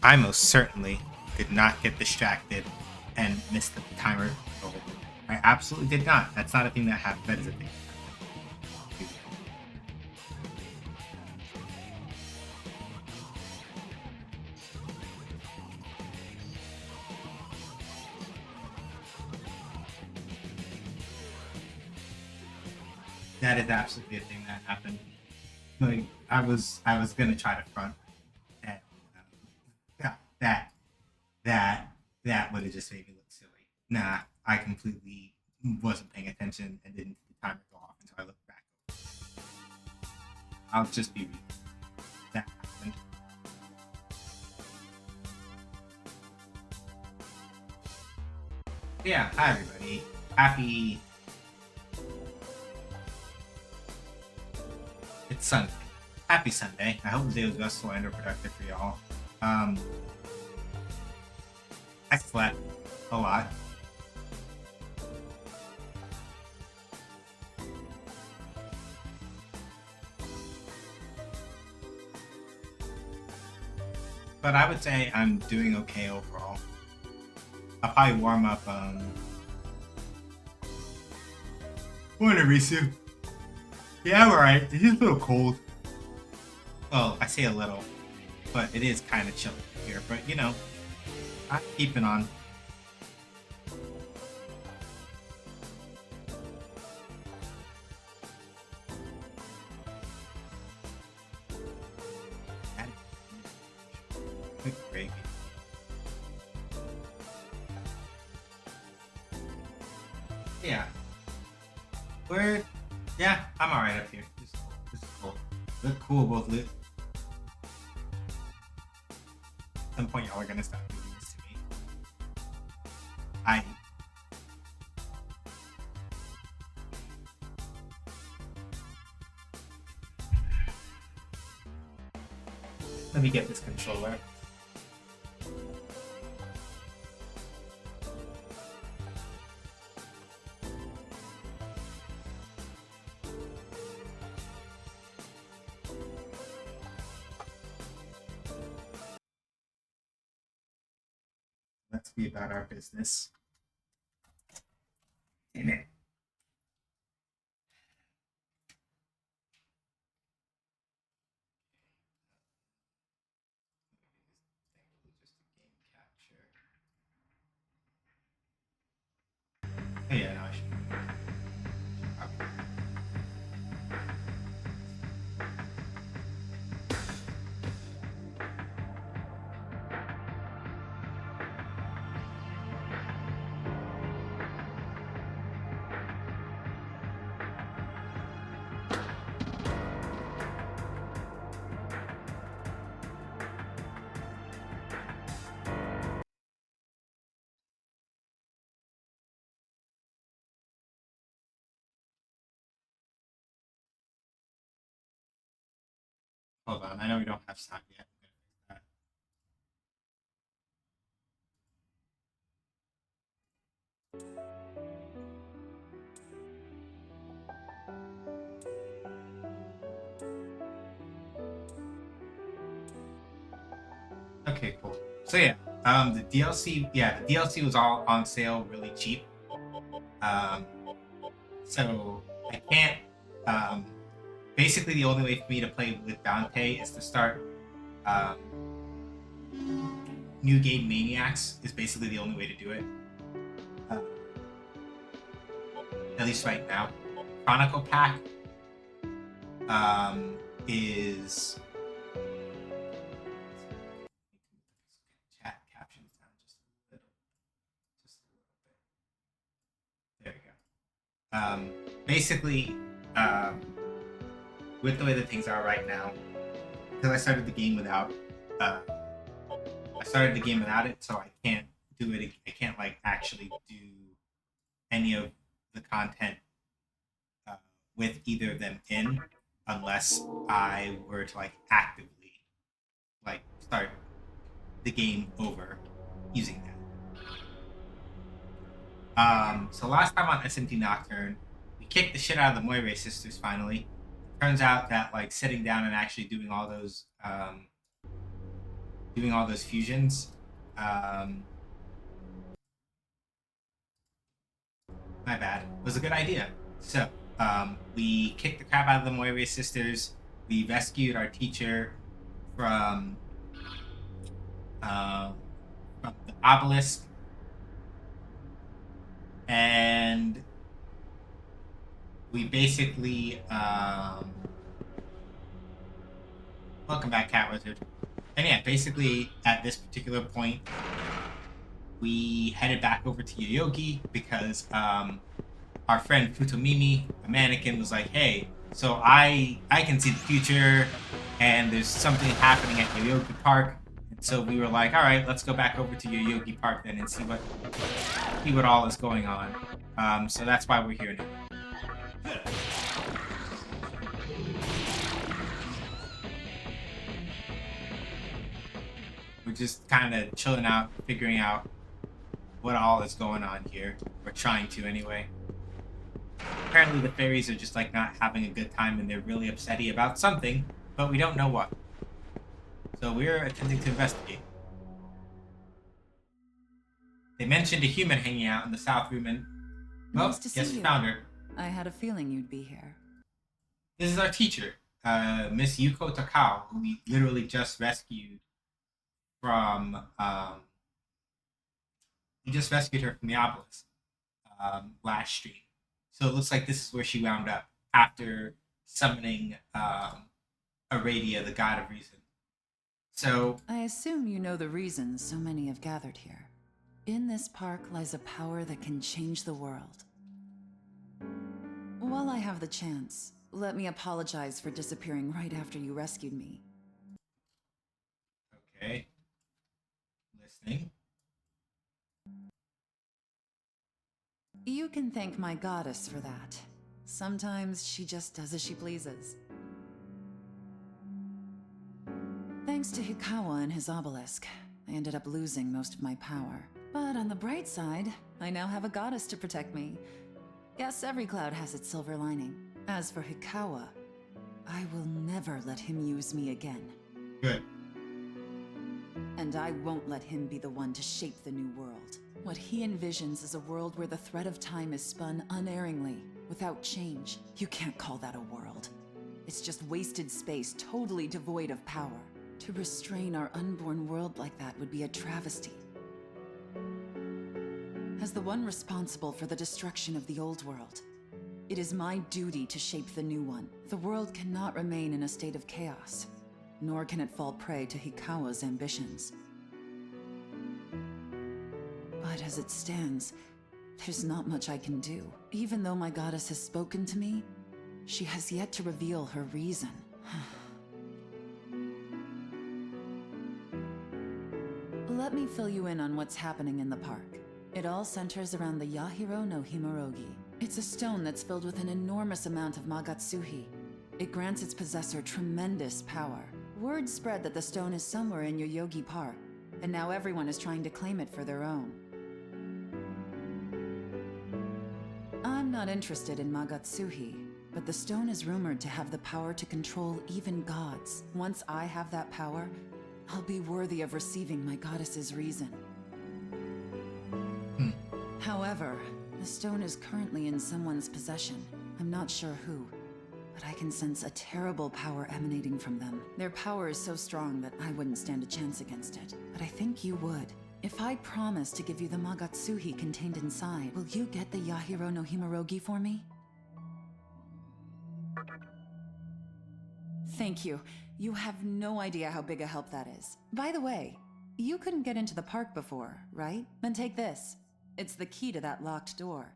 I most certainly did not get distracted and miss the timer. I absolutely did not. That's not a thing that happened. That is a thing. That is absolutely a thing that happened. Like I was gonna try to front, and yeah, that that would have just made me look silly. Nah, I completely wasn't paying attention and didn't see the timer go off until I looked back. I'll just be real. That happened. Yeah, hi everybody. Happy It's Sunday. Happy Sunday. I hope the day was restful and or productive for y'all. Um, I slept a lot. But I would say I'm doing okay overall. I'll probably warm up. Morning, Risu. Yeah, I'm alright. It is a little cold. Well, I say a little, but it is kind of chilly here. But you know, I'm keeping on. Good gravy. Yeah, we're yeah. I'm alright up here. This is cool. Look cool, both lit. At some point, y'all are gonna stop doing this to me. I Let me get this controller. Let's be about our business. Damn it. Oh, yeah, no, I should. Hold on, I know we don't have stock yet. Okay, cool. So yeah, the DLC, yeah, the DLC was all on sale, really cheap. Um, so I can't. Um, Basically, the only way for me to play with Dante is to start um, New Game Maniacs. Is basically the only way to do it. Uh, at least right now. Chronicle Pack is chat captions down just a little bit. There we go. Basically, um, with the way that things are right now, because I started the game without, uh, I started the game without it, so I can't do it. I can't like actually do any of the content uh, with either of them in, unless I were to like actively like start the game over using that. So last time on SMT Nocturne, we kicked the shit out of the Moire sisters finally. Turns out that like sitting down and actually doing all those doing all those fusions. My bad. It was a good idea. So, we kicked the crap out of the Moira sisters. We rescued our teacher from the obelisk, and we basically welcome back, Cat Wizard. And yeah, basically at this particular point, we headed back over to Yoyogi because our friend Futomimi, a mannequin, was like, "Hey, so I can see the future, and there's something happening at Yoyogi Park." And so we were like, "All right, let's go back over to Yoyogi Park then and see what all is going on." So that's why we're here now. We're just kind of chilling out, figuring out what all is going on here. We're trying to anyway. Apparently the fairies are just like not having a good time and they're really upsetty about something, but we don't know what. So we're attempting to investigate. They mentioned a human hanging out in the south room and... well, Nice to guess see we you. found her. I had a feeling you'd be here. This is our teacher, Miss Yuko Takao, who we literally just rescued from... we just rescued her from the obelisk last stream. So it looks like this is where she wound up after summoning Aradia, the god of reason. So... I assume you know the reason so many have gathered here. In this park lies a power that can change the world. While I have the chance, let me apologize for disappearing right after you rescued me. Okay. Listening. You can thank my goddess for that. Sometimes she just does as she pleases. Thanks to Hikawa and his obelisk, I ended up losing most of my power. But on the bright side, I now have a goddess to protect me. Guess every cloud has its silver lining. As for Hikawa, I will never let him use me again. Good. And I won't let him be the one to shape the new world. What he envisions is a world where the thread of time is spun unerringly, without change. You can't call that a world. It's just wasted space, totally devoid of power. To restrain our unborn world like that would be a travesty. As the one responsible for the destruction of the old world, it is my duty to shape the new one. The world cannot remain in a state of chaos, nor can it fall prey to Hikawa's ambitions. But as it stands, there's not much I can do. Even though my goddess has spoken to me, she has yet to reveal her reason. Let me fill you in on what's happening in the park. It all centers around the Yahiro no Himorogi. It's a stone that's filled with an enormous amount of Magatsuhi. It grants its possessor tremendous power. Word spread that the stone is somewhere in Yoyogi Park, and now everyone is trying to claim it for their own. I'm not interested in Magatsuhi, but the stone is rumored to have the power to control even gods. Once I have that power, I'll be worthy of receiving my goddess's reason. However, the stone is currently in someone's possession. I'm not sure who, but I can sense a terrible power emanating from them. Their power is so strong that I wouldn't stand a chance against it, but I think you would. If I promise to give you the Magatsuhi contained inside, will you get the Yahiro no Himorogi for me? Thank you. You have no idea how big a help that is. By the way, you couldn't get into the park before, right? Then take this. It's the key to that locked door.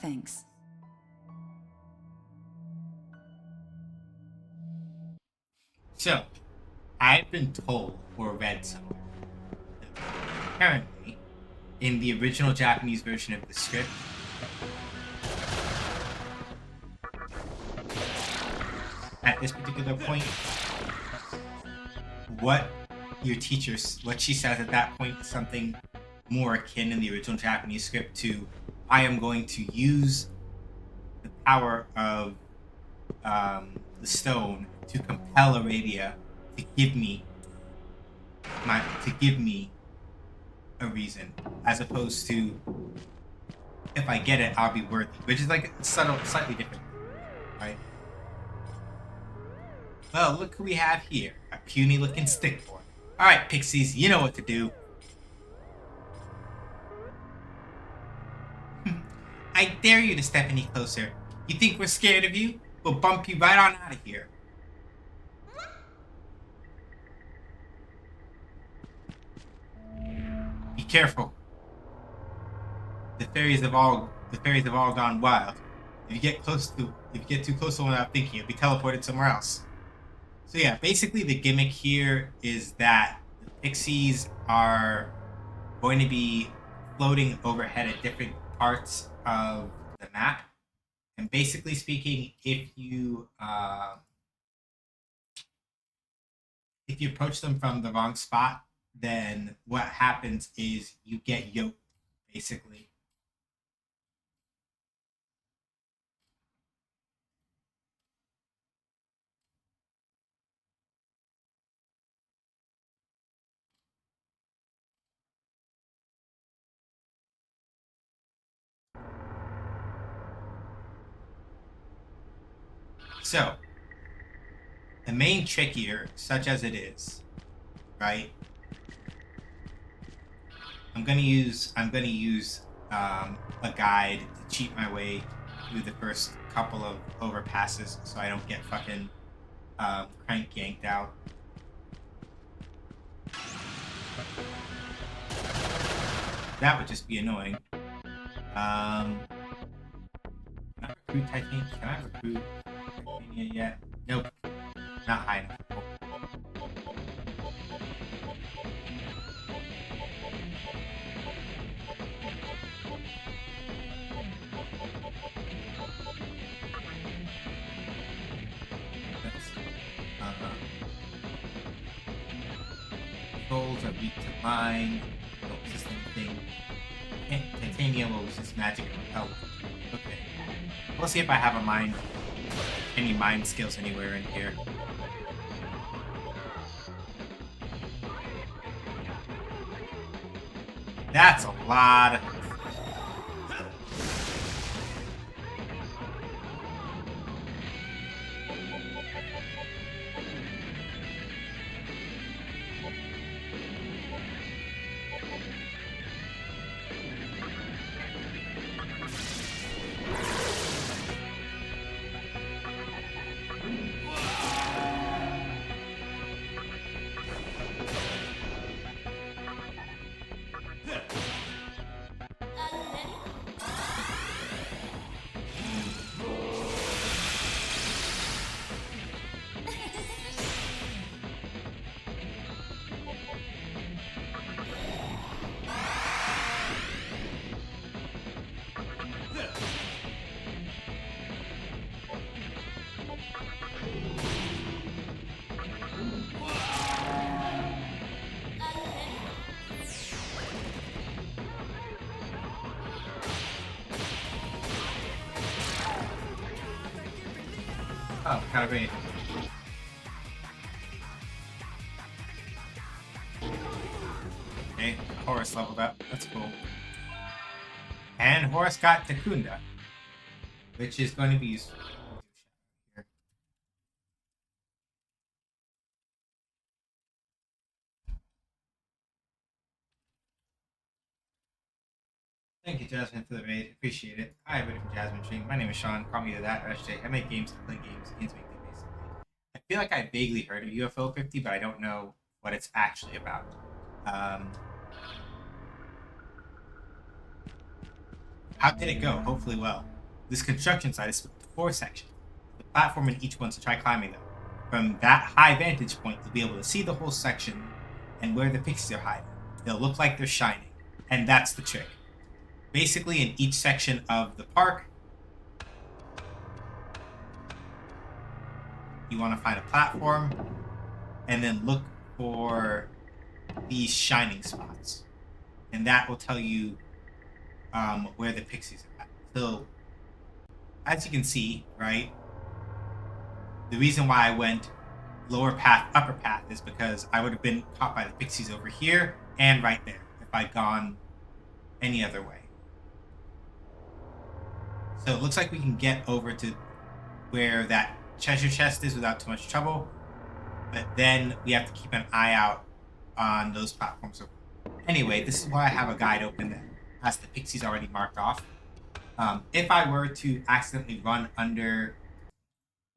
Thanks. So, I've been told or read somewhere that apparently, in the original Japanese version of the script, at this particular point, what she says at that point is something more akin in the original Japanese script to, I am going to use the power of the stone to compel Aradia to give me a reason, as opposed to if I get it, I'll be worthy, which is like slightly different, right? Well, look who we have here, a puny-looking stick boy. All right, pixies, you know what to do. I dare you to step any closer. You think we're scared of you? We'll bump you right on out of here. Be careful. The fairies have all gone wild. If you get too close to one without thinking, you'll be teleported somewhere else. So yeah, basically the gimmick here is that the pixies are going to be floating overhead at different parts of the map. And basically speaking, if you approach them from the wrong spot, then what happens is you get yoked, basically. So, the main trick here, such as it is, right? I'm gonna use a guide to cheat my way through the first couple of overpasses, so I don't get fucking crank yanked out. That would just be annoying. Can I recruit Titania? Can I recruit Titania yet? Nope. Not high enough. Souls are weak to mine. Don't resist anything. Titania will resist magic and repel. Okay. We'll see if I have any mind skills anywhere in here. That's a lot of... Oh, kind of great. Okay, Horus leveled up. That's cool. And Horus got Takunda, which is going to be useful. Thank you, Jasmine, for the raid. Appreciate it. Hi, everybody from Jasmine Stream. My name is Sean. Call me to that, or SJ. I make games to play games. Games make me, basically. I feel like I vaguely heard of UFO 50, but I don't know what it's actually about. How did it go? Hopefully well. This construction site is split into 4 sections. The platform in each one, so try climbing them. From that high vantage point, you'll be able to see the whole section and where the pixies are hiding. They'll look like they're shining. And that's the trick. Basically, in each section of the park, you want to find a platform and then look for these shining spots. And that will tell you where the pixies are at. So, as you can see, right, The reason why I went lower path, upper path is because I would have been caught by the pixies over here and right there if I'd gone any other way. So it looks like we can get over to where that treasure chest is without too much trouble. But then we have to keep an eye out on those platforms. Anyway, this is why I have a guide open that has the pixies already marked off. If I were to accidentally run under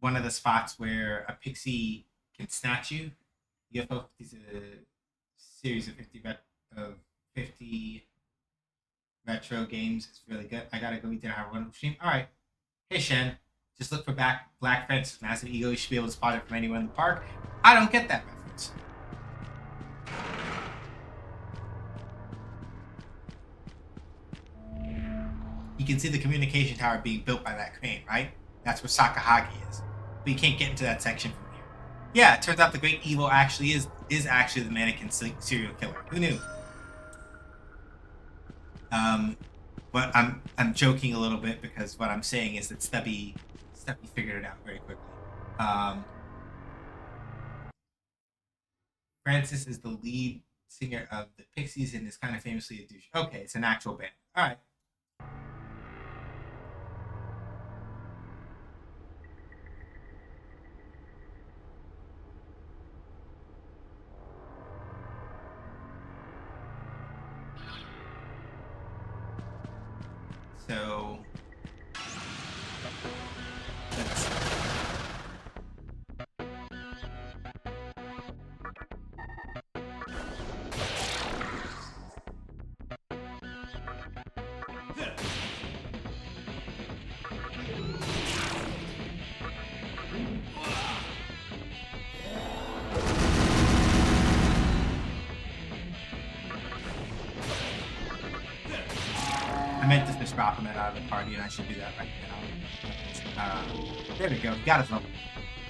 one of the spots where a pixie can snatch you, UFO is a series of 50 retro games. It's really good. I gotta go eat dinner. Have a wonderful stream. All right. Hey Shen, just look for Black Fence. Massive ego. You should be able to spot it from anywhere in the park. I don't get that reference. You can see the communication tower being built by that crane, right? That's where Sakahagi is. But you can't get into that section from here. Yeah, it turns out the great evil actually is actually the mannequin serial killer. Who knew? But I'm joking a little bit because what I'm saying is that Stubby figured it out very quickly. Francis is the lead singer of the Pixies and is kind of famously a douche. Okay, it's an actual band. All right. So let's see. I meant to fish Baphomet out of the party, and I should do that right now. There we go. Got his level.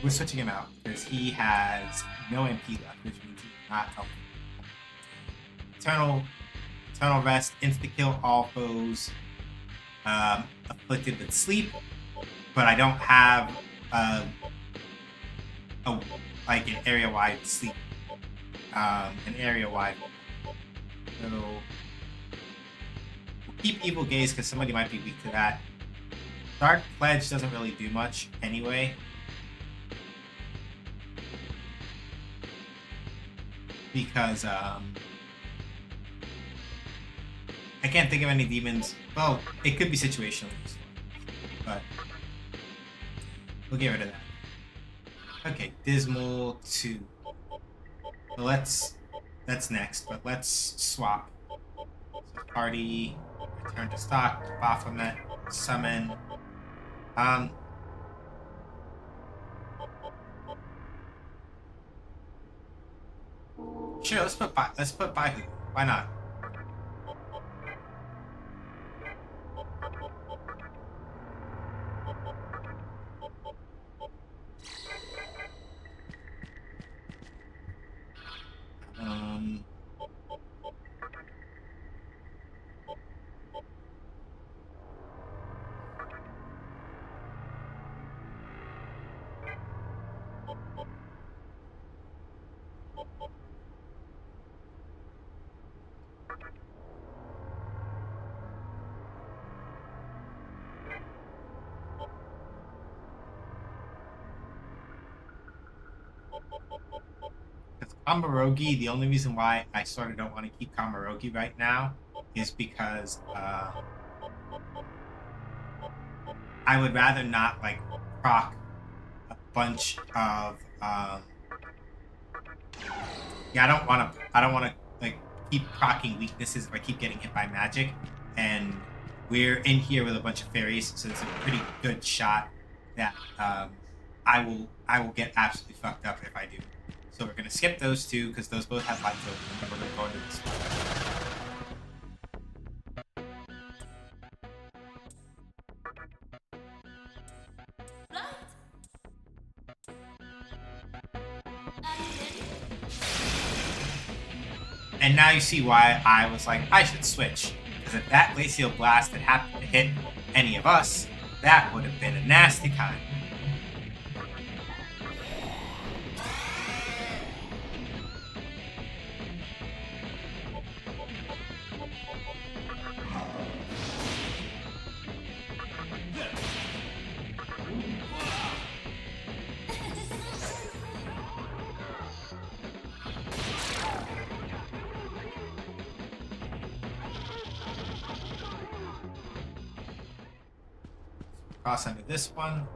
We're switching him out because he has no MP left, which means he's not helpful. Eternal Rest, insta-kill all foes afflicted with sleep, but I don't have like an area-wide sleep. An area-wide. So we'll keep Evil Gaze because somebody might be weak to that. Dark Pledge doesn't really do much anyway. Because I can't think of any demons. Well, it could be situational, but we'll get rid of that. Okay, Dismal 2. So that's next, but let's swap. So party, return to stock, Baphomet, summon. Sure, let's put Baihu. Why not? Kamarogi, the only reason why I sort of don't want to keep Kamarogi right now is because I would rather not like proc a bunch of I don't want to like keep procking weaknesses if I keep getting hit by magic, and we're in here with a bunch of fairies, so it's a pretty good shot that I will get absolutely fucked up if I do. So we're gonna skip those two because those both have light tokens, and we're gonna go into this one. And now you see why I was like, I should switch. Because if that glacial blast had happened to hit any of us, that would have been a nasty time. cross under this one.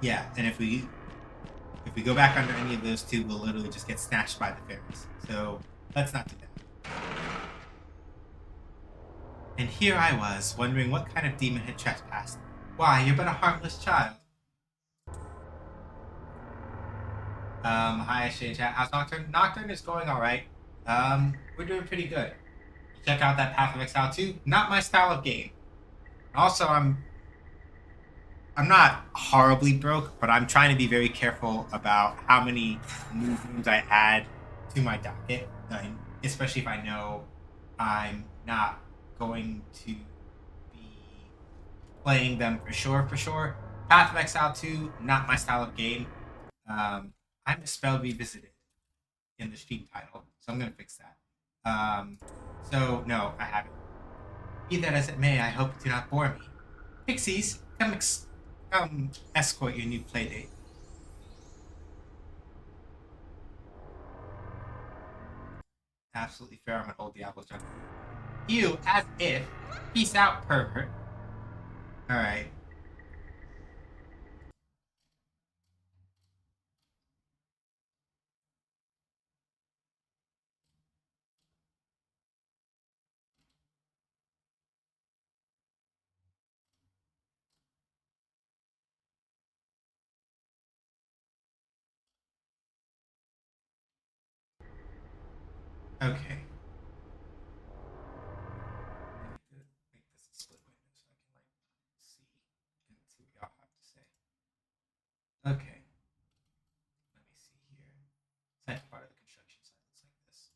Yeah, and if we go back under any of those two, we'll literally just get snatched by the fairies. So let's not do that. And here I was, wondering what kind of demon had trespassed. Why, you're but a harmless child. Hi, Shane Chat. How's Nocturne? Nocturne is going alright. We're doing pretty good. Check out that Path of Exile too. Not my style of game. Also, I'm not horribly broke, but I'm trying to be very careful about how many new rooms I add to my docket, especially if I know I'm not going to be playing them for sure. Path of Exile 2, not my style of game. I misspelled Revisited in the stream title, so I'm going to fix that. So, no, I haven't. Be that as it may, I hope it do not bore me. Pixies, come escort your new playdate. Absolutely fair, I'm an old Diablo junkie. You, as if. Peace out, pervert. Alright. Okay. I need to make this a split window so I can see and see what y'all have to say. Okay. Let me see here. Second part of the construction site looks like this.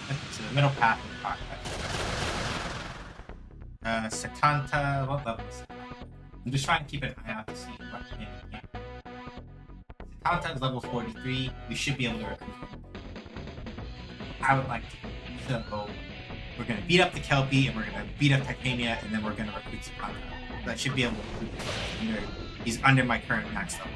Okay, so the middle path of the park. Satanta, what level is it? I'm just trying to keep an eye out to see what can and can't. Satanta is level 43. We should be able to recruit him. I would like to. So we're going to beat up the Kelpie, and we're going to beat up Titania, and then we're going to recruit Satanta. So I should be able to recruit him. He's under my current max level.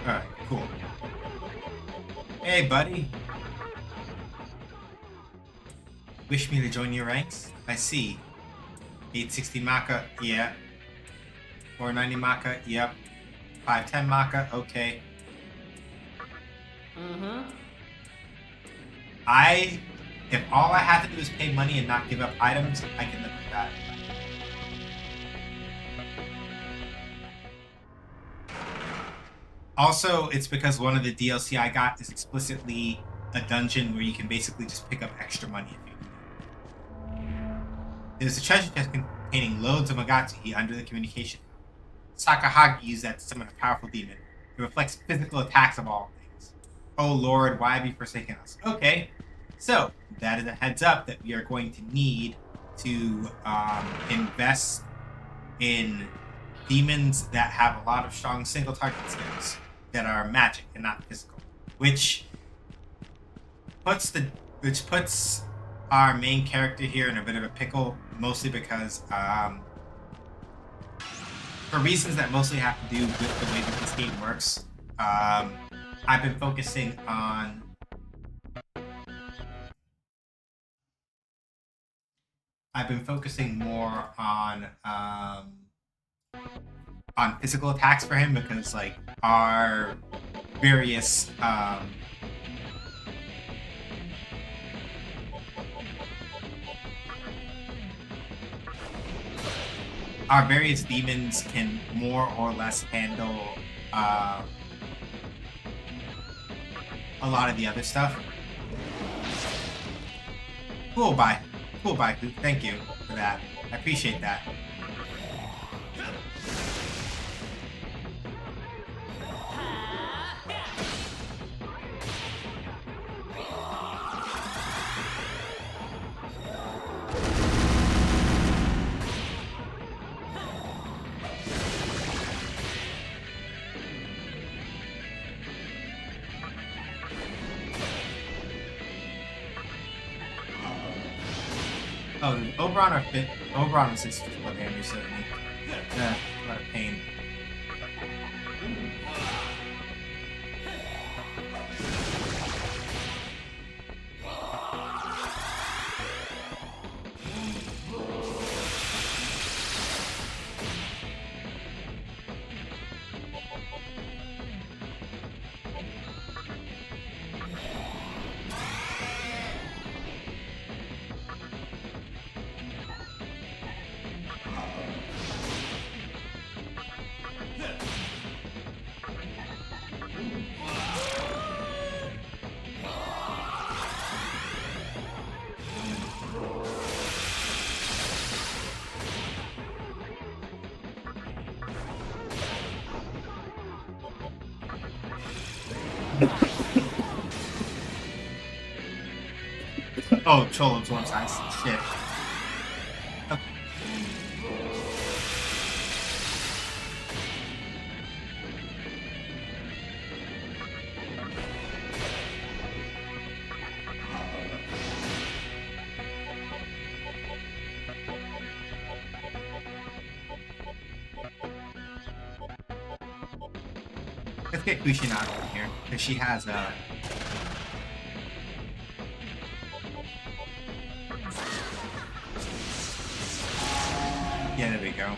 Alright, cool. Hey, buddy. Wish me to join your ranks? I see. 860 Maka, yeah. 490 Maka, yep. 510 Maka, okay. If all I have to do is pay money and not give up items, I can live with that. Also, it's because one of the DLC I got is explicitly a dungeon where you can basically just pick up extra money if you need it. There's a treasure chest containing loads of Magatsuhi under the communication. Sakahagi used that to summon a powerful demon. It reflects physical attacks of all things. Oh lord, why have you forsaken us? Okay, so that is a heads up that we are going to need to invest in demons that have a lot of strong single target skills that are magic and not physical, which puts our main character here in a bit of a pickle, mostly because for reasons that mostly have to do with the way that this game works. I've been focusing more on physical attacks for him, because like our various demons can more or less handle a lot of the other stuff. Cool, bye. Thank you for that. I appreciate that. Oh, dude, Oberon was just what Andrew said to me. A lot of pain. Oh, Cholo's one size. Shit. Okay. Let's get Kushinaga in here, because she has yeah, there we go.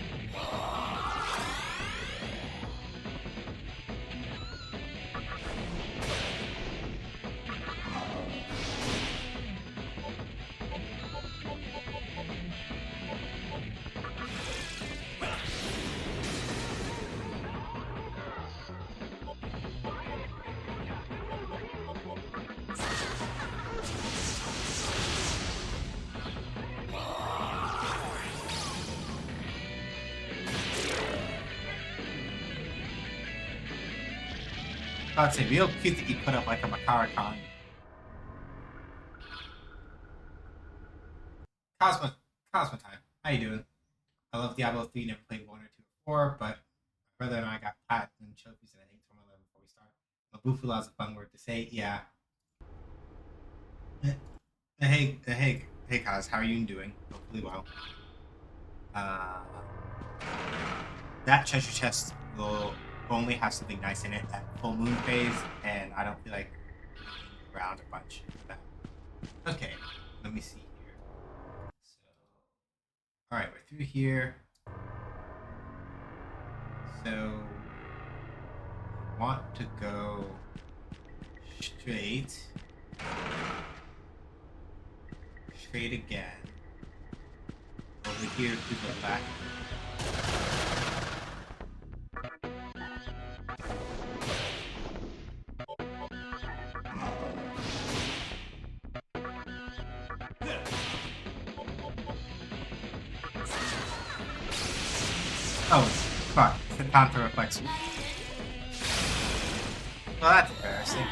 I'd say real cute that you put up like a Makara-Khan. Cosmo time. How you doing? I love Diablo 3, never played 1 or 2 or 4, but my brother and I got platinum trophies and I think from 11 before we start. Mabufula is a fun word to say, yeah. Hey, Kaz, how are you doing? Hopefully well. That treasure chest will only have something nice in it at full moon phase, and I don't feel like moving around a bunch for that. Okay, let me see here. So, alright, we're through here. So, we want to go straight again. Over here to the left. Oh, fuck. The counter reflects. Well, that's embarrassing.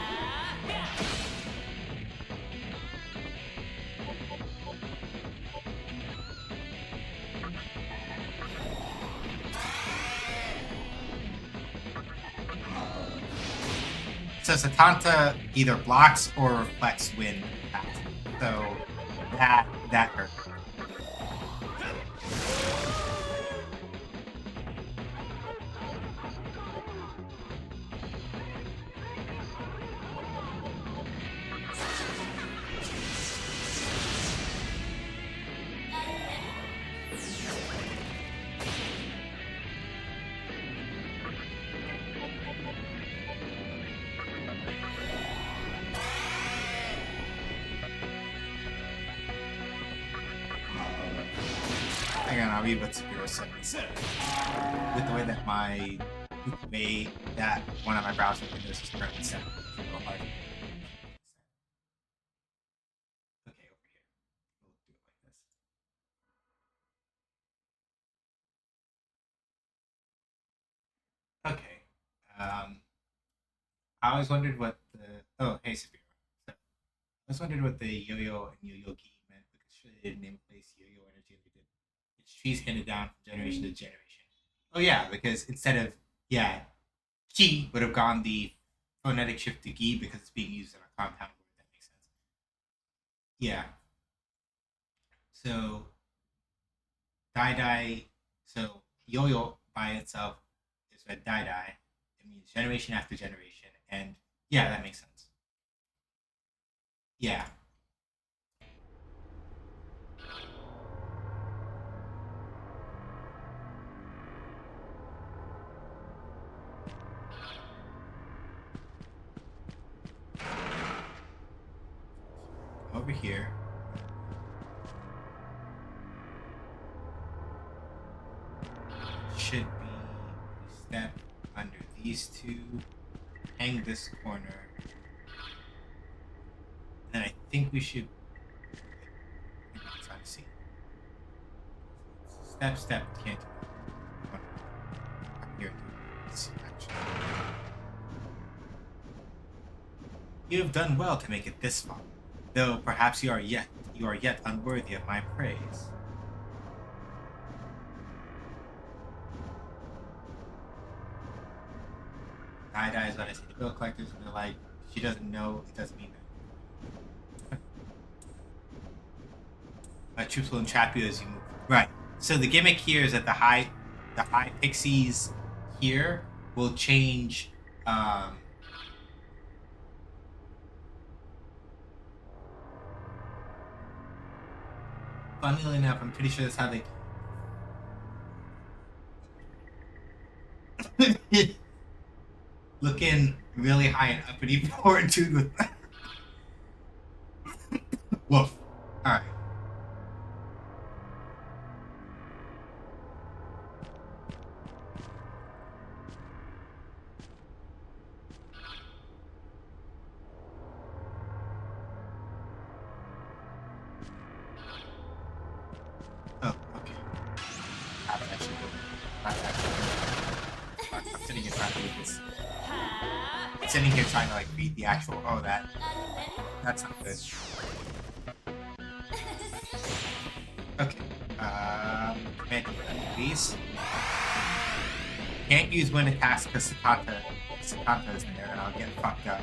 So Satanta either blocks or reflects wind attacks. So that hurt. Hang on, I'll read what Sabiro said. With the way that one of my browser windows is currently set. It's a little hard. Okay, over here. We'll do it like this. Okay. I always wondered what the hey Sabiro. So, I always wondered what the yo-yo and yoyogi meant because surely they didn't name a place yo-yo energy like they did. It's trees handed down from generation to generation. Oh yeah, because instead of ki would have gone the phonetic shift to gi because it's being used in a compound word. That makes sense. Yeah. So die. So yo-yo by itself is read die. It means generation after generation, and yeah, that makes sense. Yeah. Over here. Should be step under these two, hang this corner, and then I think we should. I'm trying to see. Step, can't do it. I'm here. Actually. You have done well to make it this far, though perhaps you are yet unworthy of my praise. Dai is what I say to bill collectors, and they're like, she doesn't know, it doesn't mean that. Troops will entrap you as you move. Right. So the gimmick here is that the high pixies here will change. Funnily enough, I'm pretty sure that's how they. Looking really high and uppity fortitude with. Woof. Alright. Oh, okay. I'm sitting here trying to read this. I'm sitting here trying to like read the actual. Oh, that's not good. Okay. Command please. Can't use wind attacks because Sakanta is there, and I'll get fucked up.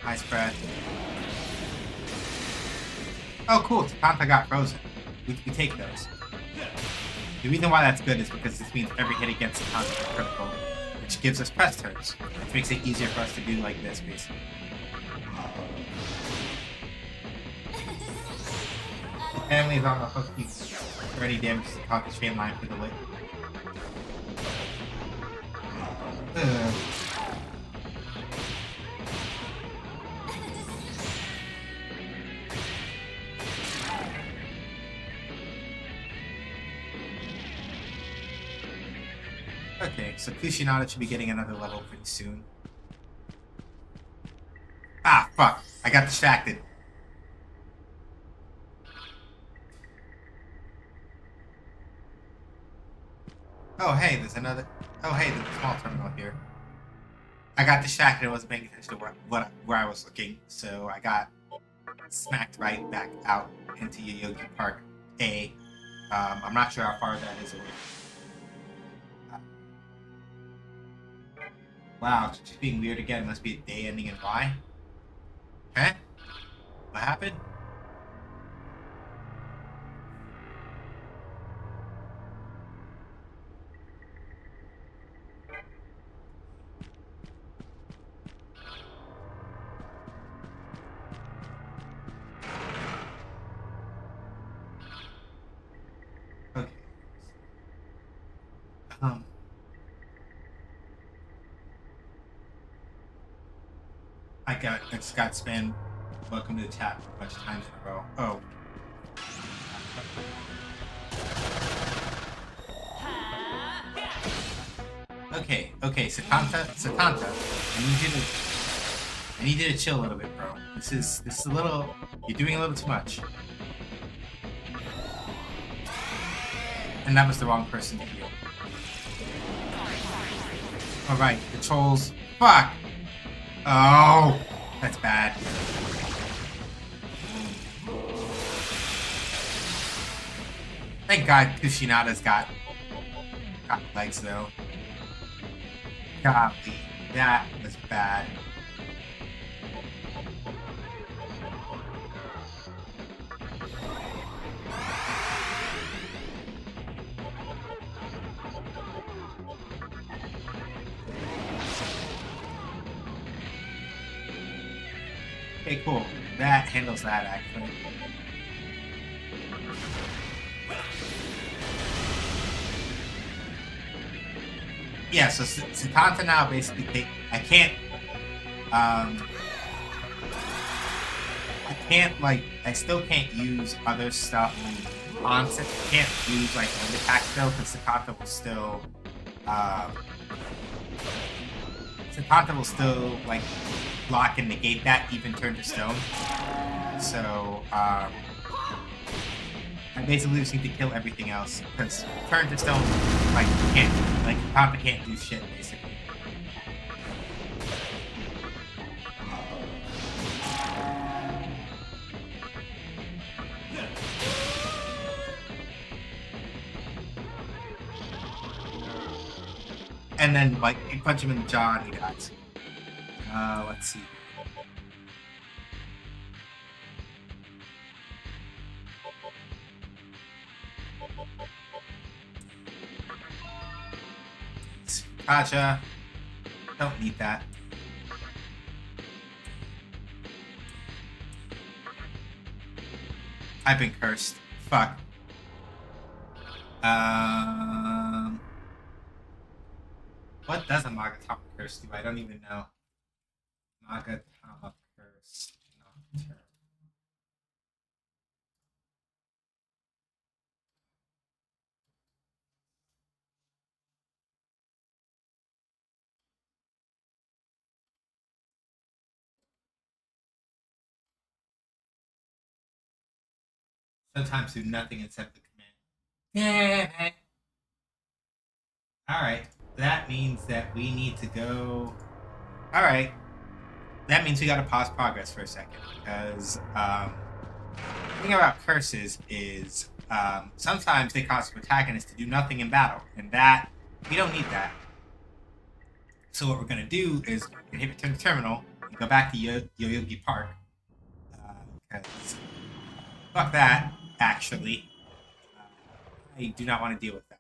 Ice breath. Oh, cool. Sakanta got frozen. We take those. The reason why that's good is because this means every hit against Sakanta is critical, which gives us press turns, which makes it easier for us to do like this, basically. Family is on the hook for any damage to Sakanta's train line for the lake. Okay, so Kushinada should be getting another level pretty soon. Ah, fuck. I got distracted. Oh, hey, there's another. Oh, hey, there's a small terminal here. I got distracted. I wasn't paying attention to where I was looking, so I got smacked right back out into Yoyogi Park A. I'm not sure how far that is away. Wow, it's just being weird again. It must be a day ending in Y. Okay? What happened? Okay. I just got spammed. Welcome to the chat a bunch of times in a row. Oh. Okay, Sakanta, I need you to chill a little bit, bro. This is a little, you're doing a little too much. And that was the wrong person to heal. Alright, the trolls. Fuck! Oh, that's bad. Thank God Kushinada's got legs though. Golly, that was bad. Okay, cool. That handles that, actually. Yeah, so Sakanta now basically I can't like I still can't use other stuff on I can't use like wind attack still because Sakanta will still like block and negate that even turn to stone. So I basically just need to kill everything else because turn to stone Sakanta can't do shit basically. And then, like, you punch him in the jaw and he dies. Let's see. Gotcha. Don't need that. I've been cursed. Fuck. What does a Magatama curse do? I don't even know. Magatama curse. Nocturne. Sometimes do nothing except the command. Yeah. Alright. That means that we need to go. Alright. That means we gotta pause progress for a second. Because the thing about curses is sometimes they cause protagonists to do nothing in battle. And that we don't need that. So what we're gonna do is hit return to terminal and go back to Yoyogi Park. Because fuck that, actually. I do not want to deal with that.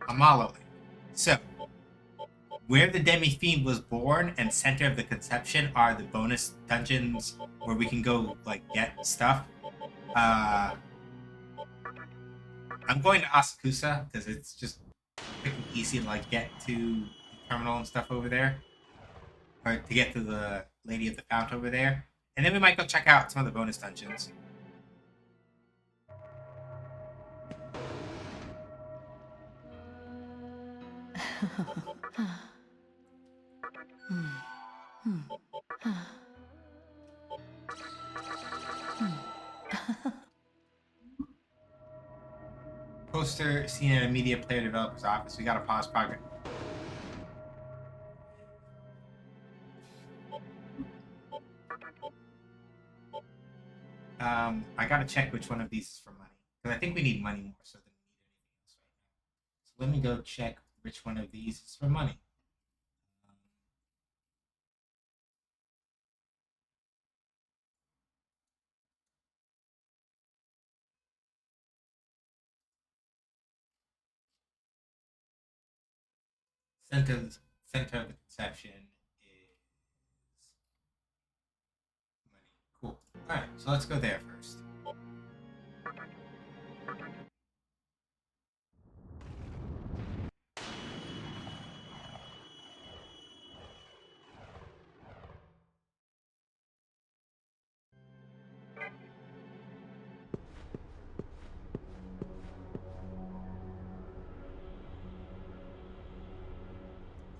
Amalo. So, where the Demi-Fiend was born and center of the conception are the bonus dungeons where we can go, like, get stuff. I'm going to Asakusa because it's just quick and easy to, like, get to the terminal and stuff over there. Or to get to the Lady of the Fount over there. And then we might go check out some of the bonus dungeons. Poster seen at a media player developer's office. We gotta pause progress. I gotta check which one of these is for money. Because I think we need money more so than we need anything else right now. So let me go check which one of these is for money. Center of the conception is money. Cool. Alright, so let's go there first.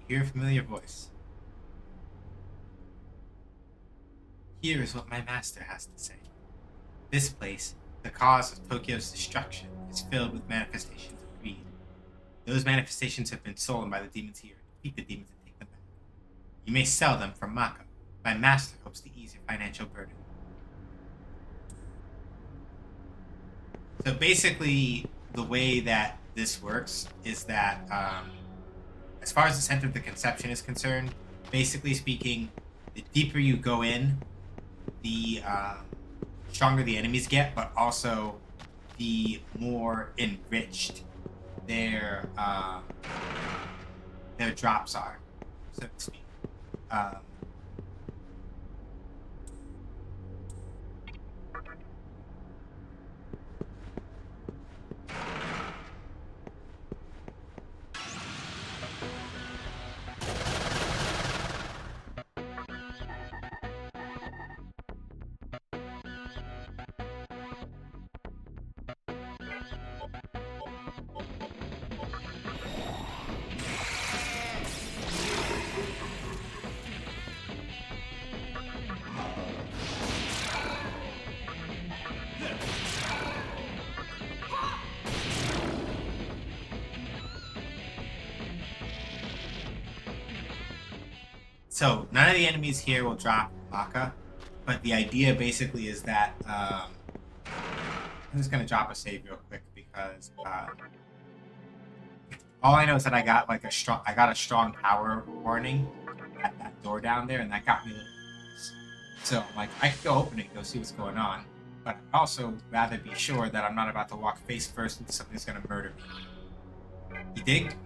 Hear a familiar voice. Here is what my master has to say. This place, the cause of Tokyo's destruction, is filled with manifestations of greed. Those manifestations have been stolen by the demons here. Defeat the demons and take them back. You may sell them for Mako. My master hopes to ease your financial burden. So basically, the way that this works is that, as far as the center of the conception is concerned, basically speaking, the deeper you go in, the stronger the enemies get, but also the more enriched their drops are, so to speak. So none of the enemies here will drop Maka, but the idea basically is that I'm just gonna drop a save real quick because all I know is that I got a strong power warning at that door down there, and that got me a little nervous. So I'm like, I could go open it, go see what's going on, but I'd also rather be sure that I'm not about to walk face first into something that's gonna murder me. You dig?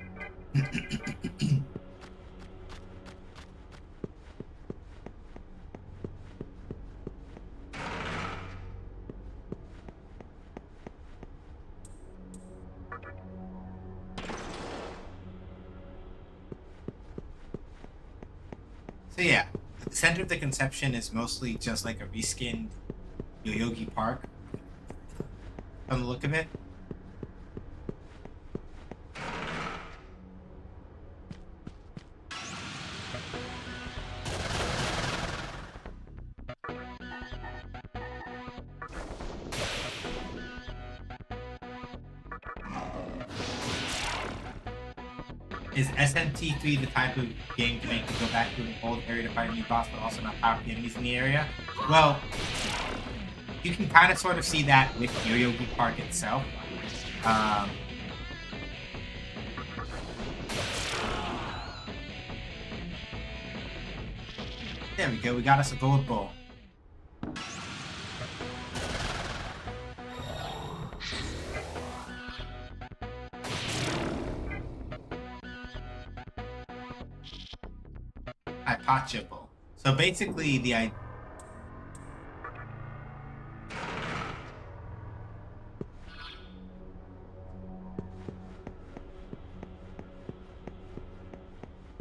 So yeah, the center of the conception is mostly just like a reskinned Yoyogi Park from the look of it. Is SMT3 the type of game to make you go back to an old area to fight a new boss, but also not power up the enemies in the area? Well, you can kind of sort of see that with Yoyogi Park itself. There we go, we got us a gold bowl. Hypatia bowl. So basically the idea...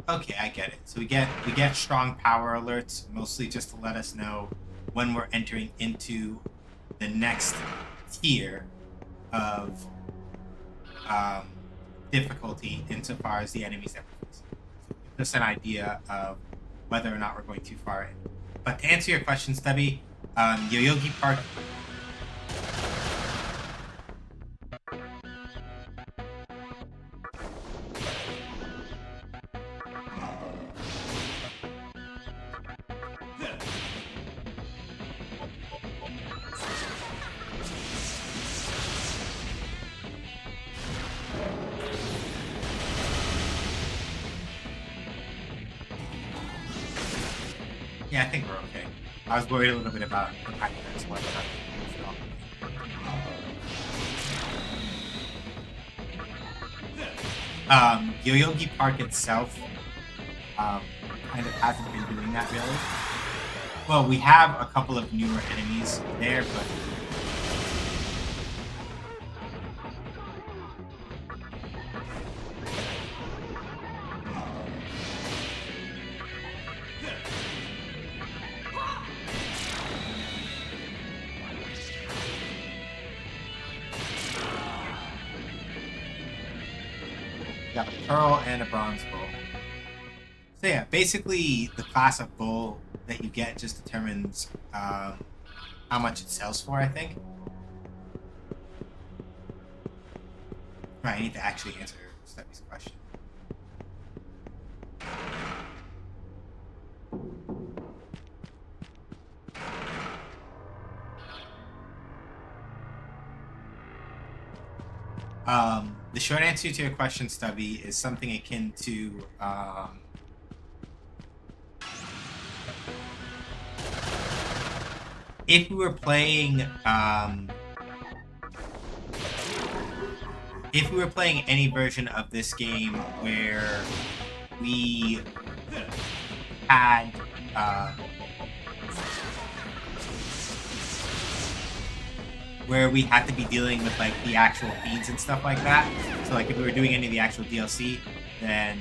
Okay, I get it. So we get strong power alerts, mostly just to let us know when we're entering into the next tier of difficulty insofar as the enemies that we're facing. So it gives us an idea of whether or not we're going too far in. But to answer your question, Stubby, Yoyogi Park... Yeah, I think we're okay. I was worried a little bit about the fact that it's one Yoyogi Park itself kind of hasn't been doing that really. Well, we have a couple of newer enemies there, but got a pearl and a bronze bowl. So yeah, basically the class of bowl that you get just determines how much it sells for, I think. Right, I need to actually answer Steffi's question. The short answer to your question, Stubby, is something akin to if we were playing any version of this game where we had to be dealing with like the actual feeds and stuff like that. So like if we were doing any of the actual DLC, then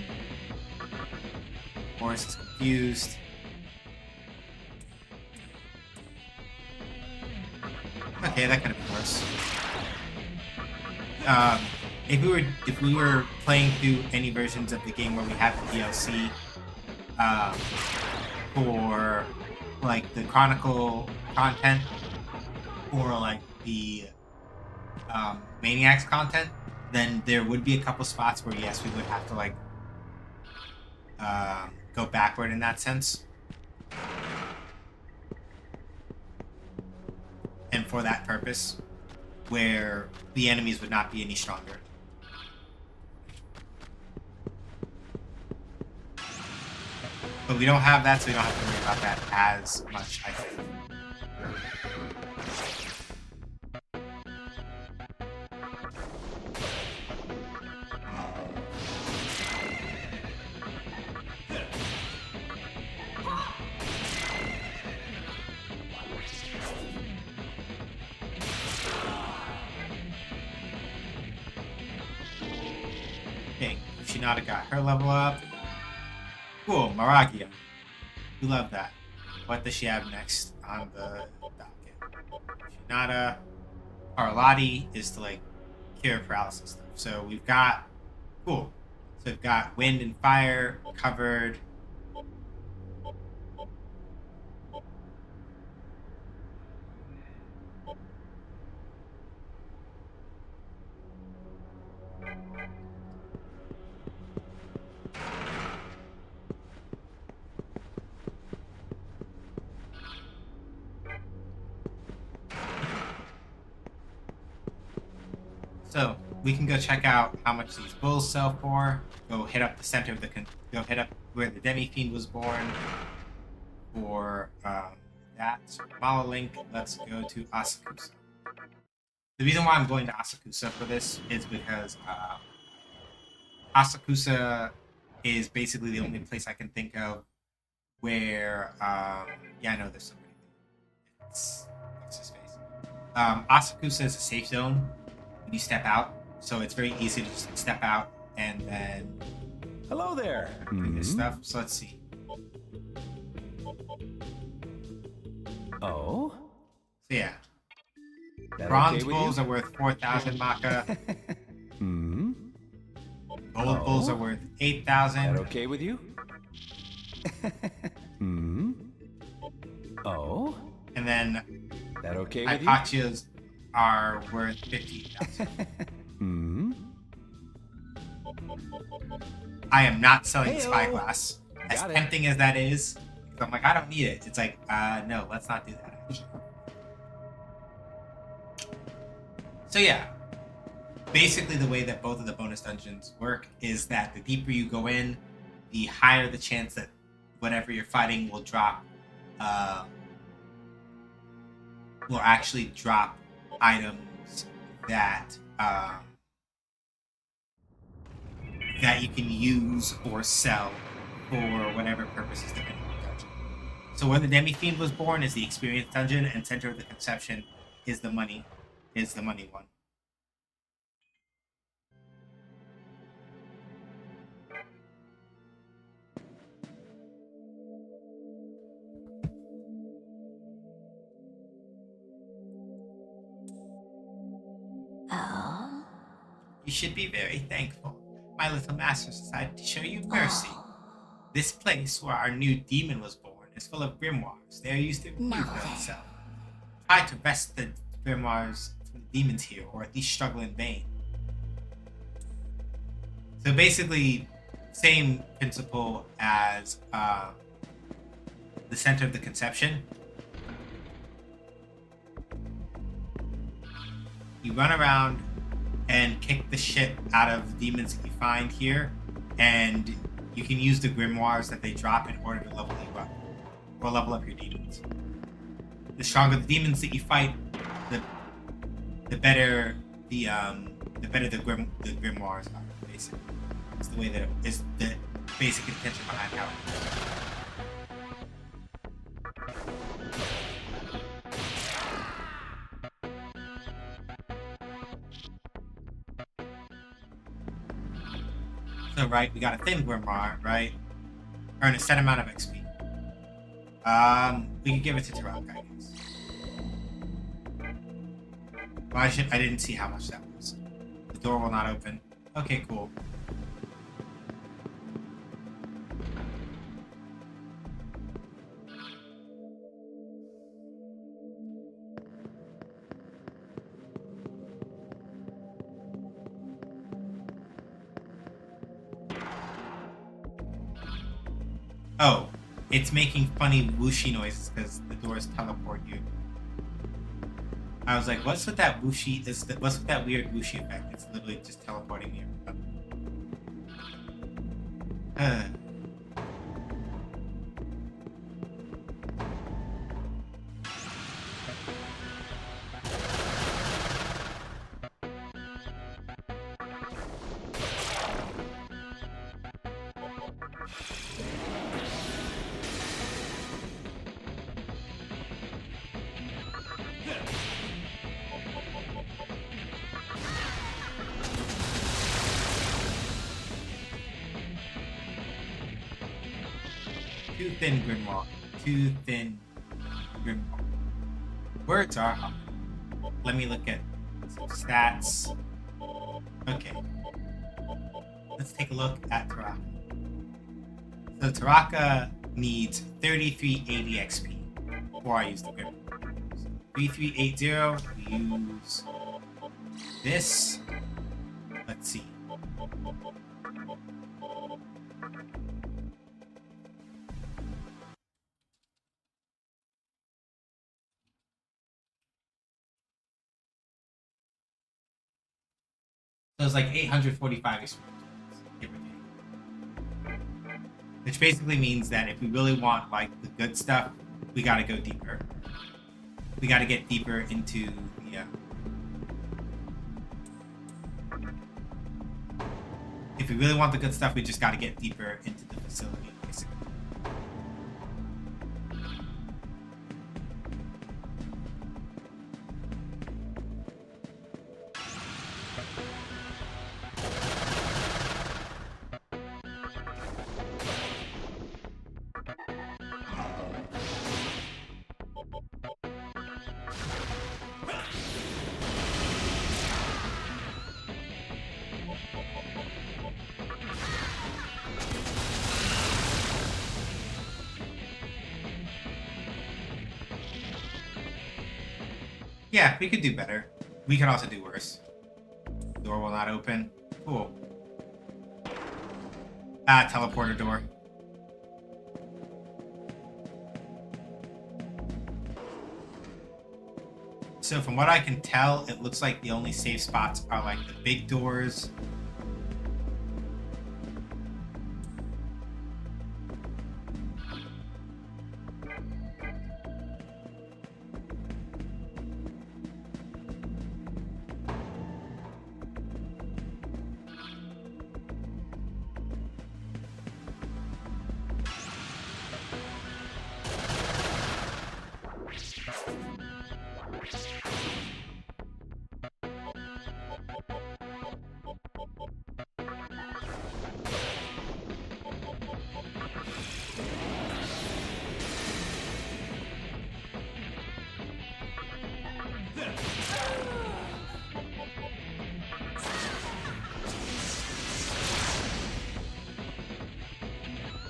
Boris is confused. Okay, that could have been worse. If we were playing through any versions of the game where we had the DLC for like the Chronicle content or like the Maniacs content, then there would be a couple spots where yes, we would have to like go backward in that sense. And for that purpose, where the enemies would not be any stronger. But we don't have that, so we don't have to worry about that as much, I think. Okay, Kushinada got her level up. Cool, Maragia. We love that. What does she have next on the docket? Kushinada. Arlotti is to like cure paralysis stuff. So we've got cool. So we've got wind and fire covered. So we can go check out how much these bulls sell for. Go hit up the center of the go hit up where the Demi Fiend was born for that. Malolink, let's go to Asakusa. The reason why I'm going to Asakusa for this is because Asakusa is basically the only place I can think of where yeah, I know there's somebody. What's his face? Asakusa is a safe zone when you step out, so it's very easy to just step out and then hello there. Do this stuff. So let's see. Oh? So yeah. That Bronze okay with bulls you? are worth 4,000 Maka. Hmm? Gold bulls are worth 8,000. That okay with you? Hmm? Oh? And then That okay with you? Hypatias are worth 15,000. Hmm? I am not selling Heyo. Spyglass. As Got it. tempting as that is, because I'm like, I don't need it. It's like, no, let's not do that. Actually. So yeah, basically the way that both of the bonus dungeons work is that the deeper you go in, the higher the chance that whatever you're fighting will drop, will actually drop items that that you can use or sell for whatever purposes depending on the dungeon. So where the Demi Fiend was born is the experience dungeon, and Center of the Conception is the money one. Oh? You should be very thankful. My little master decided to show you mercy. This place where our new demon was born is full of grimoires. They are used to renew itself. Try to wrest the grimoires from the demons here, or at least struggle in vain. So basically, same principle as the Center of the Conception. You run around and kick the shit out of demons that you find here, and you can use the grimoires that they drop in order to level you up, or level up your demons. The stronger the demons that you fight, the better the grimoires are. Basically, it's the way that it is the basic intention behind how it works. So, right, we got a thin grimoire, right? Earn a set amount of XP. We could give it to Tarok, I guess. Well, I didn't see how much that was. The door will not open. Okay, cool. Oh, it's making funny whooshy noises because the doors teleport you. I was like, what's with that whooshy? What's with that weird whooshy effect? It's literally just teleporting you. Too thin, Grimwall. Too thin, Grimwall. Words are hard. Let me look at some stats. Okay. Let's take a look at Taraka. So Taraka needs 3380 XP before I use the Grim. 3380, we use this. Let's see. So it's like 845 experience, give or take. Which basically means that if we really want like the good stuff, we gotta go deeper. We gotta get deeper into the if we really want the good stuff, we just gotta get deeper into the facility, basically. Yeah, we could do better. We could also do worse. Door will not open. Cool. Teleporter door. So from what I can tell, it looks like the only safe spots are like the big doors.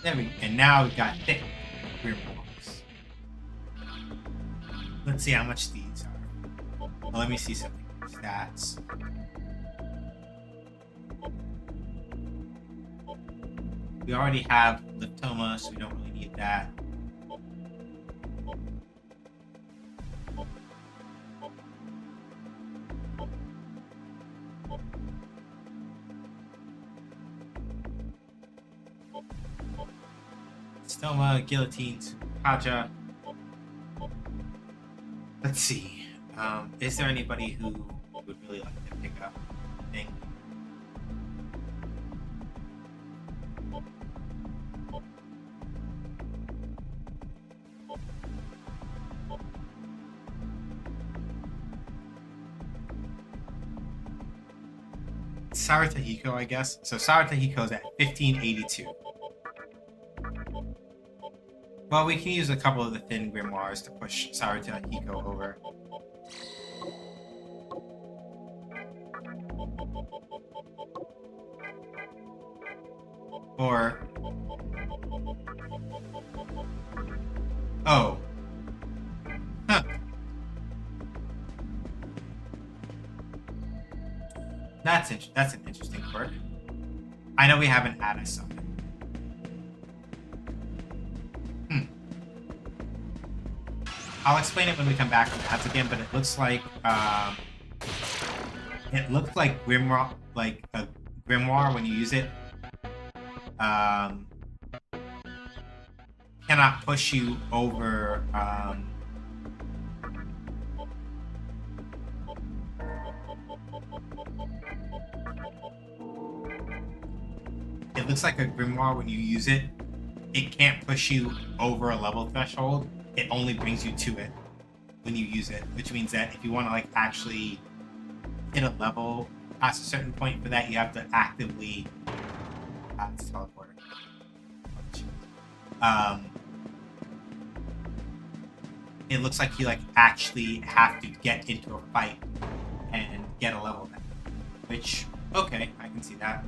There we go. And now we've got thick rear blocks. Let's see how much these are. Well, let me see something. Stats. We already have Liptoma, so we don't really need that. Stoma, Guillotines, Kaja. Let's see. Is there anybody who would really like to pick up thing? Saratahiko, I guess. So Saratahiko's at 1582. Well, we can use a couple of the thin grimoires to push Saratahiko over. Or... Oh. Huh. That's an interesting quirk. I know we haven't had a summon. I'll explain it when we come back from ads again, but it looks like grimoire, like a grimoire when you use it. Cannot push you over. It looks like a grimoire when you use it. It can't push you over a level threshold. It only brings you to it when you use it, which means that if you want to like actually hit a level past a certain point, for that you have to actively teleport. It looks like you like actually have to get into a fight and get a level back. Which, okay, I can see that.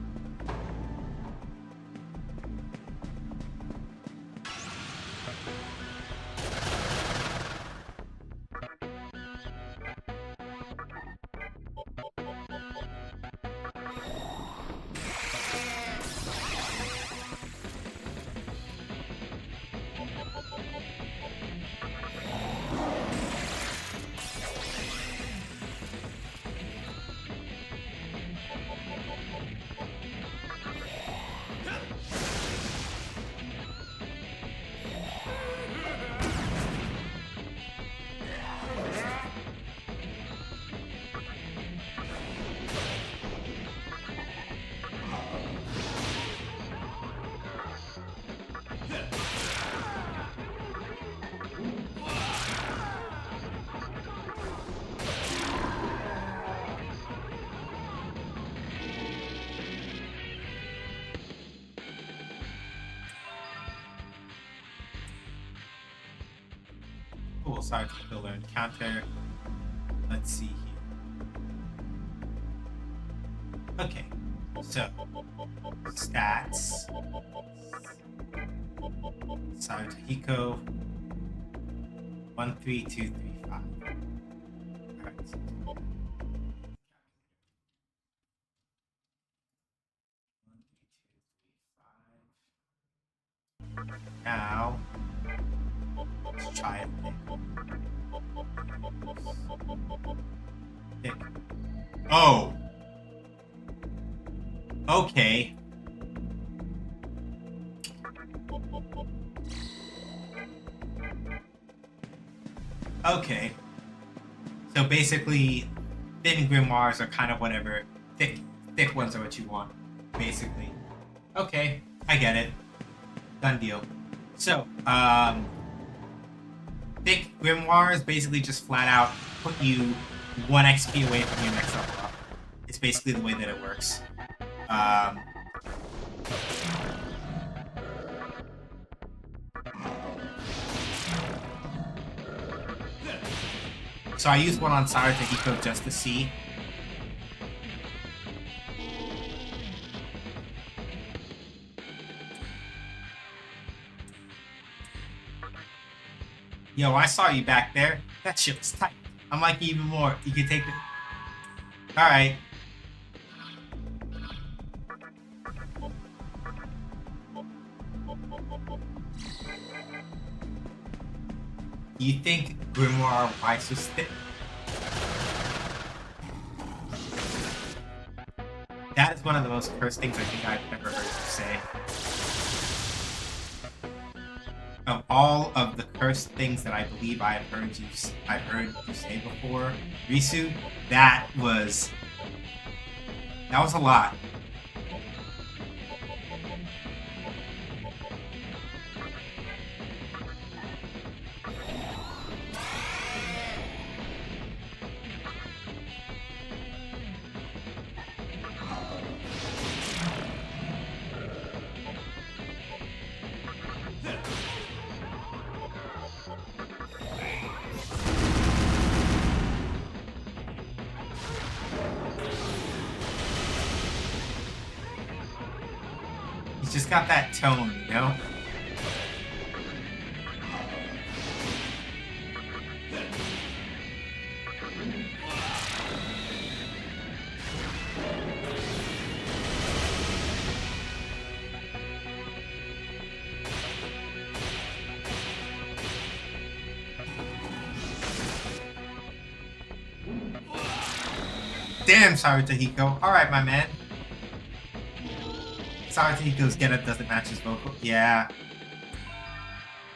Cool, sorry for the filler encounter. Let's see here. Okay, so stats. Sarutohiko 13235. Alright. Now let's try it. Pick. Oh! Okay. Okay. So basically, thin grimoires are kind of whatever. Thick ones are what you want, basically. Okay, I get it. Done deal. So, thick grimoires basically just flat out put you 1 XP away from your next level up. It's basically the way that it works. So I used one on Sarutohiko just to see. Yo, I saw you back there. That shit was tight. I'm like even more. You can take it. Alright. You think Grimoire Weiss was thick? That is one of the most cursed things I think I've ever heard you say. Of all of the cursed things that I believe I've heard you say before, Risu, that was a lot. He's just got that tone, you know? Damn, Sarutohiko. Alright, my man. Sarutohiko's getup doesn't match his vocal. Yeah.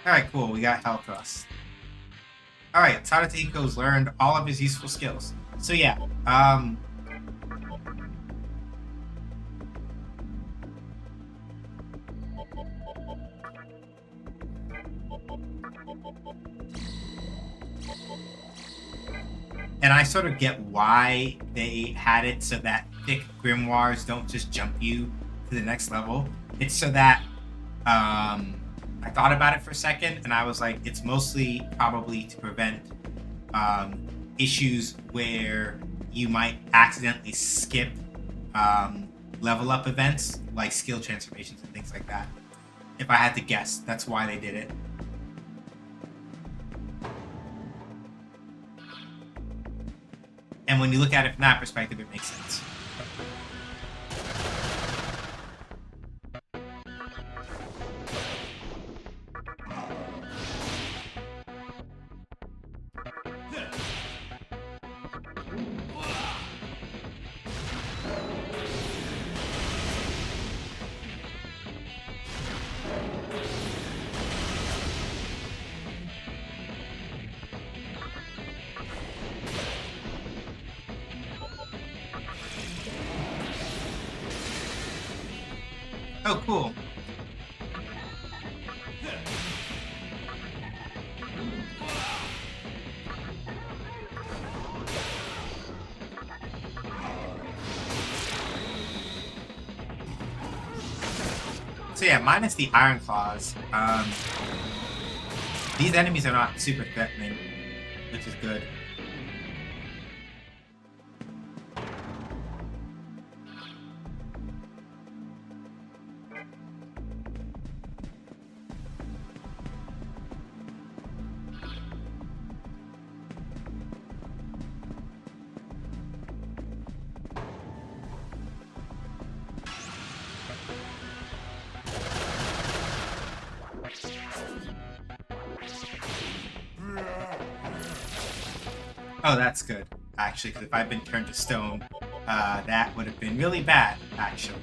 Alright, cool. We got Hell Thrust. Alright, Sarutohiko's learned all of his useful skills. So yeah, and I sort of get why they had it so that thick grimoires don't just jump you to the next level. It's so that, I thought about it for a second, and I was like, it's mostly probably to prevent issues where you might accidentally skip level up events, like skill transformations and things like that. If I had to guess, that's why they did it. And when you look at it from that perspective, it makes sense. Oh, cool. So yeah, minus the Iron Claws, these enemies are not super threatening, which is good. Oh, that's good, actually, because if I'd been turned to stone, that would have been really bad, actually.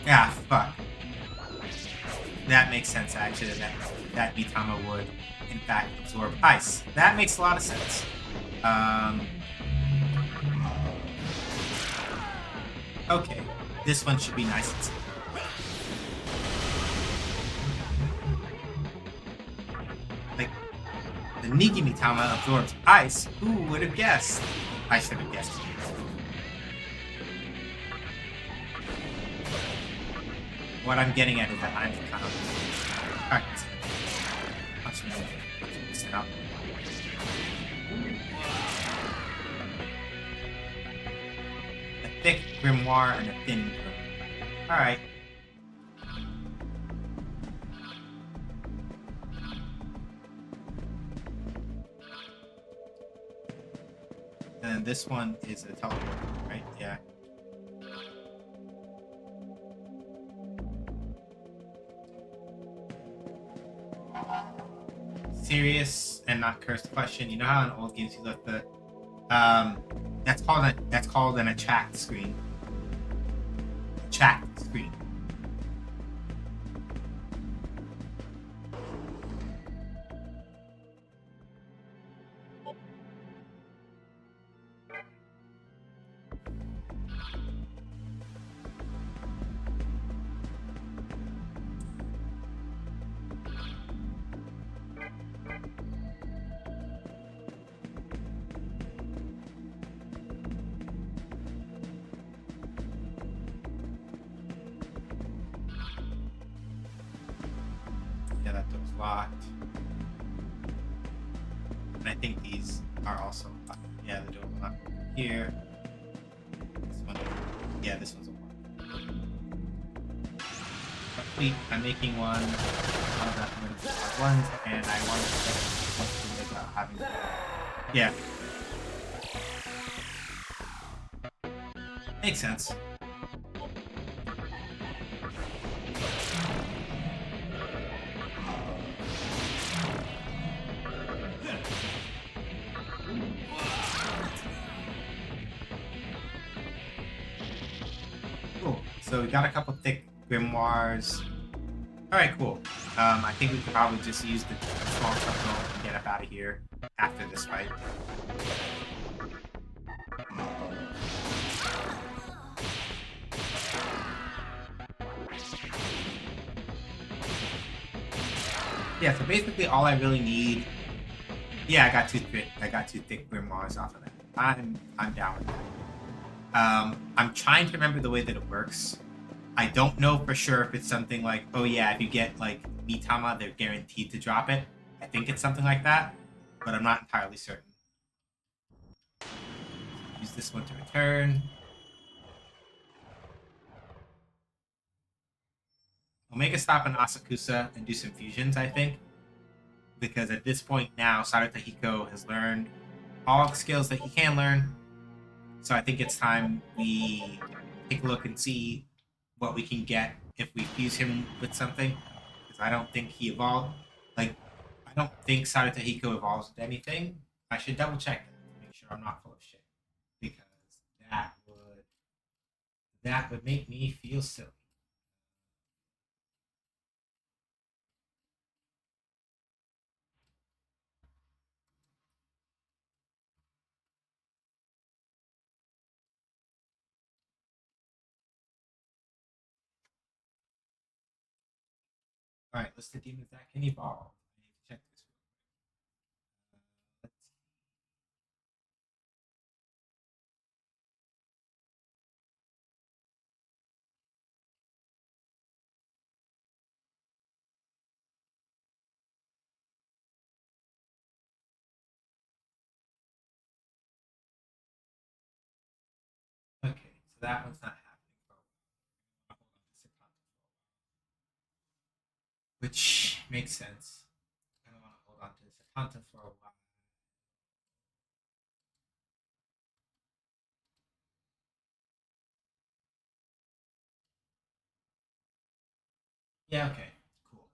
Yeah, fuck. That makes sense, actually, that Mitama would, in fact, absorb ice. That makes a lot of sense. Okay, this one should be nice and simple. Like, the Niki Mitama absorbs ice. Who would have guessed? I should have guessed. What I'm getting at is that I'm kind of... Alright, punch me. Listen up. A thick grimoire and a thin grimoire. Alright. And then this one is a teleport, right? Yeah. Serious and not cursed question. You know how in old games you left the that's called an attract screen. Attract screen. Yeah, that door's locked. And I think these are also locked. Yeah, the door will not open here. This one, yeah, this one's a one. Complete. I'm making one. One of that I'm going to put ones, and I want to get something without having to. Yeah. Makes sense. So we got a couple thick grimoires. Alright, cool. I think we could probably just use the small circle and get up out of here after this fight. Yeah, so basically all I really need. Yeah, I got two thick grimoires off of that. I'm down with that. I'm trying to remember the way that it works. I don't know for sure if it's something like, oh yeah, if you get like Mitama, they're guaranteed to drop it. I think it's something like that, but I'm not entirely certain. Use this one to return. I'll make a stop in Asakusa and do some fusions, I think. Because at this point now, Sarata Hiko has learned all the skills that he can learn. So I think it's time we take a look and see what we can get if we fuse him with something. Because I don't think he evolved. Like, I don't think Sarata Hiko evolves with anything. I should double check that to make sure I'm not full of shit. Because that would make me feel silly. Alright, list of demons that can evolve. I need to check this real quick. Let's see. Okay, so that one's not happening for a while. Hold on to Sakata for a while. Which makes sense. I don't want to hold on to Sakata for a while. Yeah, okay, cool.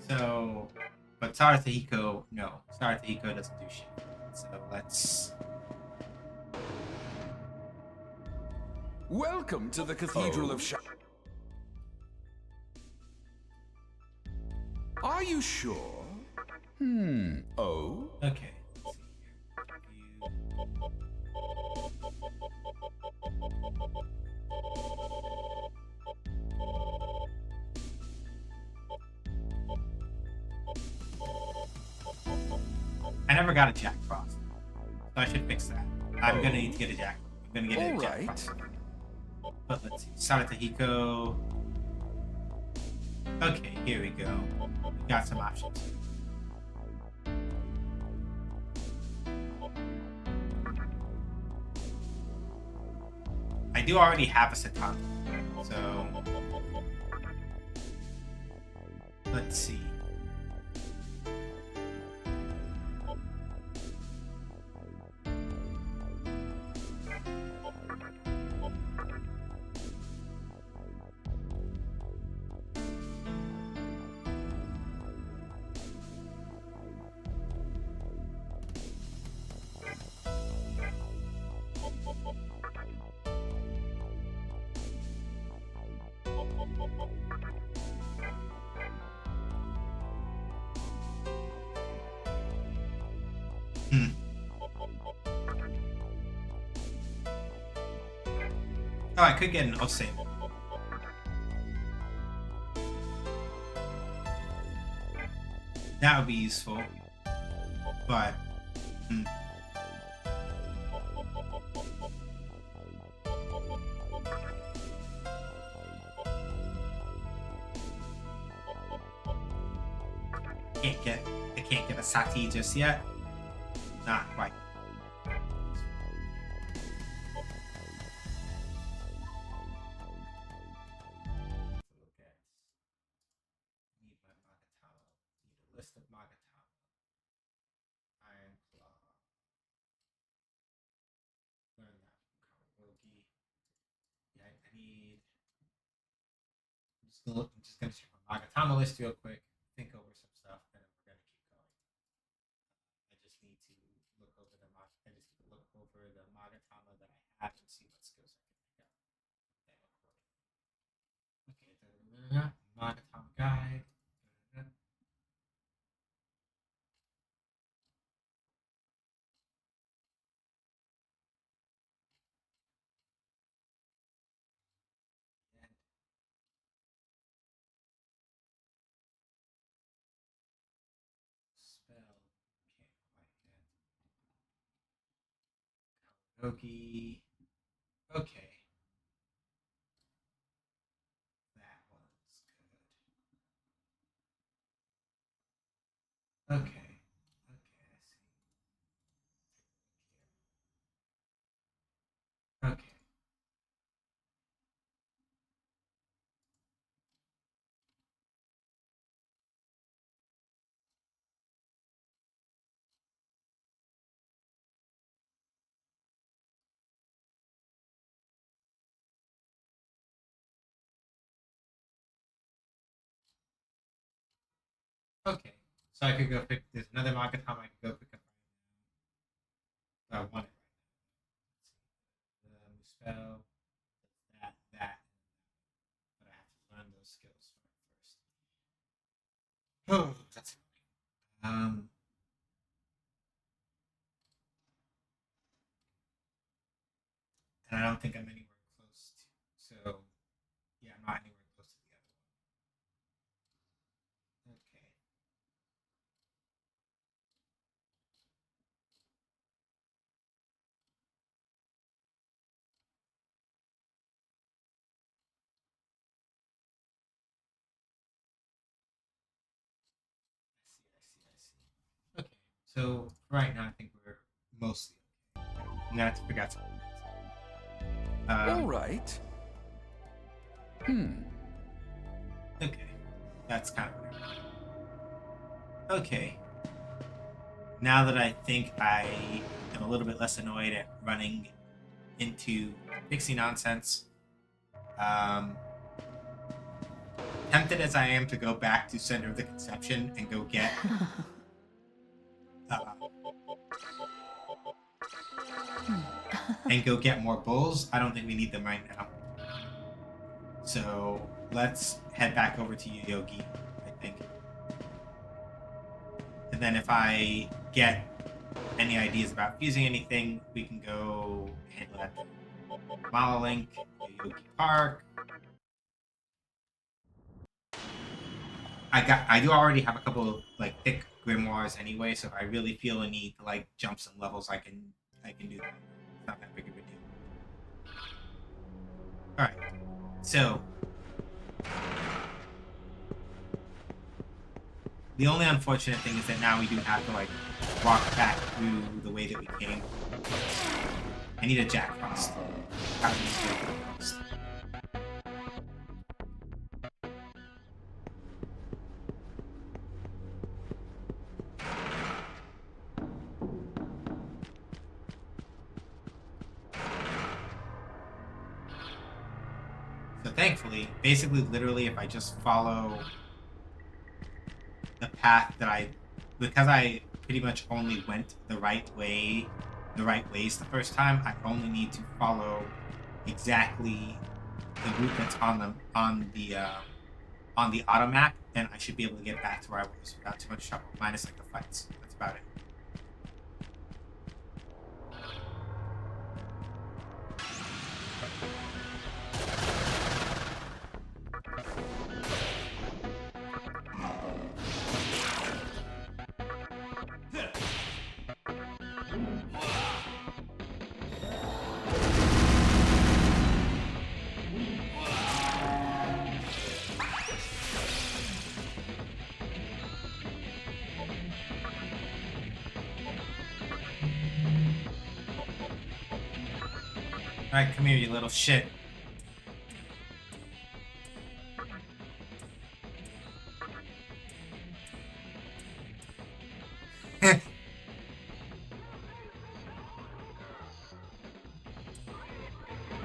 So, but Saratahiko, no. Saratahiko doesn't do shit. So let's. Welcome to the Cathedral Oh. of Sha. Are you sure? Oh? Okay, let's see here. I never got a Jack Frost, so I should fix that. I'm gonna need to get a Jack. I'm gonna get a Jack Alright. Frost. But let's see. Saratahiko. Okay, here we go. We got some options. I do already have a Satan, so let's see. Oh, I could get an Osei. That would be useful. But I can't get a Sati just yet. Not quite. Need my Magatama. Need a list of Magatama. Iron Claw. Learn that from Yogi. Yeah, I need. I'm just gonna check my Magatama list real quick. Think over some stuff, and then we're gonna keep going. I just need to look over the Magatama that I have and see what skills I can pick up. Then we'll Monatomic guide. Spell. Can't quite yet. Yogi. Okay. That one's good. Okay. Okay, I see. Okay. Okay. So I could go pick. There's another Magatom I could go pick up right now. I want it right now. Let's see. The spell. That. But I have to learn those skills first. Oh, that's annoying. And I don't think I'm anywhere close to. So, yeah, I'm not anywhere close to the other one. Okay. I see. Okay. So right now, I think we're mostly okay. Now I have to figure out something. All right. Okay. That's kind of what I want. Okay. Now that I think I am a little bit less annoyed at running into pixie nonsense, tempted as I am to go back to Center of the Conception and go get more bulls. I don't think we need them right now. So let's head back over to Yoyogi, I think. And then if I get any ideas about fusing anything, we can go handle that. Monolink, Yoyogi Park. I do already have a couple of like thick grimoires anyway, so if I really feel a need to like jump some levels, I can do that. It's not that big of a deal. Alright. So the only unfortunate thing is that now we do have to like walk back through the way that we came. I need a Jack Frost. How do we do Jack Frost? So thankfully, basically literally if I just follow the path that because I pretty much only went the right ways the first time, I only need to follow exactly the route that's on the auto map, and I should be able to get back to where I was without too much trouble, minus like the fights. That's about it. Alright, come here, you little shit.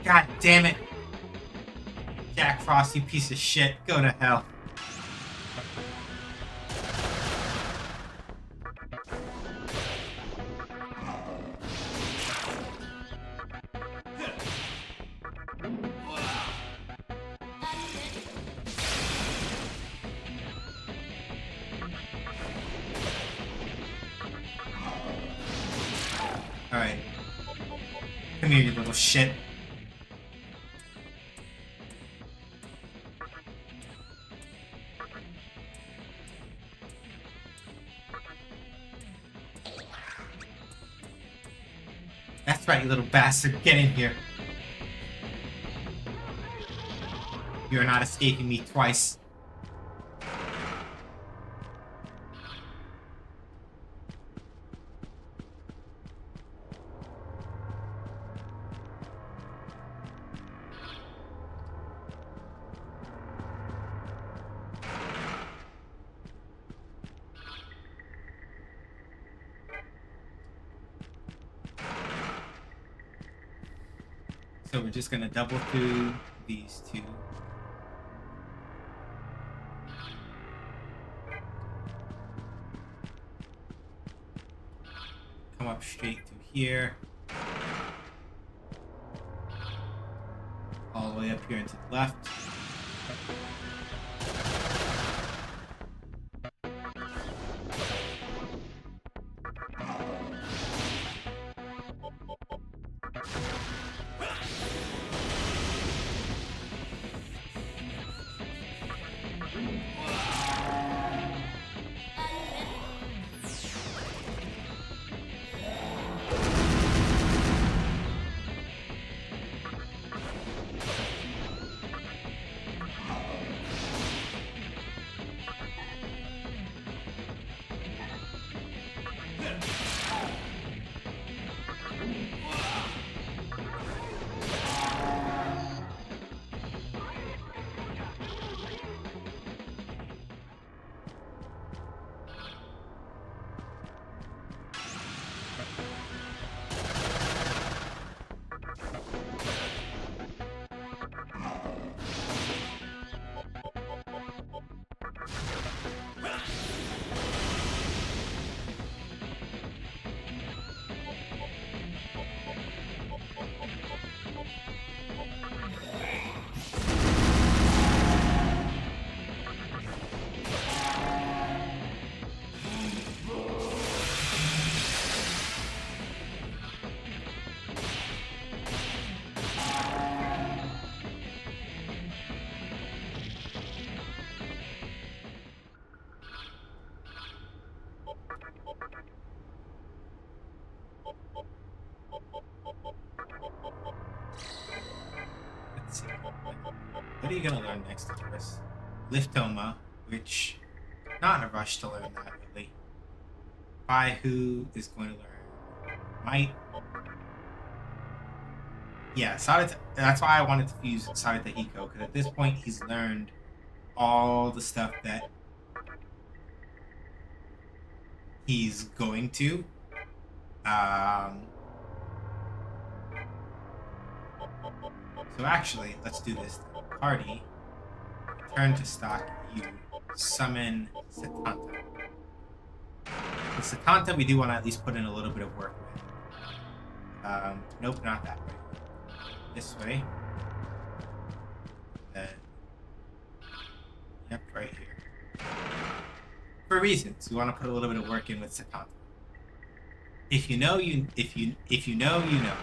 God damn it. Jack Frost, you piece of shit. Go to hell. Come here, you little shit. That's right, you little bastard. Get in here. You're not escaping me twice. So we're just gonna double through these two. Come up straight through here. All the way up here and to the left. Let's see. What are you gonna learn next to this? Liftoma, which not in a rush to learn that really. Who is going to learn Might. Yeah, that's why I wanted to fuse Sarita Hiko, because at this point he's learned all the stuff that he's going to. So actually, let's do this. Party, return to stock, you summon Satanta. With Satanta, we do want to at least put in a little bit of work with. Nope, not that way. This way. Yep, right here. For reasons, we want to put a little bit of work in with Satanta. If you know, you know, you know.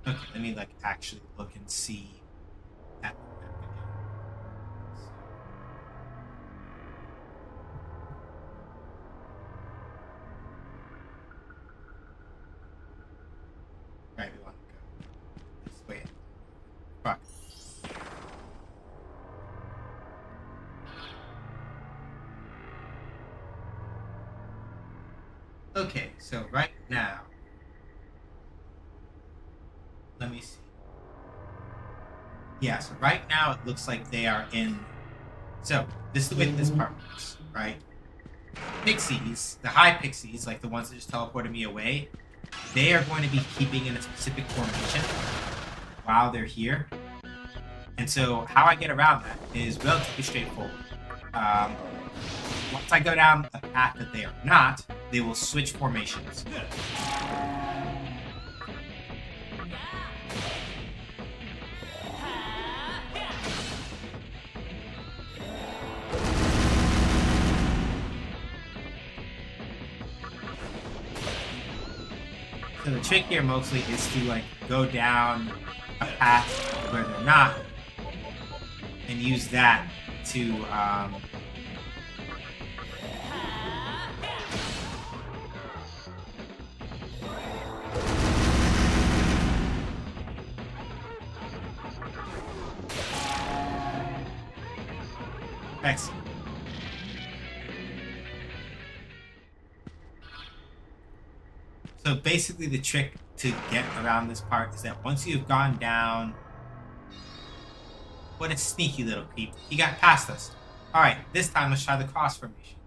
Okay, let me like actually look and see at the map again. Right, we want to go this way. Fuck. Okay, so right now, let me see. Yeah, so right now it looks like they are in. So this is the way this part works, right? Pixies, the high pixies, like the ones that just teleported me away, they are going to be keeping in a specific formation while they're here. And so how I get around that is relatively straightforward. Once I go down a path that they are not, they will switch formations. So the trick here mostly is to like go down a path where they're not, and use that to excellent. So basically the trick to get around this part is that once you've gone down... What a sneaky little creep. He got past us. Alright, this time let's try the cross formation.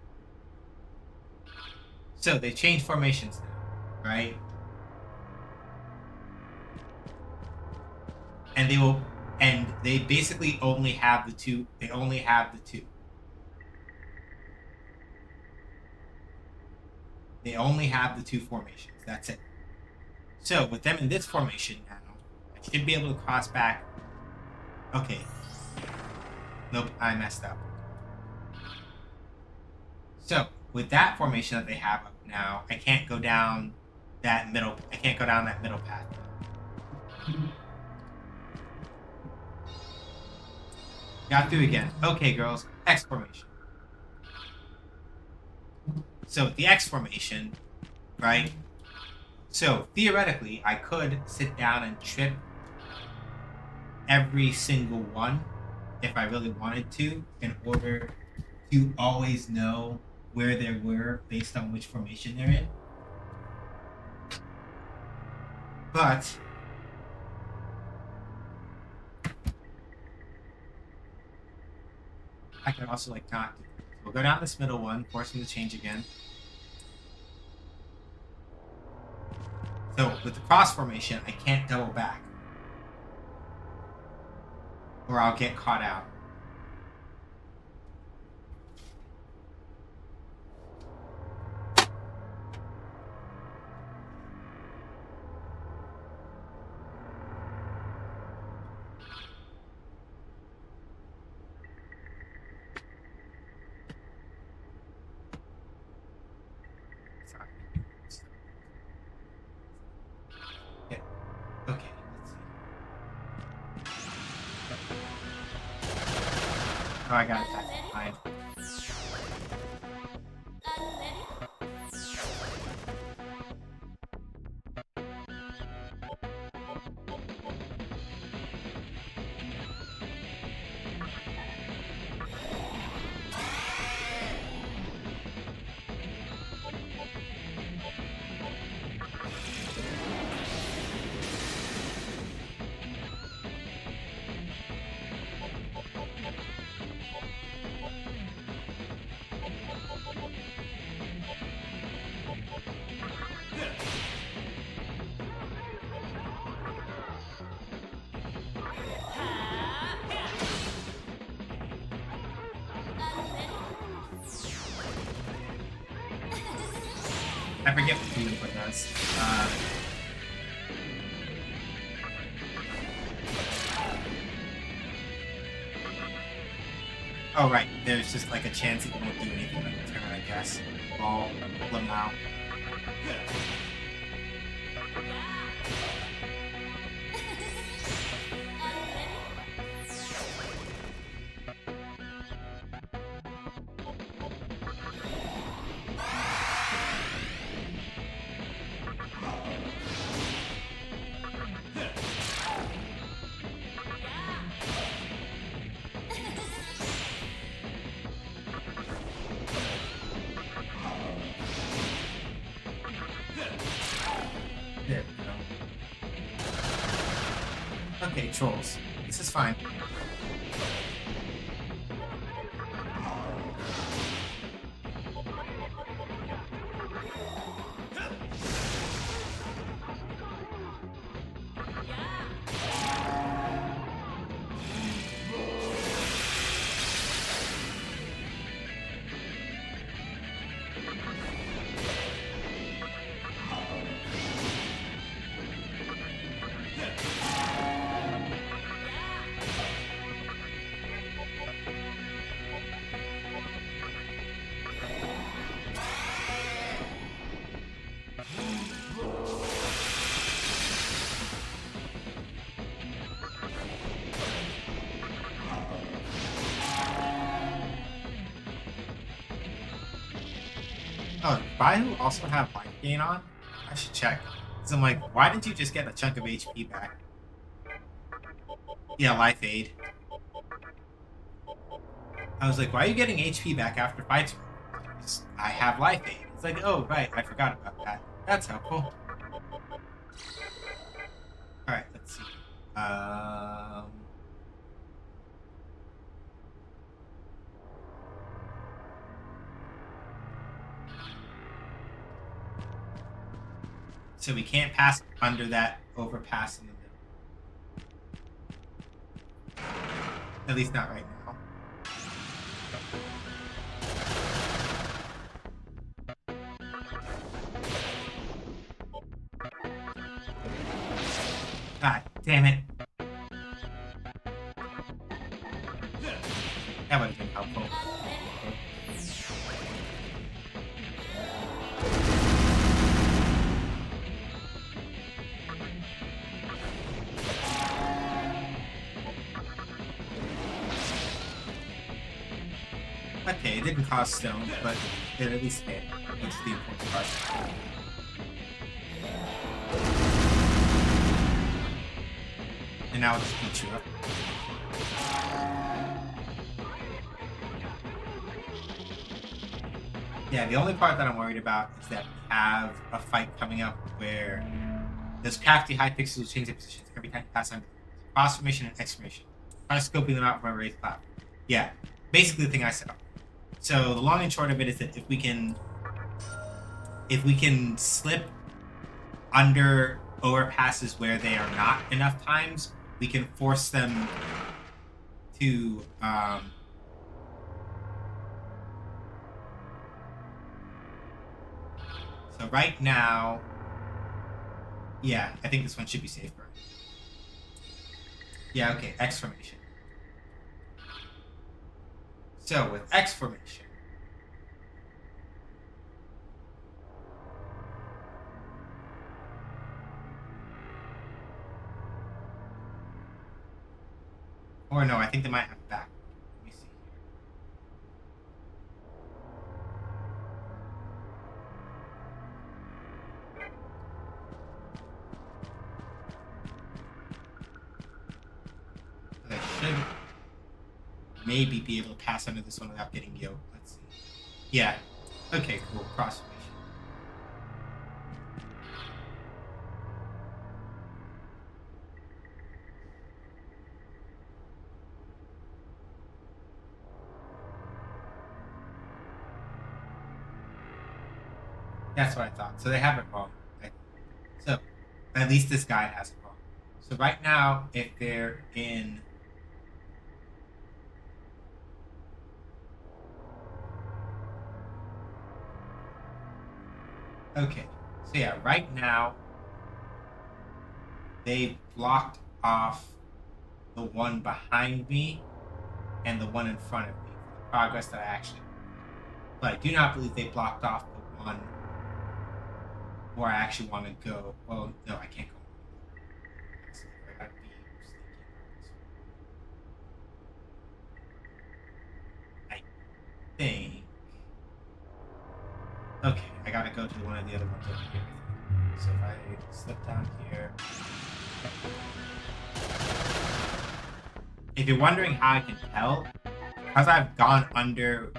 So they changed formations now, right? And they basically only have the two. They only have the two. They only have the two formations. That's it. So with them in this formation now, I should be able to cross back. Okay. Nope, I messed up. So with that formation that they have up now, I can't go down that middle. I can't go down that middle path. Got through again. Okay, girls. X formation. So the X formation, right? So theoretically, I could sit down and trip every single one if I really wanted to, in order to always know where they were based on which formation they're in. But I could also like not do that. We'll go down this middle one, force them to change again. So with the cross formation, I can't double back, or I'll get caught out. Yeah. Okay, let's see. Oh, I got it. That's fine. I forget what the input does. Oh, right. There's just like a chance it won't do anything on the turn, I guess. Ball, Lamau. There we go. Okay, trolls. This is fine. Oh, Baihu also have life gain on? I should check. So I'm like, why didn't you just get a chunk of HP back? Yeah, life aid. I was like, why are you getting HP back after fights? I have life aid. It's like, oh, right, I forgot about that. That's helpful. Alright, let's see. So we can't pass under that overpass in the middle. At least not right now. God damn it. That would have been helpful. Okay, it didn't cost stone, but it at least hit. That's the important part. And now I'll just beat you up. Yeah, the only part that I'm worried about is that we have a fight coming up where those crafty high pixels will change their positions every time you pass under cross formation and X formation. Try scoping them out from a raised cloud. Yeah, basically the thing I set up. So the long and short of it is that if we can slip under overpasses where they are not enough times, we can force them to so right now, yeah, I think this one should be safer. Yeah, okay, X formation. So with X formation, or no, I think they might have back. Let me see here. I should maybe be able to pass under this one without getting yoked. Let's see. Yeah. Okay, cool. Cross formation. That's what I thought. So they have it wrong. Okay. So at least this guy has it wrong. So right now, if they're in okay. So yeah, right now they blocked off the one behind me and the one in front of me for the progress that I actually made. But I do not believe they blocked off the one where I actually want to go. Well, no, I can't go. I gotta be sneaky. I think. Okay, I gotta go to one of the other ones over here. So if I slip down here. If you're wondering how I can tell, because I've gone under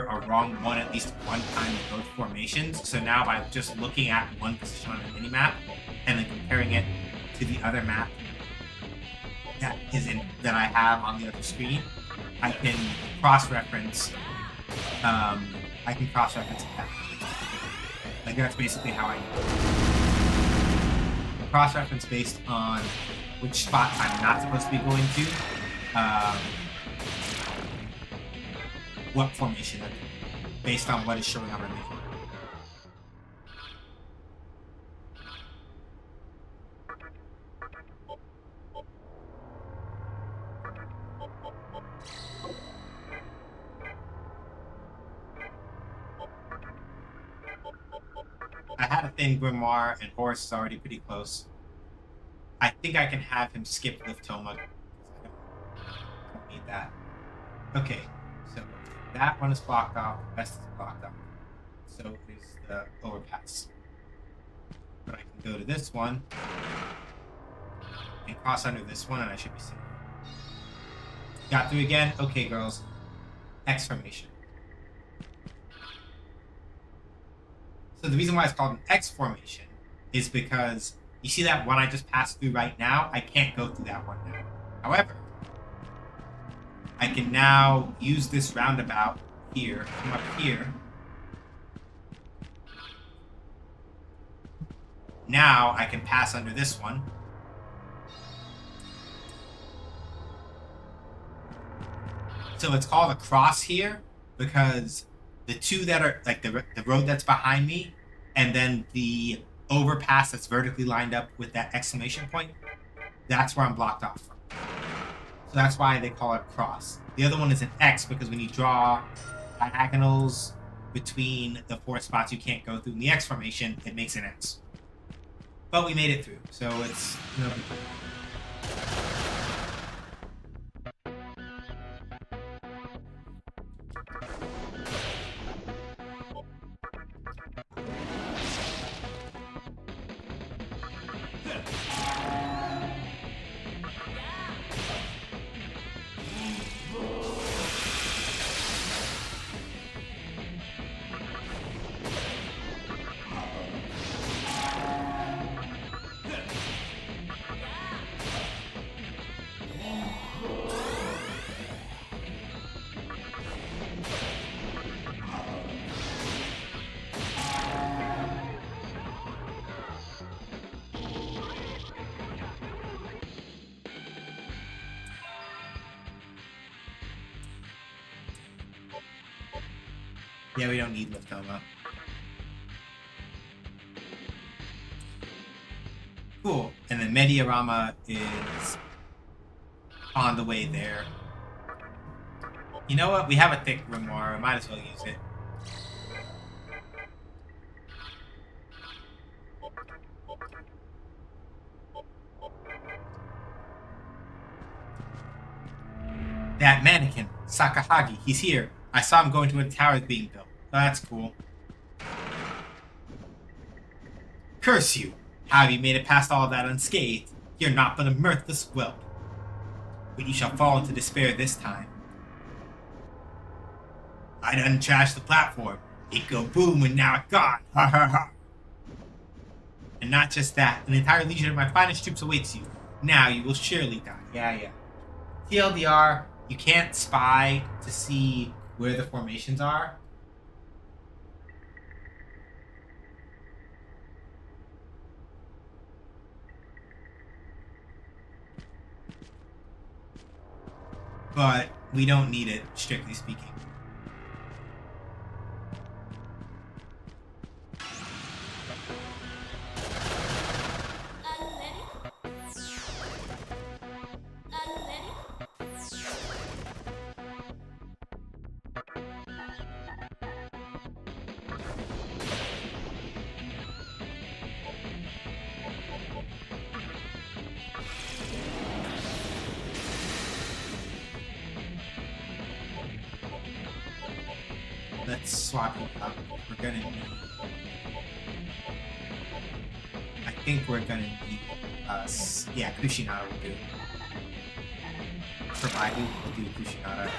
a wrong one at least one time in both formations. So now by just looking at one position on the minimap and then comparing it to the other map that I have on the other screen, I can cross-reference. That. Like that's basically how I cross-reference based on which spot I'm not supposed to be going to. What formation based on what is showing on my map. I had a thing Grimoire and Horus is already pretty close. I think I can have him skip with Toma. I don't need that. Okay, so that one is blocked off. The rest is blocked off. So is the overpass. But I can go to this one and cross under this one, and I should be safe. Got through again? Okay, girls. X formation. So the reason why it's called an X formation is because you see that one I just passed through right now? I can't go through that one now. However, I can now use this roundabout here, come up here. Now I can pass under this one. So it's called a cross here because the two that are like the road that's behind me and then the overpass that's vertically lined up with that exclamation point, that's where I'm blocked off from. So that's why they call it a cross. The other one is an X because when you draw diagonals between the 4 spots you can't go through in the X formation, it makes an X. But we made it through, so it's no big deal. Yeah, we don't need Liftoma. Cool. And then Mediarama is on the way there. You know what? We have a thick grimoire. Might as well use it. That mannequin, Sakahagi, he's here. I saw him going to where the tower is being built. That's cool. Curse you! How have you made it past all of that unscathed? You're not but a mirthless whelp. But you shall fall into despair this time. I done trashed the platform. It go boom and now it's gone. Ha ha ha. And not just that, an entire legion of my finest troops awaits you. Now you will surely die. Yeah. TLDR, you can't spy to see where the formations are. But we don't need it, strictly speaking. Let's swap it up. We're gonna need... I think we're gonna need... yeah, Kushinada will do. For Baidu, we'll do Kushinada.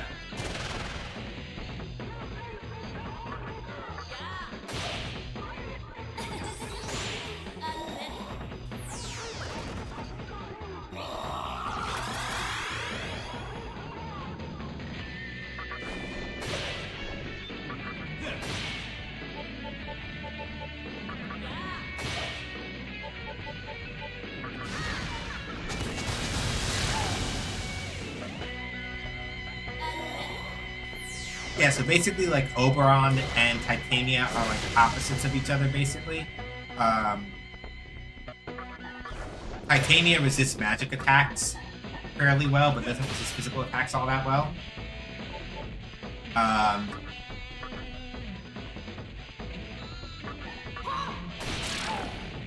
Yeah, so basically, like, Oberon and Titania are, like, opposites of each other, basically. Titania resists magic attacks fairly well, but doesn't resist physical attacks all that well.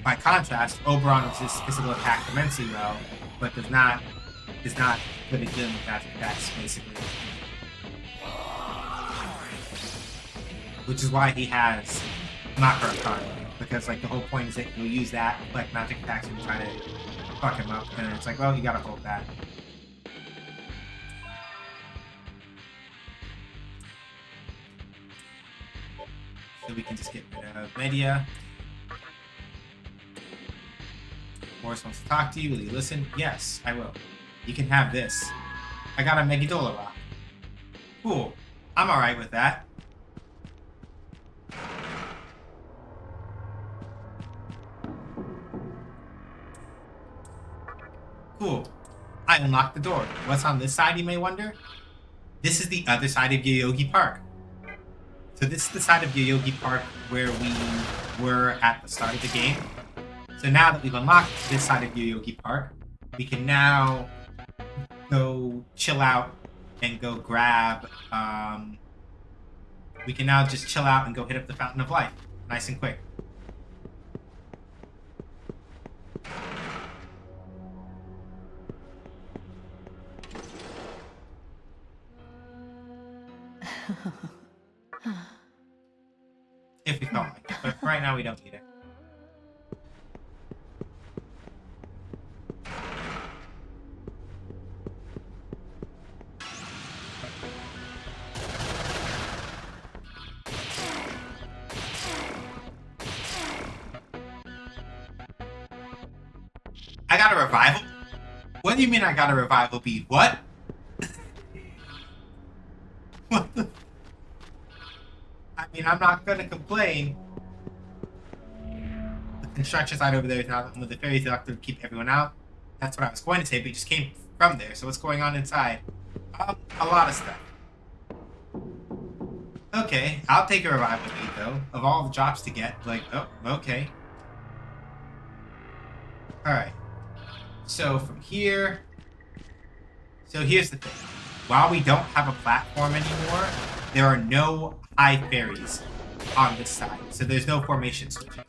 By contrast, Oberon resists physical attack immensely well, but is not good at dealing with magic attacks, basically. which is why he has nocturne, because like the whole point is that you'll use that like magic attacks and try to fuck him up, and it's like, well, you gotta hold that. So we can just get rid of media. Morris wants to talk to you. Will you listen? Yes, I will. You can have this. I got a Megidola rock. Cool. I'm alright with that. Cool. I unlocked the door. What's on this side, you may wonder? This is the other side of Yoyogi Park. So this is the side of Yoyogi Park where we were at the start of the game. So now that we've unlocked this side of Yoyogi Park, we can now go chill out and go grab, we can now just chill out and go hit up the Fountain of Life. Nice and quick. If we felt like it, but right now we don't need it. I got a revival? What do you mean I got a revival bead? What? What the? I mean, I'm not gonna complain. The construction site over there is not with the fairies to keep everyone out. That's what I was going to say, but it just came from there. So what's going on inside? A lot of stuff. Okay, I'll take a revival bead though. Of all the drops to get, like, oh, okay. Alright. So from here... So here's the thing. While we don't have a platform anymore, there are no high fairies on this side. So there's no formation switching.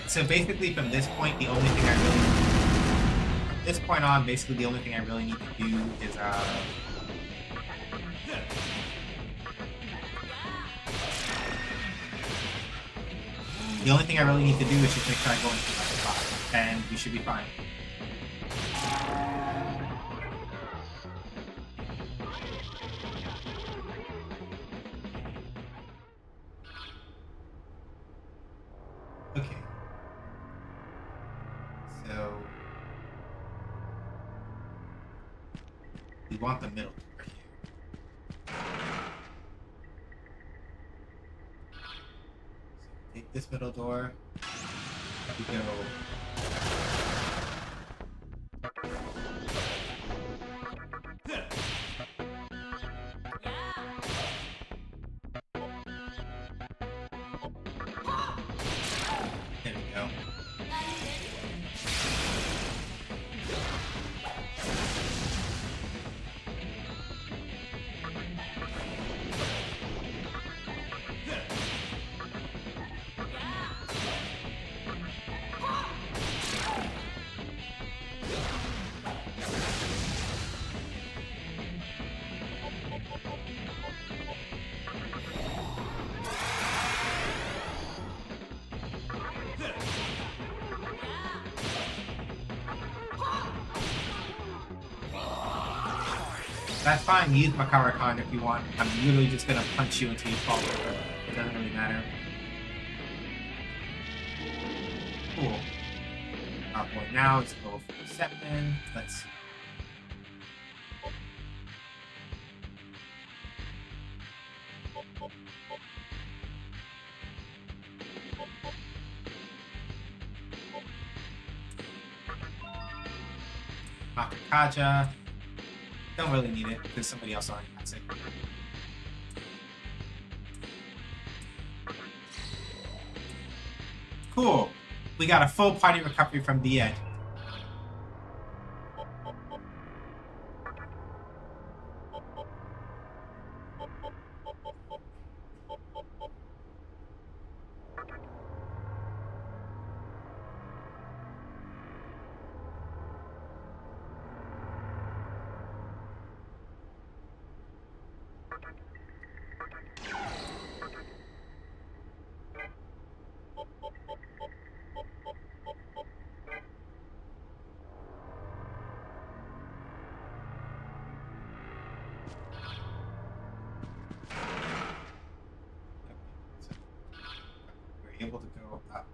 So basically from this point, the only thing I really... From this point on, basically the only thing I really need to do is, the only thing I really need to do is just make sure I go into the right spot, and we should be fine. Okay. So... we want the middle door here. So take this middle door. We go... There we go. That's fine, use my Karakan if you want. I'm literally just gonna punch you until you fall over. It doesn't really matter. Cool. Our point now is go for 7. Let's see. Makakaja. Don't really need it because somebody else already has it. Cool. We got a full party recovery from the end. we're able to go up.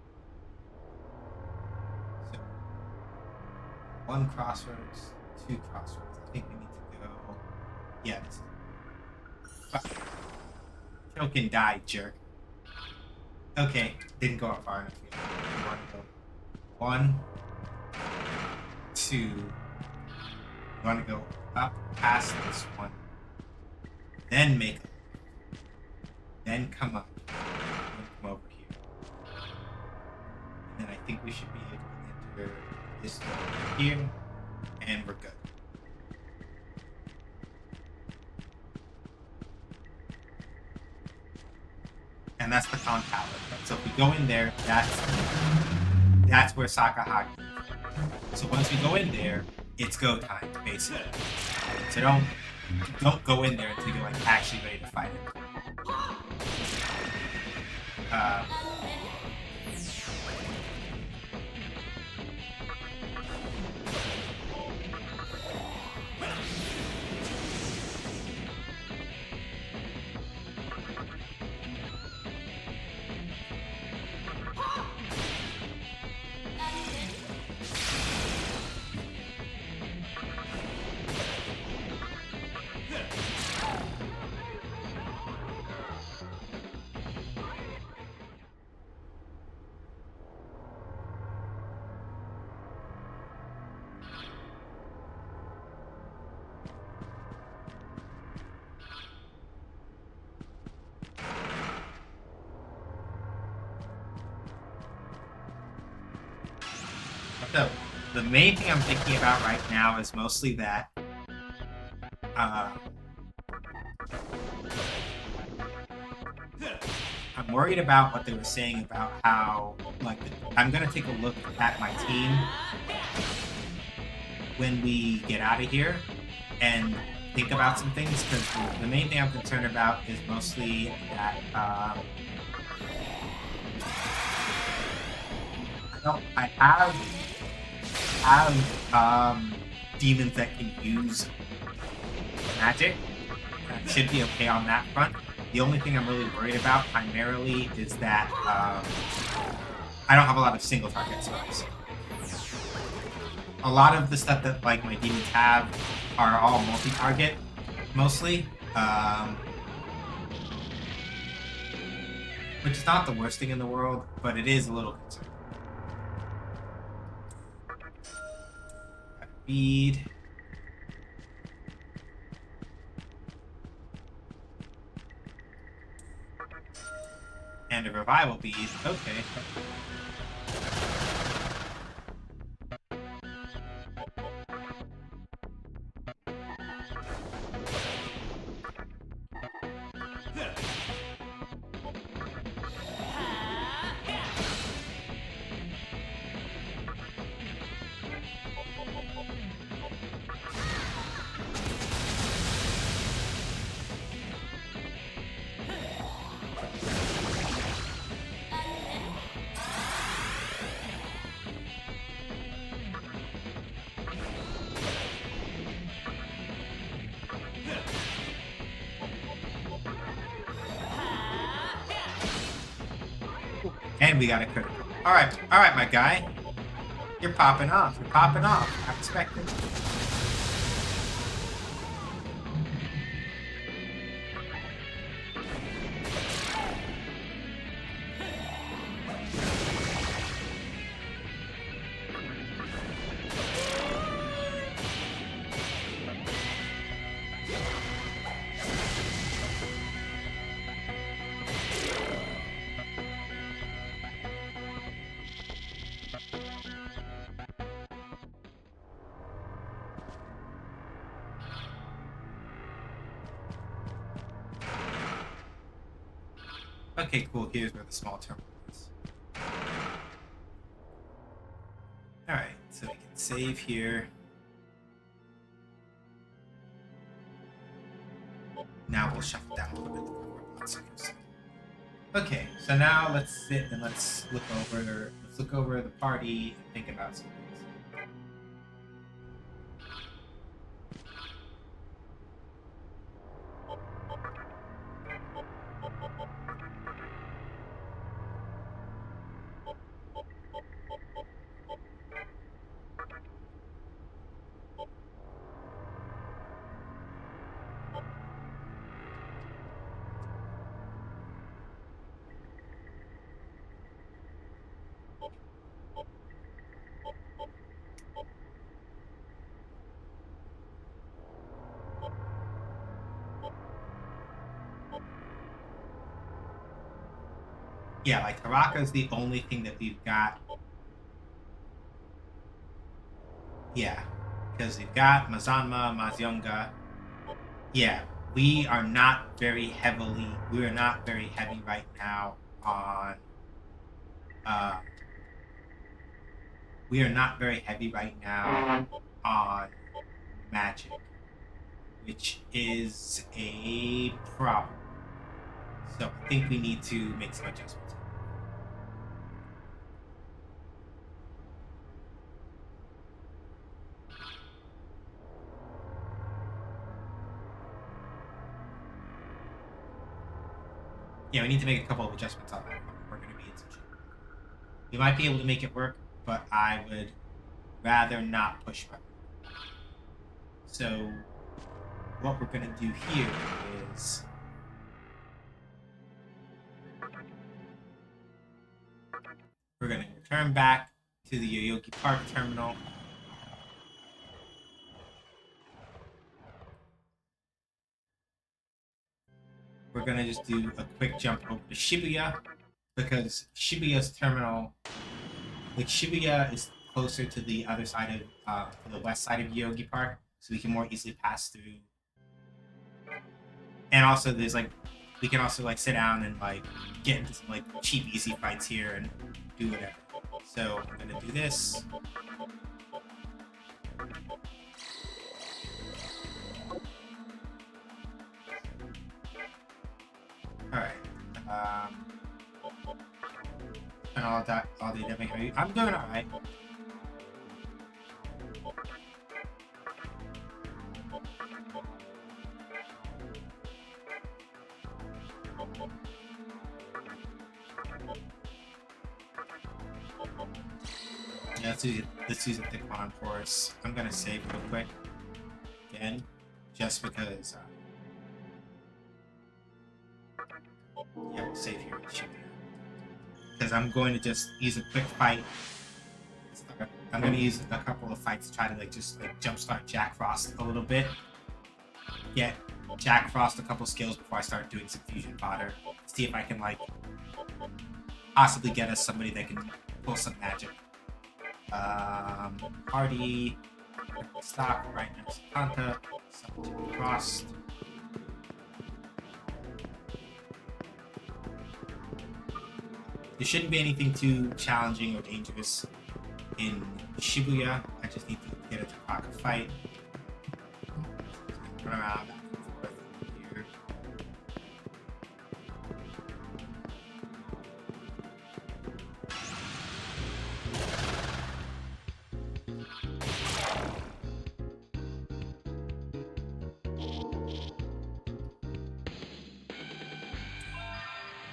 So, one crossroads, two crossroads. I think we need to go. Yeah, this is. Choke and die, jerk. Okay, didn't go up far enough yet. We want to go 1, 2. You want to go up past this one, then make a, then come up, then come over here, and then I think we should be able to enter this door here, and we're good. And that's the Khan Tower. So if we go in there, that's where Sakahagi is. So once we go in there, it's go time, basically. So don't go in there until you're like actually ready to fight it. So, the main thing I'm thinking about right now is mostly that I'm worried about what they were saying about how, like, I'm gonna take a look at my team when we get out of here and think about some things, because the main thing I'm concerned about is mostly that I have demons that can use magic. I should be okay on that front. The only thing I'm really worried about primarily is that I don't have a lot of single target spells. A lot of the stuff that like my demons have are all multi-target, mostly. Which is not the worst thing in the world, but it is a little concerning. Bead. And a revival bead. Okay. And we got a critical. Alright, my guy. You're popping off. You're popping off. I expect it. Okay, cool. Here's where the small terminal is. Alright, so we can save here. Now we'll shuffle down a little bit. Okay, so now let's sit and let's look over the party and think about some things. Yeah, like Taraka is the only thing that we've got. Yeah, because we've got Mazanma, Mazyonga. Yeah, we are not very heavily. We are not very heavy right now on. Uh, we are not very heavy right now on magic, which is a problem. So I think we need to make some adjustments. Yeah, we need to make a couple of adjustments on that one. We're going to be in some shit. We might be able to make it work, but I would rather not push button. So what we're going to do here is we're going to return back to the Yoyogi Park terminal. We're going to just do a quick jump over to Shibuya because Shibuya's terminal, like Shibuya is closer to the other side of, to the west side of Yoyogi Park, so we can more easily pass through. And also there's like, we can also like sit down and like get into some like cheap easy fights here and do whatever. So I'm gonna do this. Alright. And all that, all the damage. I'm doing alright. Yeah, let's use a thick one for us. I'm gonna save real quick again, just because. Yeah, we'll save here. Because I'm going to just use a quick fight. I'm going to use a couple of fights to try to like just like jumpstart Jack Frost a little bit. Get Jack Frost a couple skills before I start doing some fusion fodder. See if I can like possibly get us somebody that can pull some magic. Party. Stop right next to Kanta. Jack Frost. There shouldn't be anything too challenging or dangerous in Shibuya. I just need to get a Taraka fight. Run around back and forth here.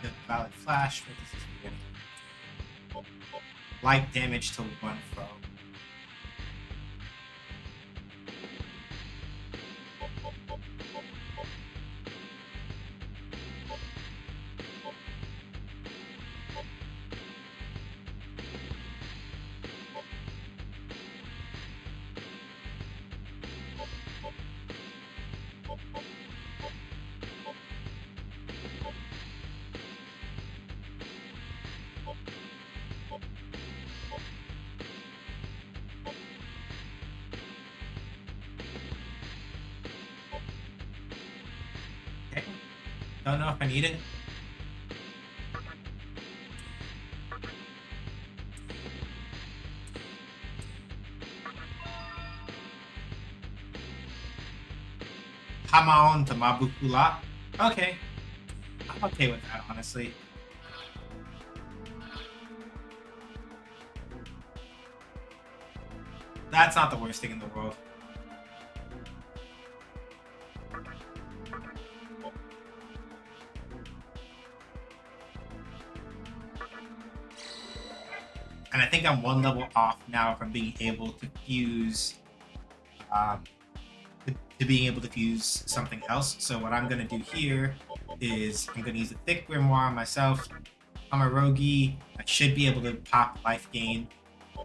The Valid Flash. What does this do? Light damage to one foe. Okay. Don't know if I need it. Hamaon to Mabukula. Okay. I'm okay with that, honestly. That's not the worst thing in the world. And I think I'm one level off now from being able to fuse, to being able to fuse something else. So what I'm gonna do here is I'm gonna use a thick grimoire on myself. I'm a rogi. I should be able to pop life gain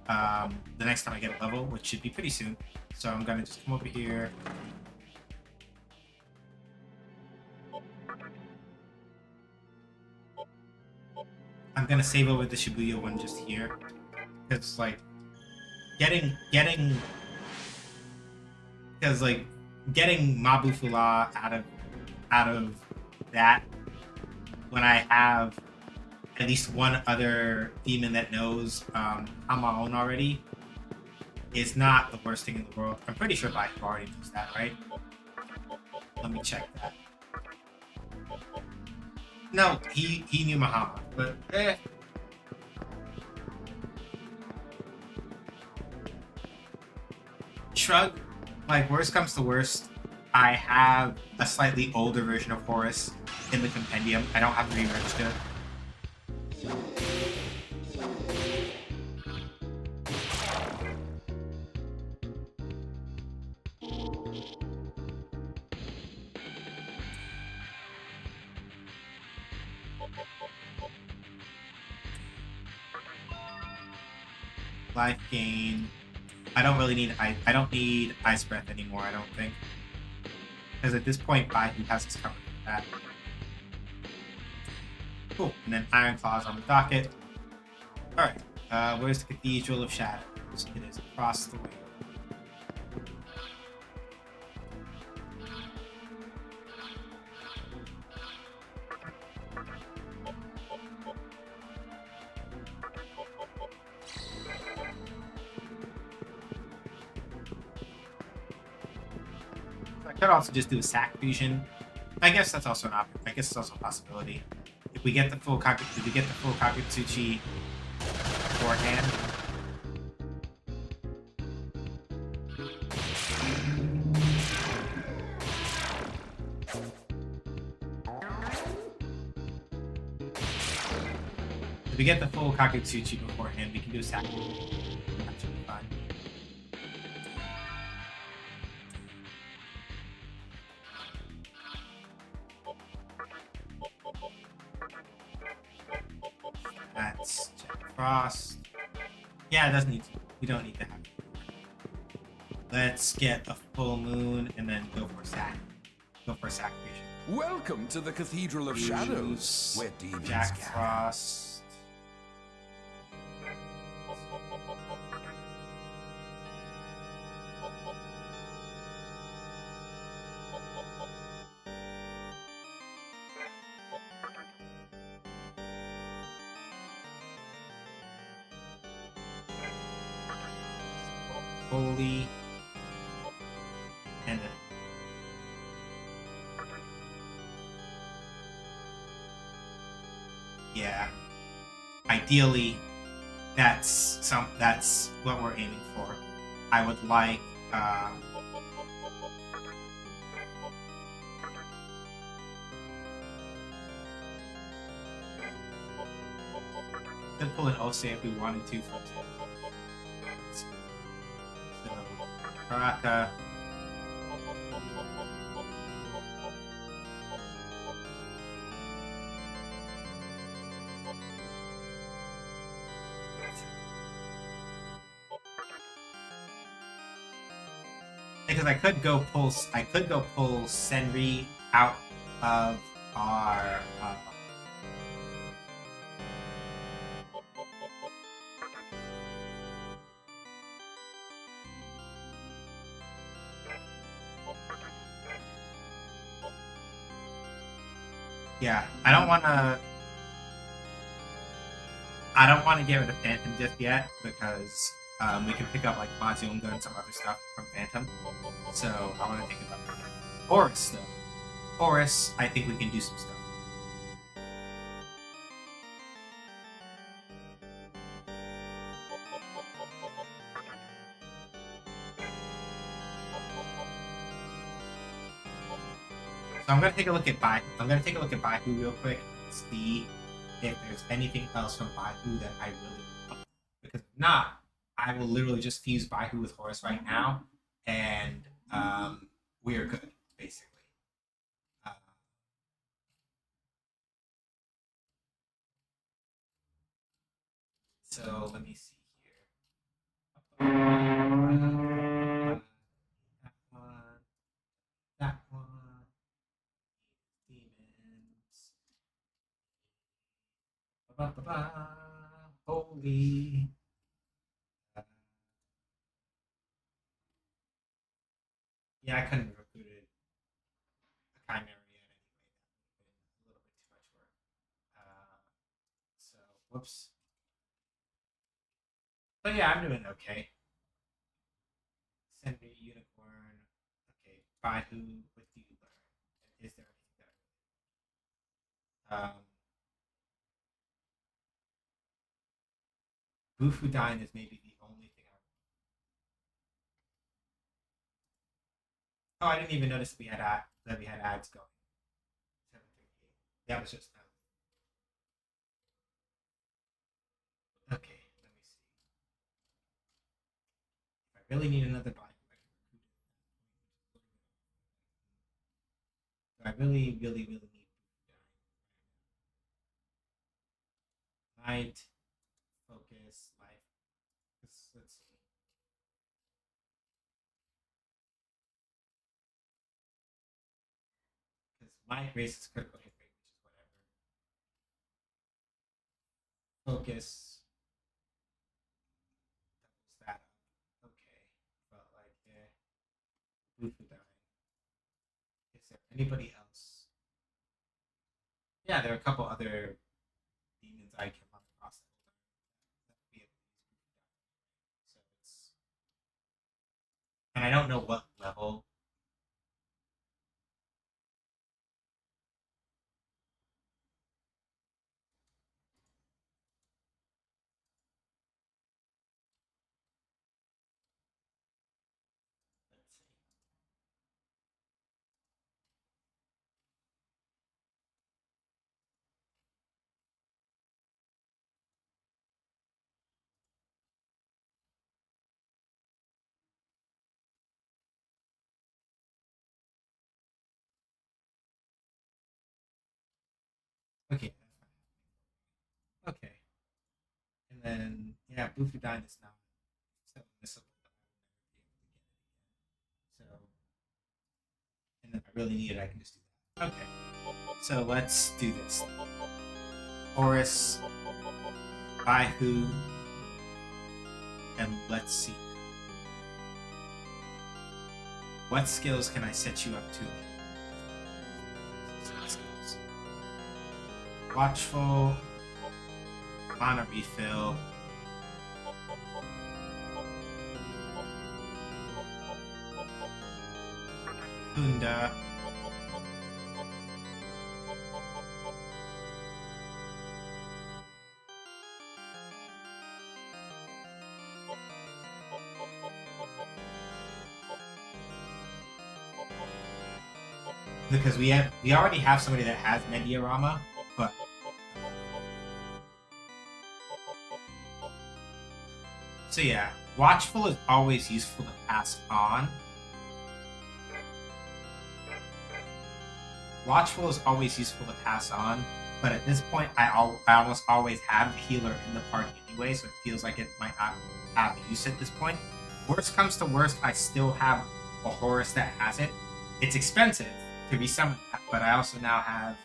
the next time I get a level, which should be pretty soon. So I'm gonna just come over here. I'm gonna save over the Shibuya one just here. Because, like, getting Mabu Fula out of that when I have at least one other demon that knows Hamaon already is not the worst thing in the world. I'm pretty sure Life already knows that, right? Let me check that. No, he knew Mahama, but Shrug, like, worst comes to worst, I have a slightly older version of Horus in the compendium. I don't have to re-register. Life gain. I don't really need I don't need Ice Breath anymore, I don't think. Because at this point, Baihu has us covered with that. Cool. And then Iron Claws on the docket. Alright. Where's the Cathedral of Shadows? It is across the way. I could also just do a sack fusion. I guess that's also an option. I guess it's also a possibility. If we get the full Kakutsuchi beforehand. If we get the full Kakutsuchi beforehand, we can do a sack fusion. That should be fine. That's Jack Frost. Yeah, it doesn't need to. We don't need to have it. Let's get a full moon and then go for sack. Go for sack fusion. Welcome to the Cathedral of Shadows, where demons Jack gather. Frost. Holy. And then yeah. Ideally, that's what we're aiming for. I would like could pull an Ose if we wanted to, for example. So Karaka. Because I could go pull Senri out of our yeah, I don't want to get rid of Phantom just yet because we can pick up like Mazunga and some other stuff from Phantom. So I want to think about that. Horus though. Horus, I think we can do some stuff. So I'm gonna take a look at Baihu real quick and see if there's anything else from Baihu that I really want. Because if not, I will literally just fuse Baihu with Horus right now, and we are good, basically. So let me see here. That one. Demons. Holy. Yeah, I couldn't have recruited a chimera yet anyway. That would have been a little bit too much work. So, whoops. But yeah, I'm doing okay. Send me a unicorn. Okay, by who? What do you learn? And is there anything that Bufudine is maybe the only thing I. Oh, I didn't even notice that we had ads going. 7:38. That was just now. Okay, let me see. If I really need another blind, I really, really, really need light, focus, light. Let's see. Because light raises critical hit rate, which is whatever. Focus doubles that up. Okay, but like Bufudine. Is there anybody else? Yeah, there are a couple other demons I can run across that will be able to use Bufudine. So it's, and I don't know what level. Let's see. Okay, okay. And then yeah, Bufudine is now so missable that I will never be able to get it again. So, and then if I really need it, I can just do that. Okay. So let's do this. Horus, by who, and let's see. What skills can I set you up to? Skills. Watchful, mana refill, Kunda, because we already have somebody that has Mediarama, but so yeah, Watchful is always useful to pass on. Watchful is always useful to pass on, but at this point, I almost always have the healer in the party anyway, so it feels like it might not have use at this point. Worst comes to worst, I still have a Horus that has it. It's expensive to resummon that, but I also now have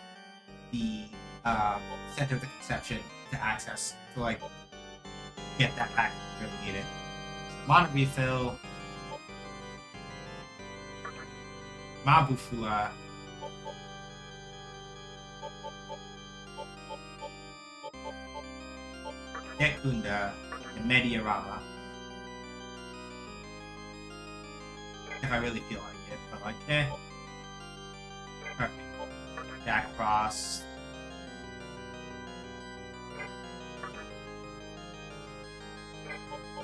the Center of the Conception to access to like get that back if I really need it. Mana refill, Mabufula, Gekunda, and Mediarama. If I really feel like it, but like, Perfect. Jack Frost.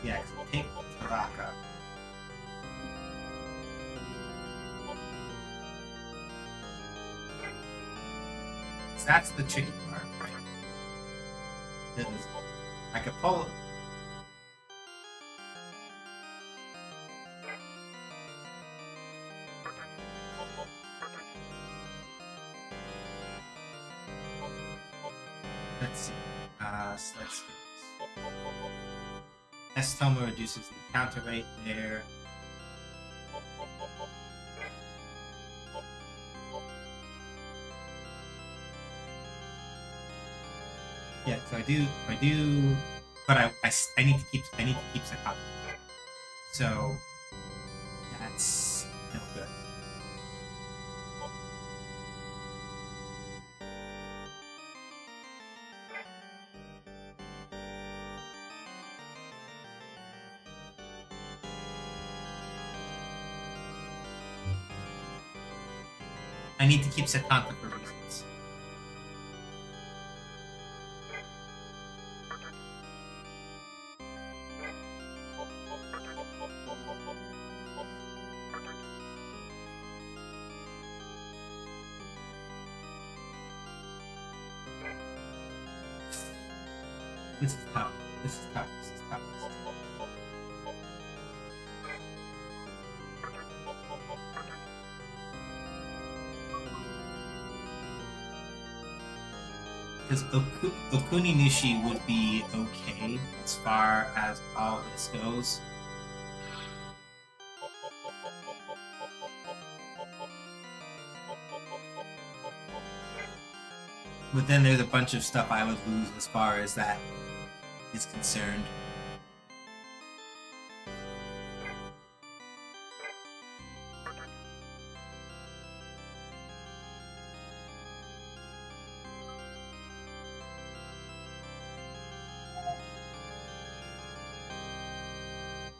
Yeah, because take Taraka. So that's the tricky part, right? Because I could pull. Let's see. So let's do this. Estoma reduces the counter rate there. Yeah, so I do, but I need to keep Sakata. So that's no good. I need to keep Sakanta for reasons. This is tough. This is tough. This is tough. This is tough. Because Okuni Nishi would be okay as far as all this goes. But then there's a bunch of stuff I would lose as far as that is concerned.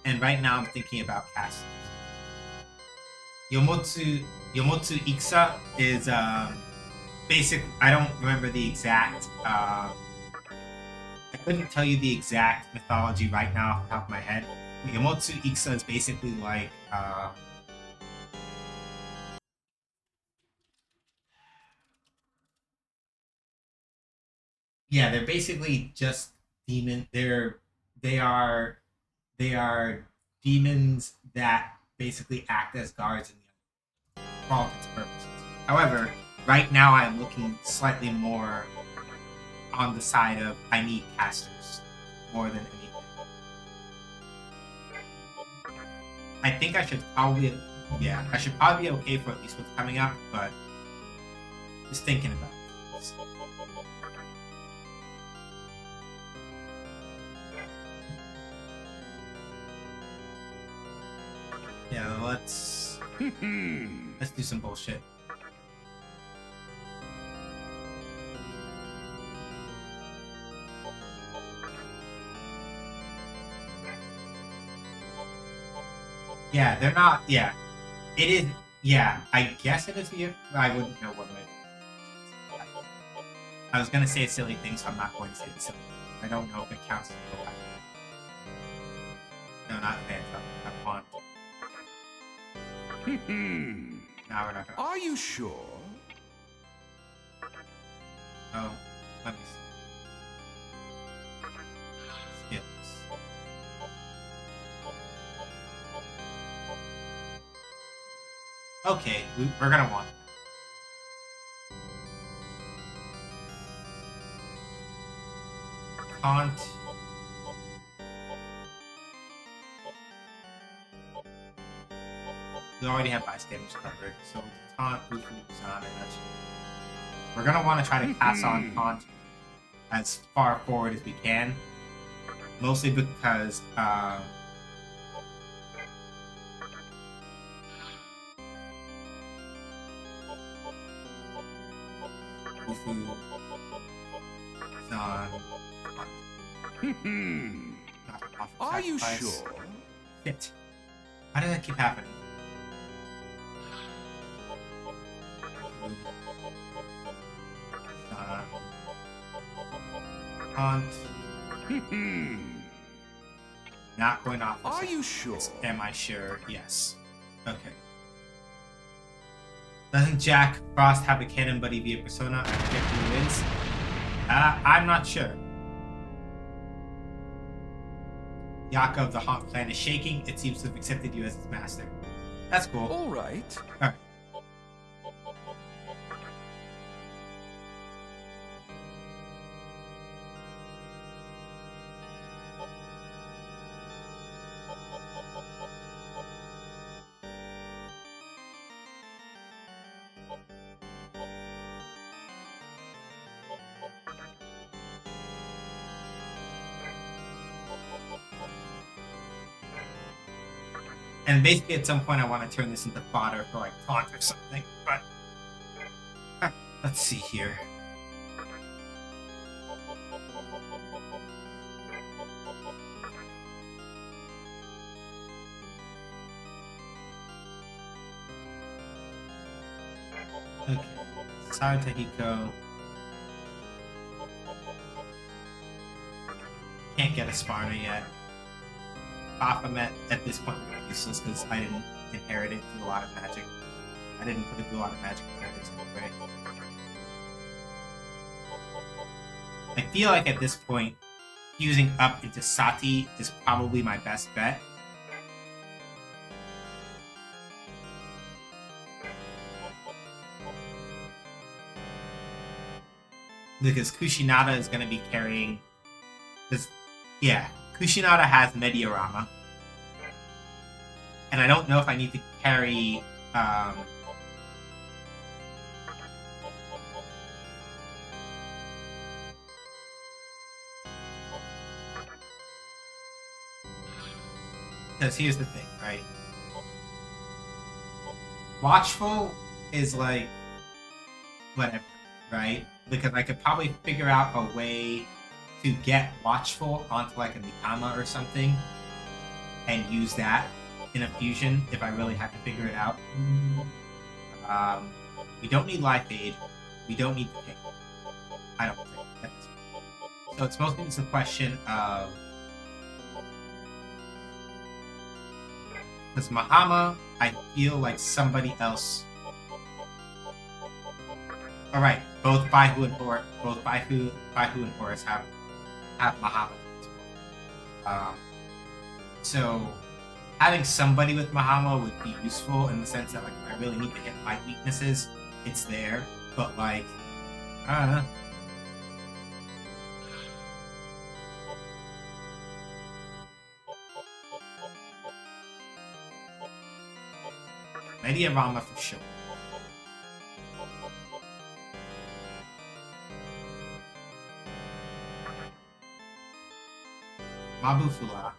And right now I'm thinking about casters. Yomotsu Ikusa is basic. I don't remember the exact. I couldn't tell you the exact mythology right now off the top of my head. But Yomotsu Ikusa is basically like. Yeah, they're basically just demon. They are demons that basically act as guards in the for all intents and purposes. However, right now I'm looking slightly more on the side of I need casters more than anything. I think I should probably be okay for at least what's coming up, but just thinking about it. Yeah, let's do some bullshit. Yeah, they're not. Yeah, it is. Yeah, I guess it is here. I wouldn't know what way. I was gonna say a silly thing, so I'm not going to say the silly thing. I don't know if it counts as a weapon. No, not Phantom. I want. Now we're not gonna. Are you sure? Oh, let me see. Skills. Okay, we're gonna want. Taunt. We already have bystanders covered, so taunt, Bufu, Busan, and that's. We're gonna want to try to pass on taunt as far forward as we can, mostly because Bufu, Busan, taunt. Are you sure? Shit. How did that keep happening? Taunt. Not going off. Are you sure? Am I sure? Yes. Okay. Doesn't Jack Frost have a cannon buddy via persona? I forget who it is. I'm not sure. Yaka of the Haunt clan is shaking. It seems to have accepted you as its master. That's cool. All right. Alright. And basically at some point I want to turn this into fodder for like taunt or something, but let's see here. Okay, Sara Tahiko. Can't get a Sparta yet. Baphomet at this point would be useless because I didn't inherit it through a lot of magic. I didn't put it through a lot of magic inheritance anyway. I feel like at this point, fusing up into Sati is probably my best bet. Because Kushinada is going to be carrying this. Yeah, Kushinada has Mediarama. And I don't know if I need to carry because here's the thing, right? Watchful is like whatever, right? Because I could probably figure out a way to get Watchful onto like a Mikama or something and use that in a fusion if I really had to figure it out. We don't need Life Aid. We don't need the King. I don't think. At this point. So it's mostly just a question of because Mahama, I feel like somebody else. All right, both Baihu and Horus have Mahama. So having somebody with Mahama would be useful in the sense that like if I really need to hit my weaknesses, it's there. But like, I don't know. Mediarama for sure. Mabufula.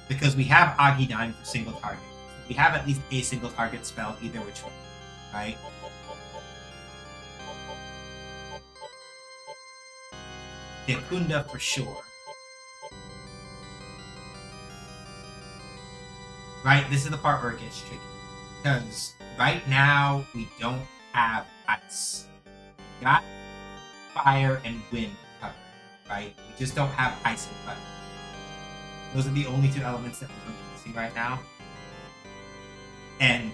Because we have Agidine for single target. We have at least a single target spell either which way, right? Dekunda for sure. Right, this is the part where it gets tricky. Because right now, we don't have ice. We got fire and wind covered, right? We just don't have ice and fire. Those are the only two elements that we're missing right now. And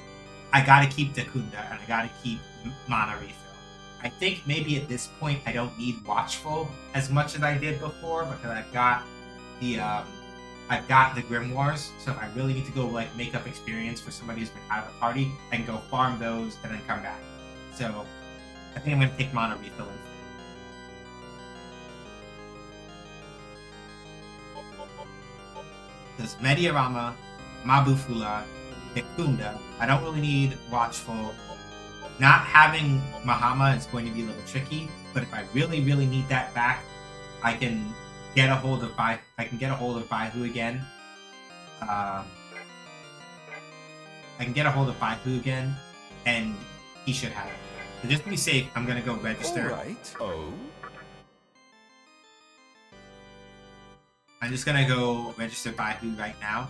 I gotta keep Dekunda, and I gotta keep Mana Refill. I think maybe at this point, I don't need Watchful as much as I did before, because I've got the Grimoires, so if I really need to go like make up experience for somebody who's been out of the party, I can go farm those and then come back. So I think I'm gonna take Mana Refill instead. Because Mediarama, Mabufula, Dekunda, I don't really need Watchful. Not having Mahama is going to be a little tricky, but if I really, really need that back, I can get a hold of Baihu again. I can get a hold of Baihu again, and he should have it. So just to be safe, I'm gonna go register. All right. Oh. I'm just gonna go register Baihu right now.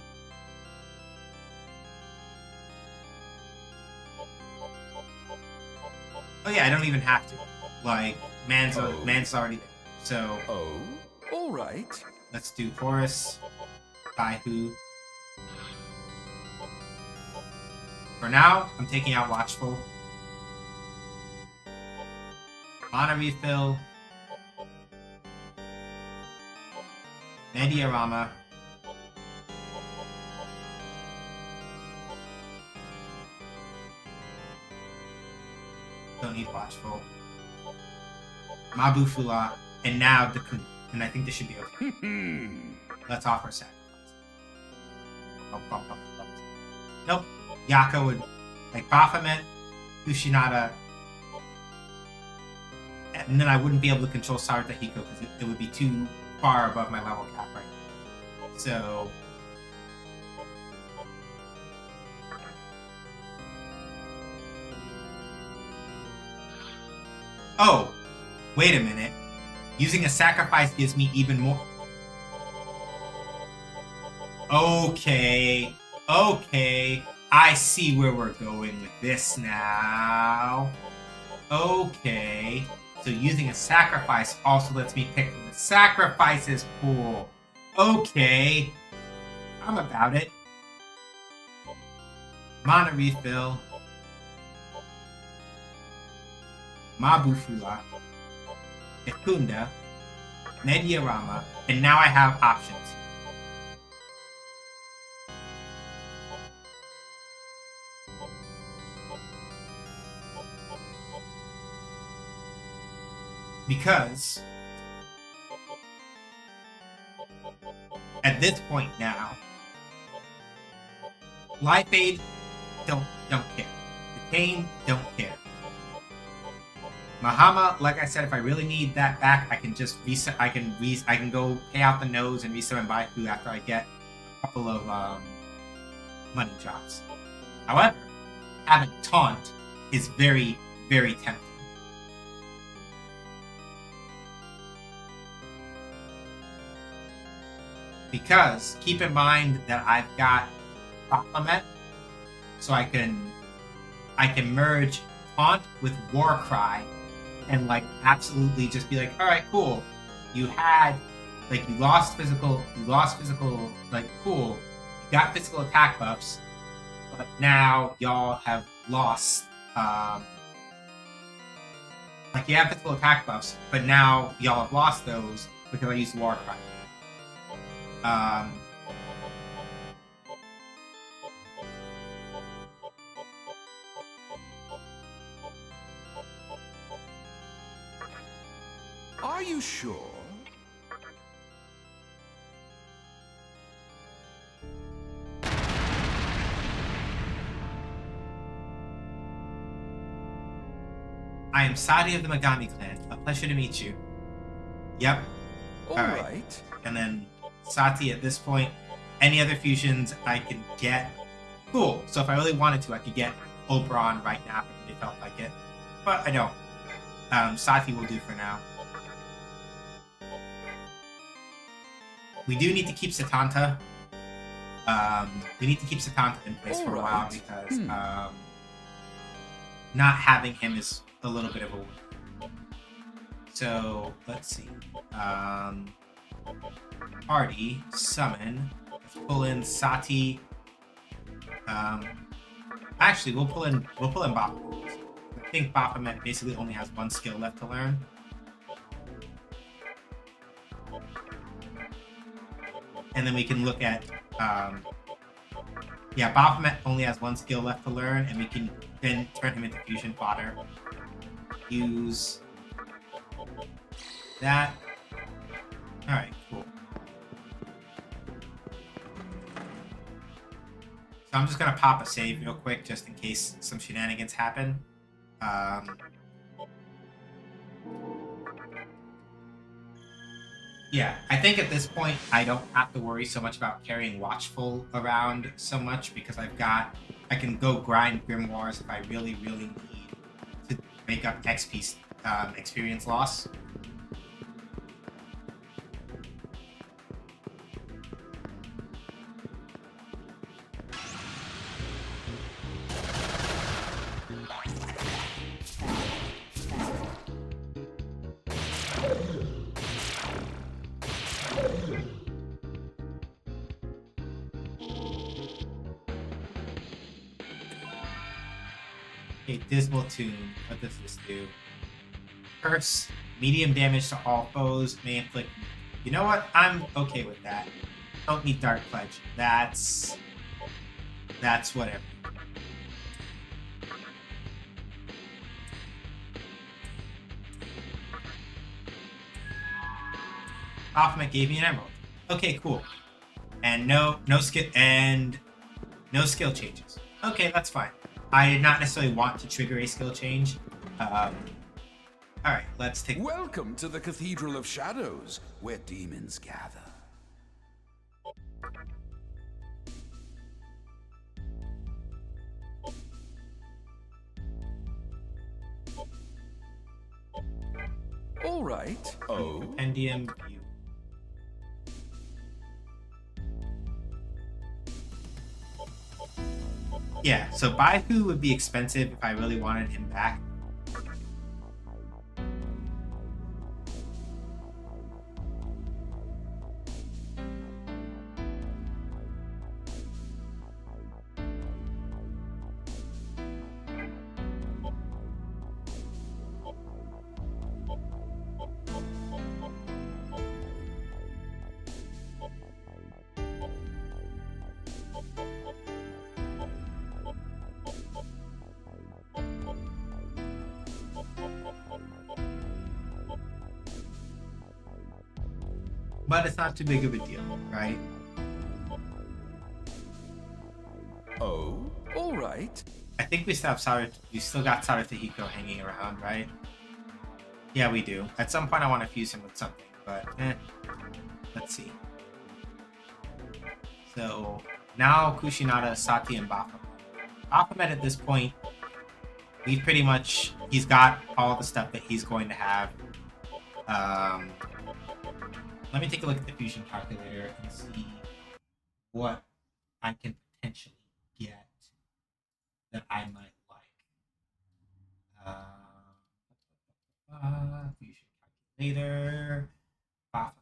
Oh yeah, I don't even have to. Like, man's already there. So. Oh. All right. Let's do Horus, Baihu. For now, I'm taking out Watchful. Mana Refill. Mediarama. Don't need Watchful. Mabufula. And now Dekunda. And I think this should be okay. Let's offer sacrifice. Nope. Yaka would like Baphomet, Kushinada, and then I wouldn't be able to control Sara Tahiko because it would be too far above my level cap right now. So oh, wait a minute. Using a sacrifice gives me even more. Okay. Okay. I see where we're going with this now. Okay. So using a sacrifice also lets me pick from the sacrifices pool. Okay. I'm about it. Mana refill. Mabufula. Ekunda. Mediarama. And now I have options. Because at this point now, Life Aid don't care. Detain don't care. Mahama, like I said, if I really need that back, I can just reset. I can go pay out the nose and reset my Baifu after I get a couple of money drops. However, having taunt is very, very tempting. Because keep in mind that I've got Compliment, so I can merge Taunt with Warcry and like absolutely just be like, all right, cool. You had like you lost physical, like cool. You got physical attack buffs, but now y'all have lost like you have physical attack buffs, but now y'all have lost those because I used Warcry. Are you sure? I am Sadi of the Megami clan. A pleasure to meet you. Yep. All right. And then Sati at this point. Any other fusions I can get. Cool. So if I really wanted to, I could get Oberon right now if they felt like it. But I don't. Sati will do for now. We do need to keep Satanta. We need to keep Satanta in place for a while because not having him is a little bit of a win. So let's see. Party summon. Let's pull in Sati. Actually, we'll pull in Baphomet. I think Baphomet basically only has one skill left to learn. And then we can look at yeah, Baphomet only has one skill left to learn, and we can then turn him into fusion fodder. Use that. Alright, cool. So I'm just gonna pop a save real quick just in case some shenanigans happen. Yeah, I think at this point I don't have to worry so much about carrying Watchful around so much because I can go grind Grimoires if I really, really need to make up XP experience loss. Okay, Dismal Tune. What does this do? Curse, medium damage to all foes, may inflict. You know what? I'm okay with that. Don't need Dark Pledge. That's whatever. Baphomet gave me an emerald. Okay, cool. And no skill changes. Okay, that's fine. I did not necessarily want to trigger a skill change. All right, let's take. Welcome to the Cathedral of Shadows, where demons gather. All right. Oh. Compendium view. Yeah, so Baihu would be expensive if I really wanted him back. But it's not too big of a deal, right? Oh. All right. I think we still have we still got Sarutohiko hanging around, right? Yeah, we do. At some point I want to fuse him with something, but let's see. So now Kushinada, Sati, and Baphomet. Baphomet at this point, he's got all the stuff that he's going to have. Let me take a look at the fusion calculator and see what I can potentially get that I might like. Fusion calculator. Baphomet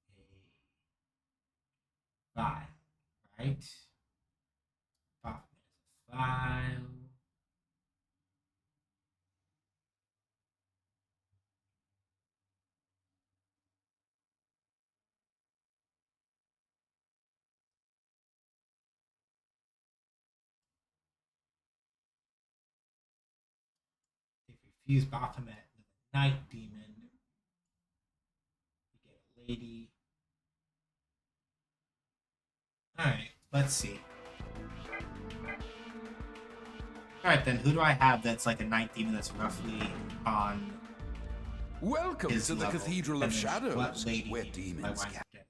is a 5, right? Baphomet is a 5. If you fuse Baphomet with a Night Demon, you get a lady. Alright, let's see. Alright then, who do I have that's like a Night Demon that's roughly on Welcome his to the level? Cathedral And of then what Shadows, lady where do I demons wind up gather. getting?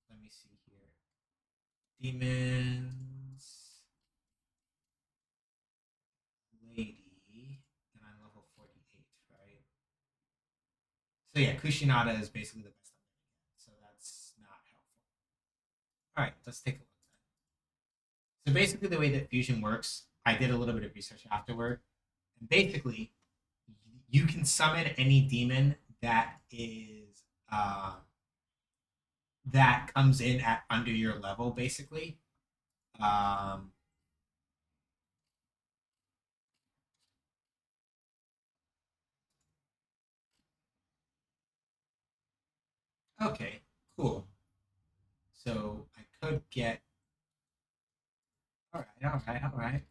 Let me see here. Demons. Lady. And I'm level 48, right? So yeah, Kushinada is basically the best I'm going to get. So that's not helpful. Alright, let's take a look then. So basically the way that fusion works, I did a little bit of research afterward. And basically, you can summon any demon that is that comes in at under your level, basically. Okay, cool. So I could get. All right, all right.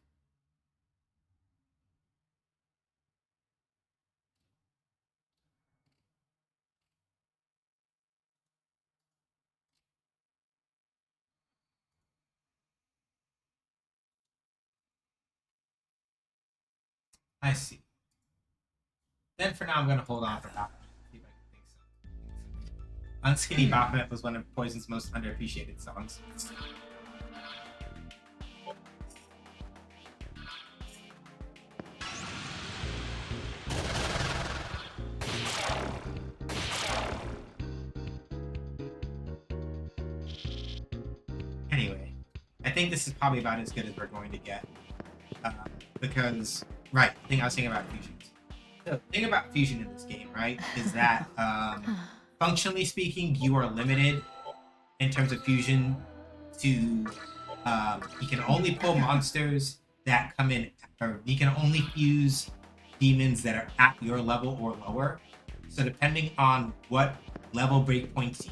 I see. Then for now, I'm going to hold on for Baphomet. See if I can think so. Unskinny Baphomet was one of Poison's most underappreciated songs. Anyway, I think this is probably about as good as we're going to get. Because, right, the thing I was saying about fusions. The thing about fusion in this game, right, is that functionally speaking, you are limited in terms of fusion to you can only pull monsters that come in, or you can only fuse demons that are at your level or lower. So depending on what level breakpoints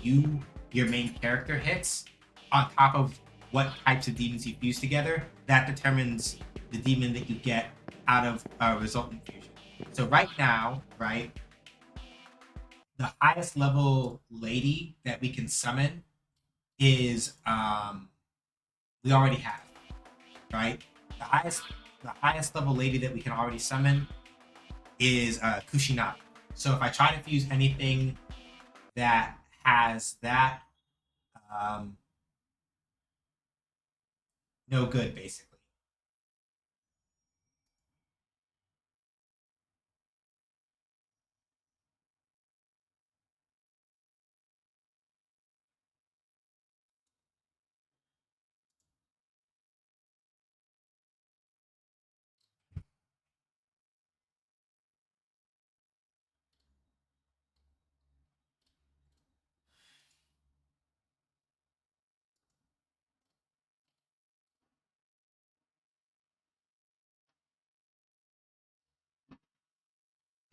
your main character hits, on top of what types of demons you fuse together, that determines the demon that you get out of a resultant fusion. So right now, right, the highest level lady that we can summon is we already have, right? The highest level lady that we can already summon is Kushinaka. So if I try to fuse anything that has that, no good, basically.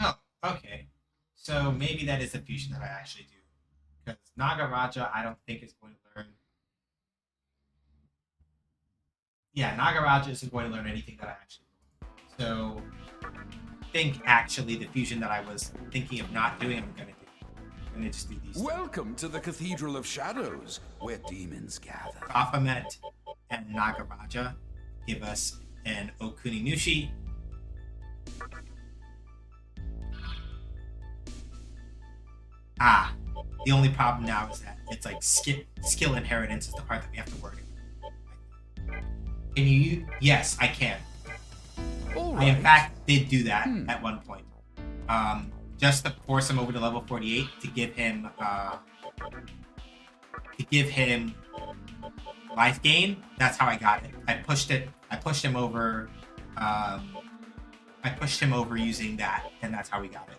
Oh, okay. So maybe that is a fusion that I actually do. Because Nagaraja, I don't think is going to learn. Yeah, Nagaraja isn't going to learn anything that I actually want. So I think actually the fusion that I was thinking of not doing, I'm going to do. I'm going to just do these two. Welcome to the Cathedral of Shadows, where demons gather. Baphomet and Nagaraja give us an Okuni Nushi. The only problem now is that it's like skill inheritance is the part that we have to worry about. Can you? Yes, I can. All I right. in fact did do that at one point. Just to force him over to level 48 to give him life gain. That's how I got it. I pushed him over. I pushed him over using that, and that's how we got it.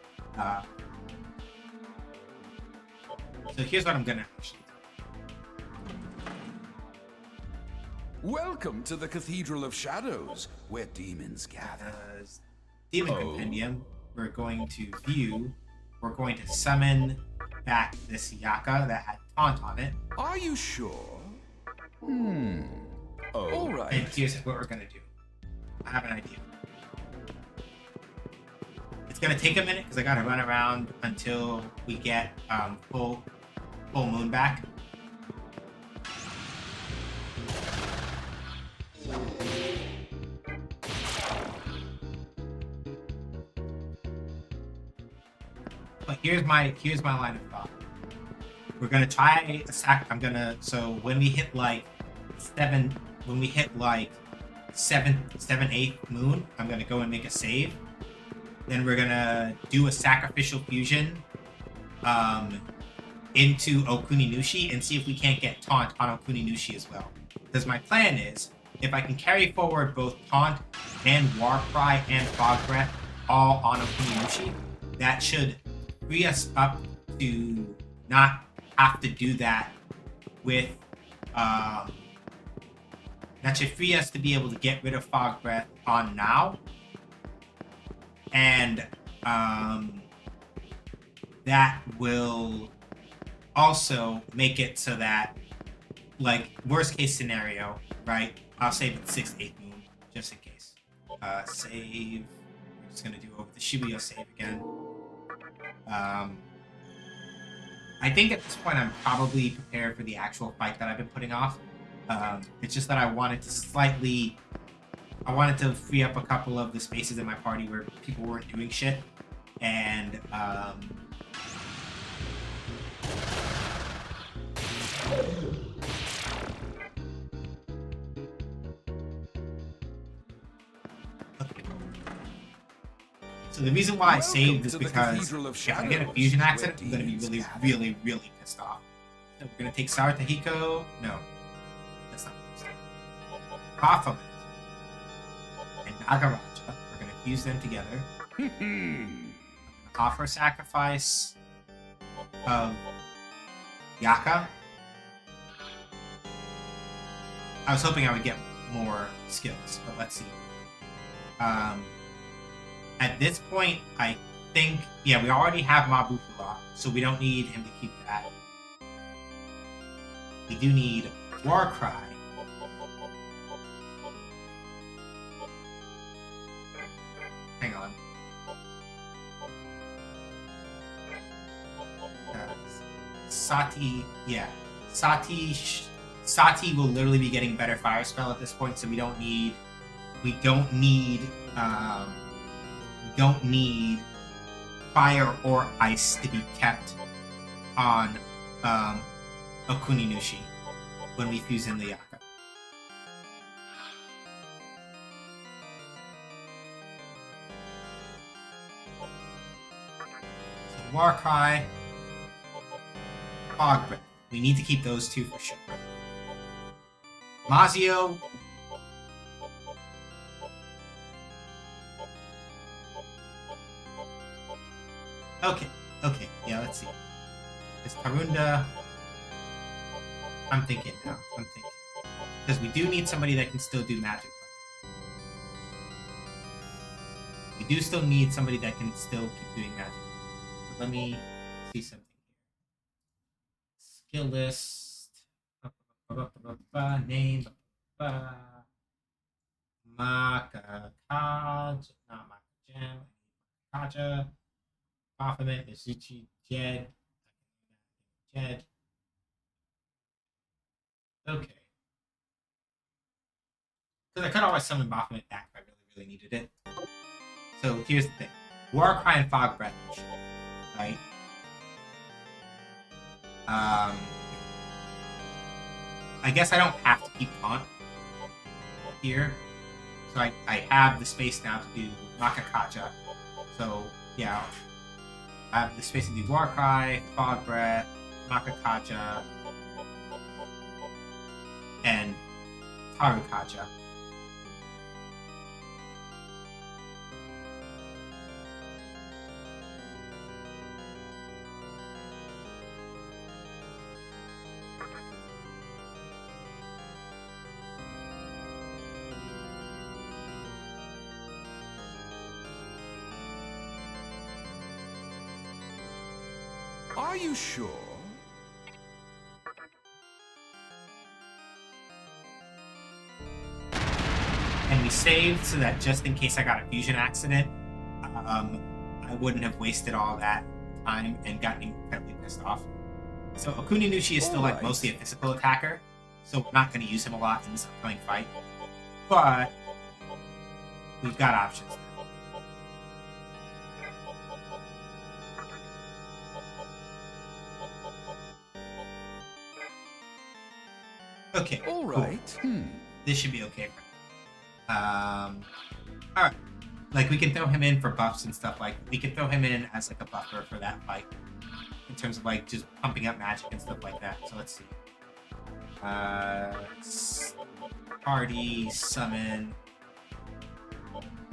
So here's what I'm gonna actually do. Welcome to the Cathedral of Shadows, where demons gather. As Demon Compendium, we're going to summon back this Yaka that had taunt on it. Are you sure? All And right. here's what we're gonna do. I have an idea. It's gonna take a minute because I gotta run around until we get full moon back. But here's my line of thought. We're gonna try a sack. So when we hit like seventh, eighth moon, I'm gonna go and make a save. Then we're gonna do a sacrificial fusion into Okuni Nushi and see if we can't get taunt on Okuni Nushi as well. Because my plan is, if I can carry forward both taunt and war cry and fog breath all on Okuni Nushi, that should free us up to not have to do that with that should free us to be able to get rid of fog breath on now. And that will also make it so that, like, worst case scenario, right? I'll save it 6th, 8th moon, just in case. Save. I'm just gonna do over the Shibuya save again. I think at this point I'm probably prepared for the actual fight that I've been putting off. It's just that I wanted to free up a couple of the spaces in my party where people weren't doing shit. And so the reason why I saved is because if I get a fusion accident, I'm going to be really, really, really pissed off. So we're going to take Saratahiko. No, that's not Baphomet and Nagaraja. We're going to fuse them together. Offer sacrifice of Yaka. I was hoping I would get more skills, but let's see. At this point, I think, yeah, we already have Mabufula, so we don't need him to keep that. We do need War Cry. Hang on. Sati, yeah. Sati will literally be getting better fire spell at this point, so we don't need don't need fire or ice to be kept on Okuninushi when we fuse in the Yaka. So Warcry, Fog Breath. We need to keep those two for sure. Mazio. Okay, yeah, let's see. Is Tarunda... I'm thinking now. Because we do need somebody that can still do magic. We do still need somebody that can still keep doing magic. But let me see something here. Skill list. Name. Makakaj. Not Makajam. Makaja. Baphomet. Mizuchi. Jed. Okay. Because I could always summon Baphomet back if I really needed it. So here's the thing. Warcry and Fog Breath, right? I guess I don't have to keep Taunt here. So I have the space now to do Makakaja. So yeah, I have the space to do Warcry, Fog Breath, Makakaja, and Tarukaja. Are you sure? And we saved so that just in case I got a fusion accident, I wouldn't have wasted all that time and gotten incredibly pissed off. So Okuninushi is still like mostly a physical attacker, so we're not going to use him a lot in this upcoming fight. But we've got options now. Okay. All right. Cool. This should be okay for him. Alright. Like, we can throw him in for buffs and stuff like... We can throw him in as, like, a buffer for that fight. In terms of, like, just pumping up magic and stuff like that. So, let's see. Party, summon...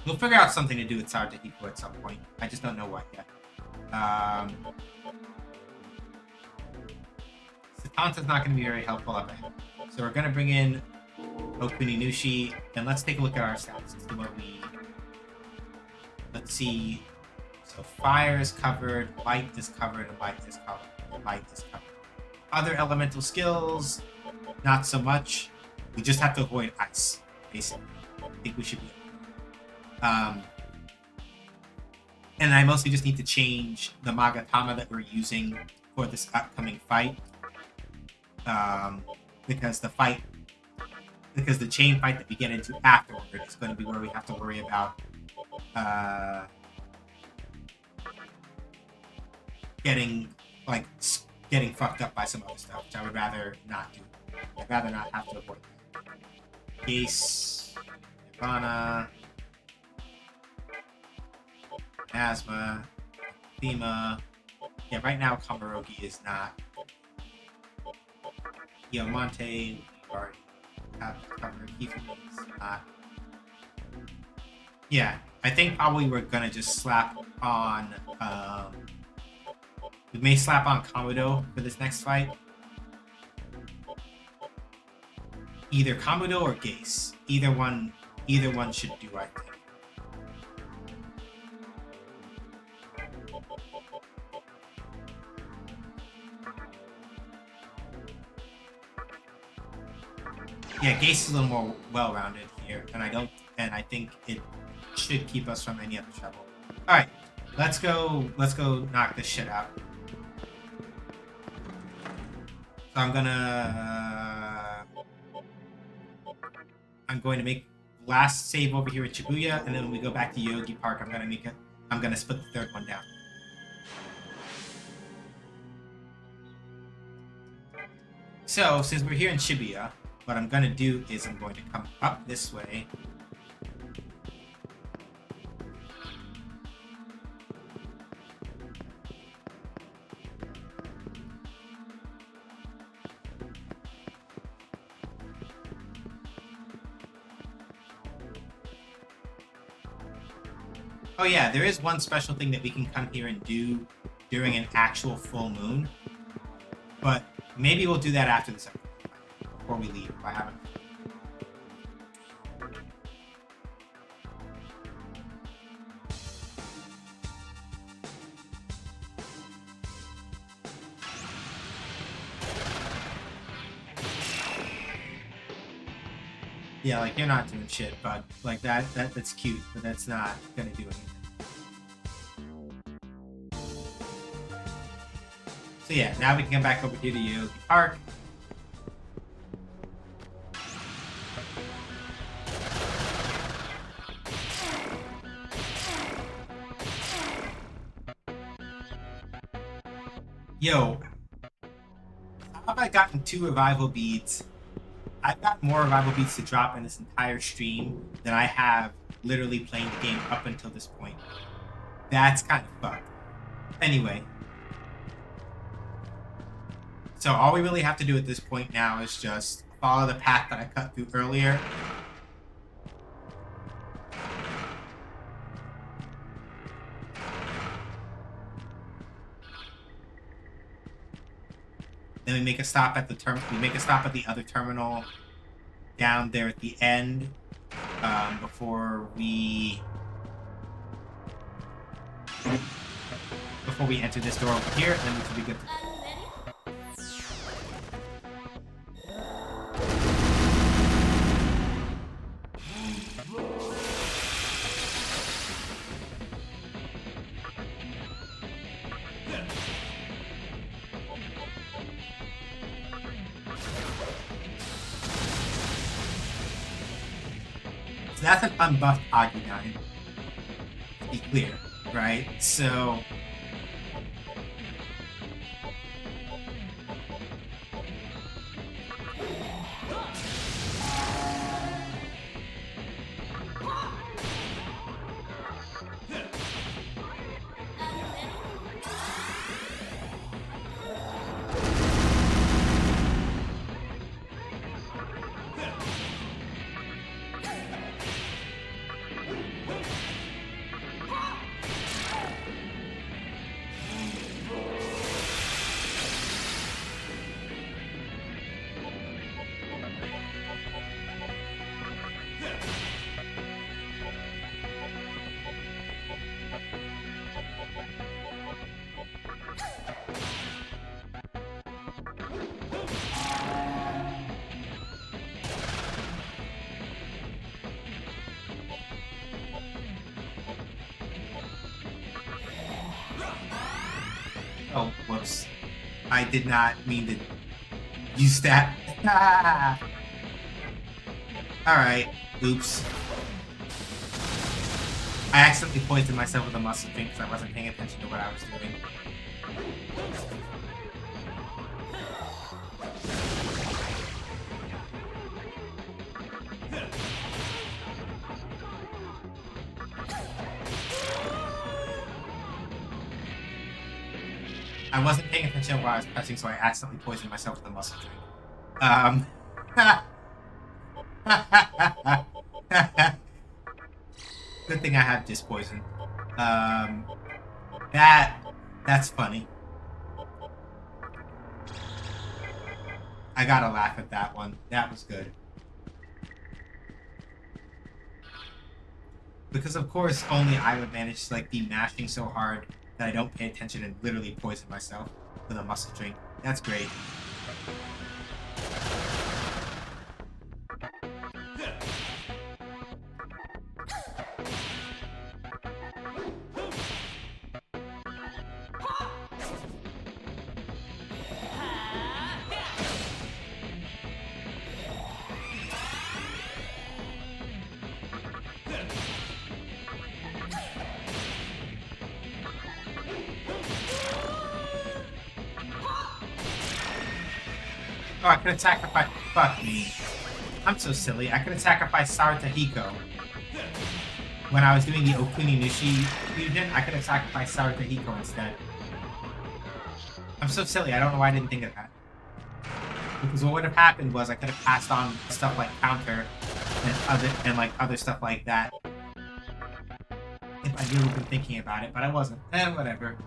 We'll figure out something to do with Sardahiku at some point. I just don't know what yet. Satanta's not going to be very helpful up ahead. So we're going to bring in Okuninushi, and let's take a look at our stats. Let's see what we... Let's see. So fire is covered, light is covered, and light is covered, and light is covered. Other elemental skills, not so much. We just have to avoid ice, basically. I think we should be okay. And I mostly just need to change the Magatama that we're using for this upcoming fight. Because the chain fight that we get into afterward is going to be where we have to worry about getting fucked up by some other stuff, which I would rather not do. I'd rather not have to avoid that. Gase, Nirvana, Asthma, Thema. Yeah, right now Kamarogi is not. Diamante, we already have covered. He's not. Yeah, I think probably we're gonna just slap on. We may slap on Kamudo for this next fight. Either Kamudo or Gase. Either one should do, I think. Yeah, Gase is a little more well-rounded here, and I think it should keep us from any other trouble. All right, let's go knock this shit out. So I'm going to make last save over here at Shibuya, and then when we go back to Yogi Park, I'm gonna make I'm gonna split the third one down. So, since we're here in Shibuya, what I'm gonna do is I'm going to come up this way. Oh yeah, there is one special thing that we can come here and do during an actual full moon. But maybe we'll do that after this episode, before we leave, if I haven't. Yeah, like, you're not doing shit, bud. Like, that's cute, but that's not gonna do anything. So yeah, now we can come back over here to Yoyogi Park. Yo, how have I gotten 2 revival beads? I've got more revival beads to drop in this entire stream than I have literally playing the game up until this point. That's kind of fucked. Anyway. So all we really have to do at this point now is just follow the path that I cut through earlier. Then we make a stop at the other terminal down there at the end before we enter this door over here, and then we should be good to go. So that's an unbuffed Agumon, to be clear, right? So oh, whoops. I did not mean to use that. Ah! Alright, oops. I accidentally poisoned myself with a muscle drink because I wasn't paying attention to what I was doing. I wasn't paying attention while I was pressing, so I accidentally poisoned myself with a muscle drink. Good thing I have disc poison. That's funny. I gotta laugh at that one. That was good. Because of course only I would manage to be mashing so hard that I don't pay attention and literally poison myself with a muscle drink. That's great. Oh, I could have sacrificed. Fuck me. I'm so silly. I could have sacrificed Sarutahiko. When I was doing the Okuni Nishi fusion, I could have sacrificed Sarutahiko instead. I'm so silly. I don't know why I didn't think of that. Because what would have happened was I could have passed on stuff like counter and other stuff like that. If I'd really been thinking about it, but I wasn't. Whatever.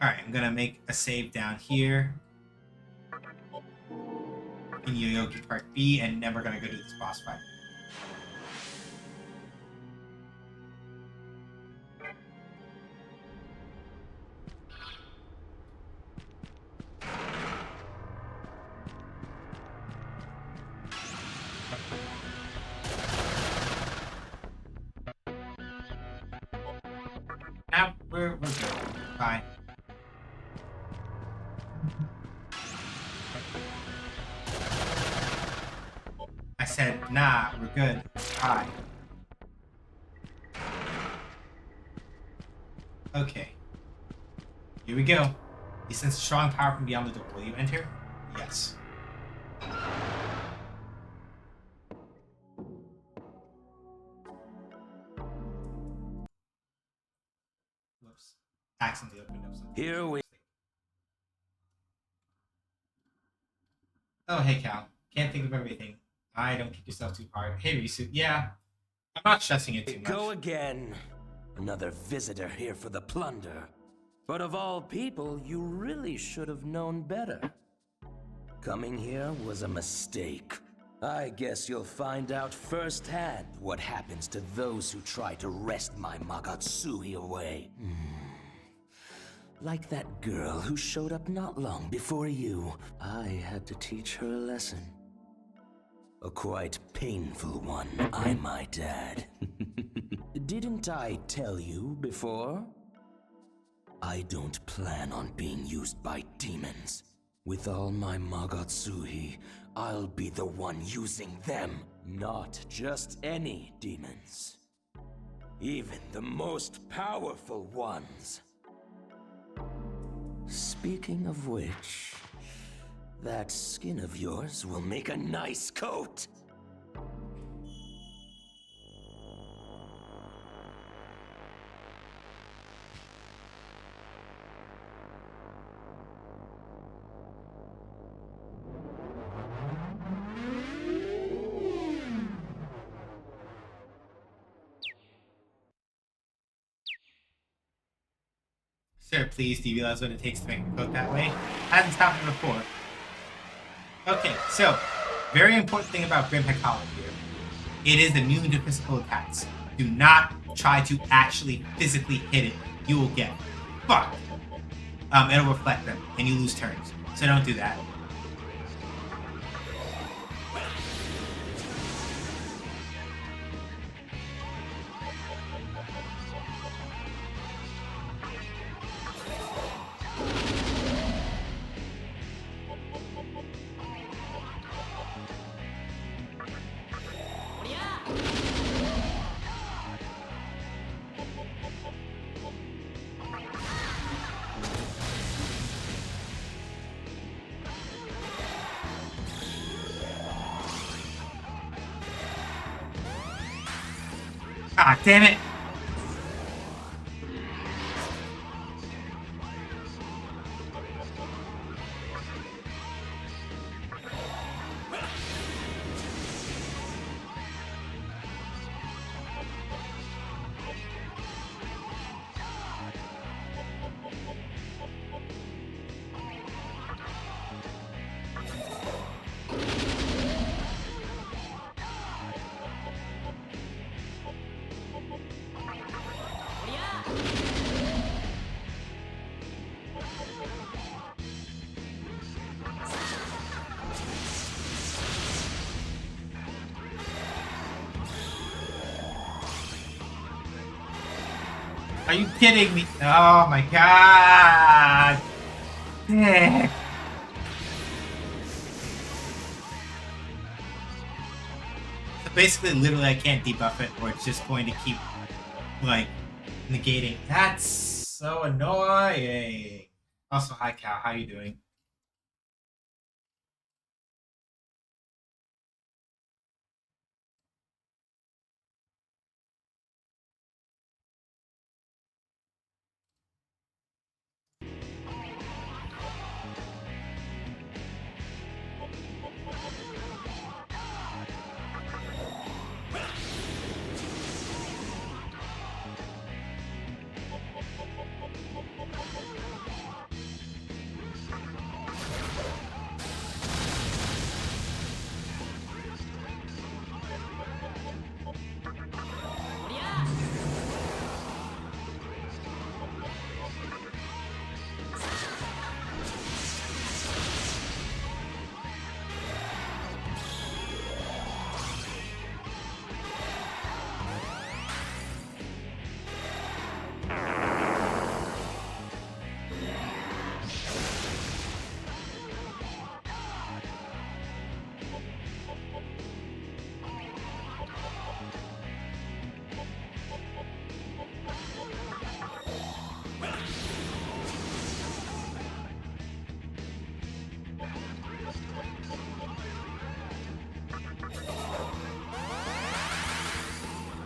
Alright, I'm gonna make a save down here in Yoyogi Part B, and then we're gonna go do this boss fight. Now we're good. Fine. I said, nah, we're good. Hi. Okay. Here we go. You sense a strong power from beyond the door. Will you enter? Yes. Whoops. Accidentally opened up something. Here we. Oh, hey, Cal. Can't think of everything. I don't kick yourself too hard. Hey, Risu. Yeah. I'm not stressing it too much. Go again. Another visitor here for the plunder. But of all people, you really should have known better. Coming here was a mistake. I guess you'll find out firsthand what happens to those who try to wrest my Magatsui away. Like that girl who showed up not long before you. I had to teach her a lesson. A quite painful one, I might add. Didn't I tell you before? I don't plan on being used by demons. With all my Magatsui, I'll be the one using them, not just any demons. Even the most powerful ones. Speaking of which, that skin of yours will make a nice coat. Sir, please, do you realize what it takes to make a coat that way? Hasn't stopped me before. Okay, so, very important thing about Grim Hekala here. It is immune to physical attacks. Do not try to actually physically hit it. You will get fucked. It'll reflect them, and you lose turns. So don't do that. Ah, damn it! Are you kidding me? Oh my god! Dick. So basically, literally, I can't debuff it, or it's just going to keep, like, negating. That's so annoying. Also, hi Cal, how you doing?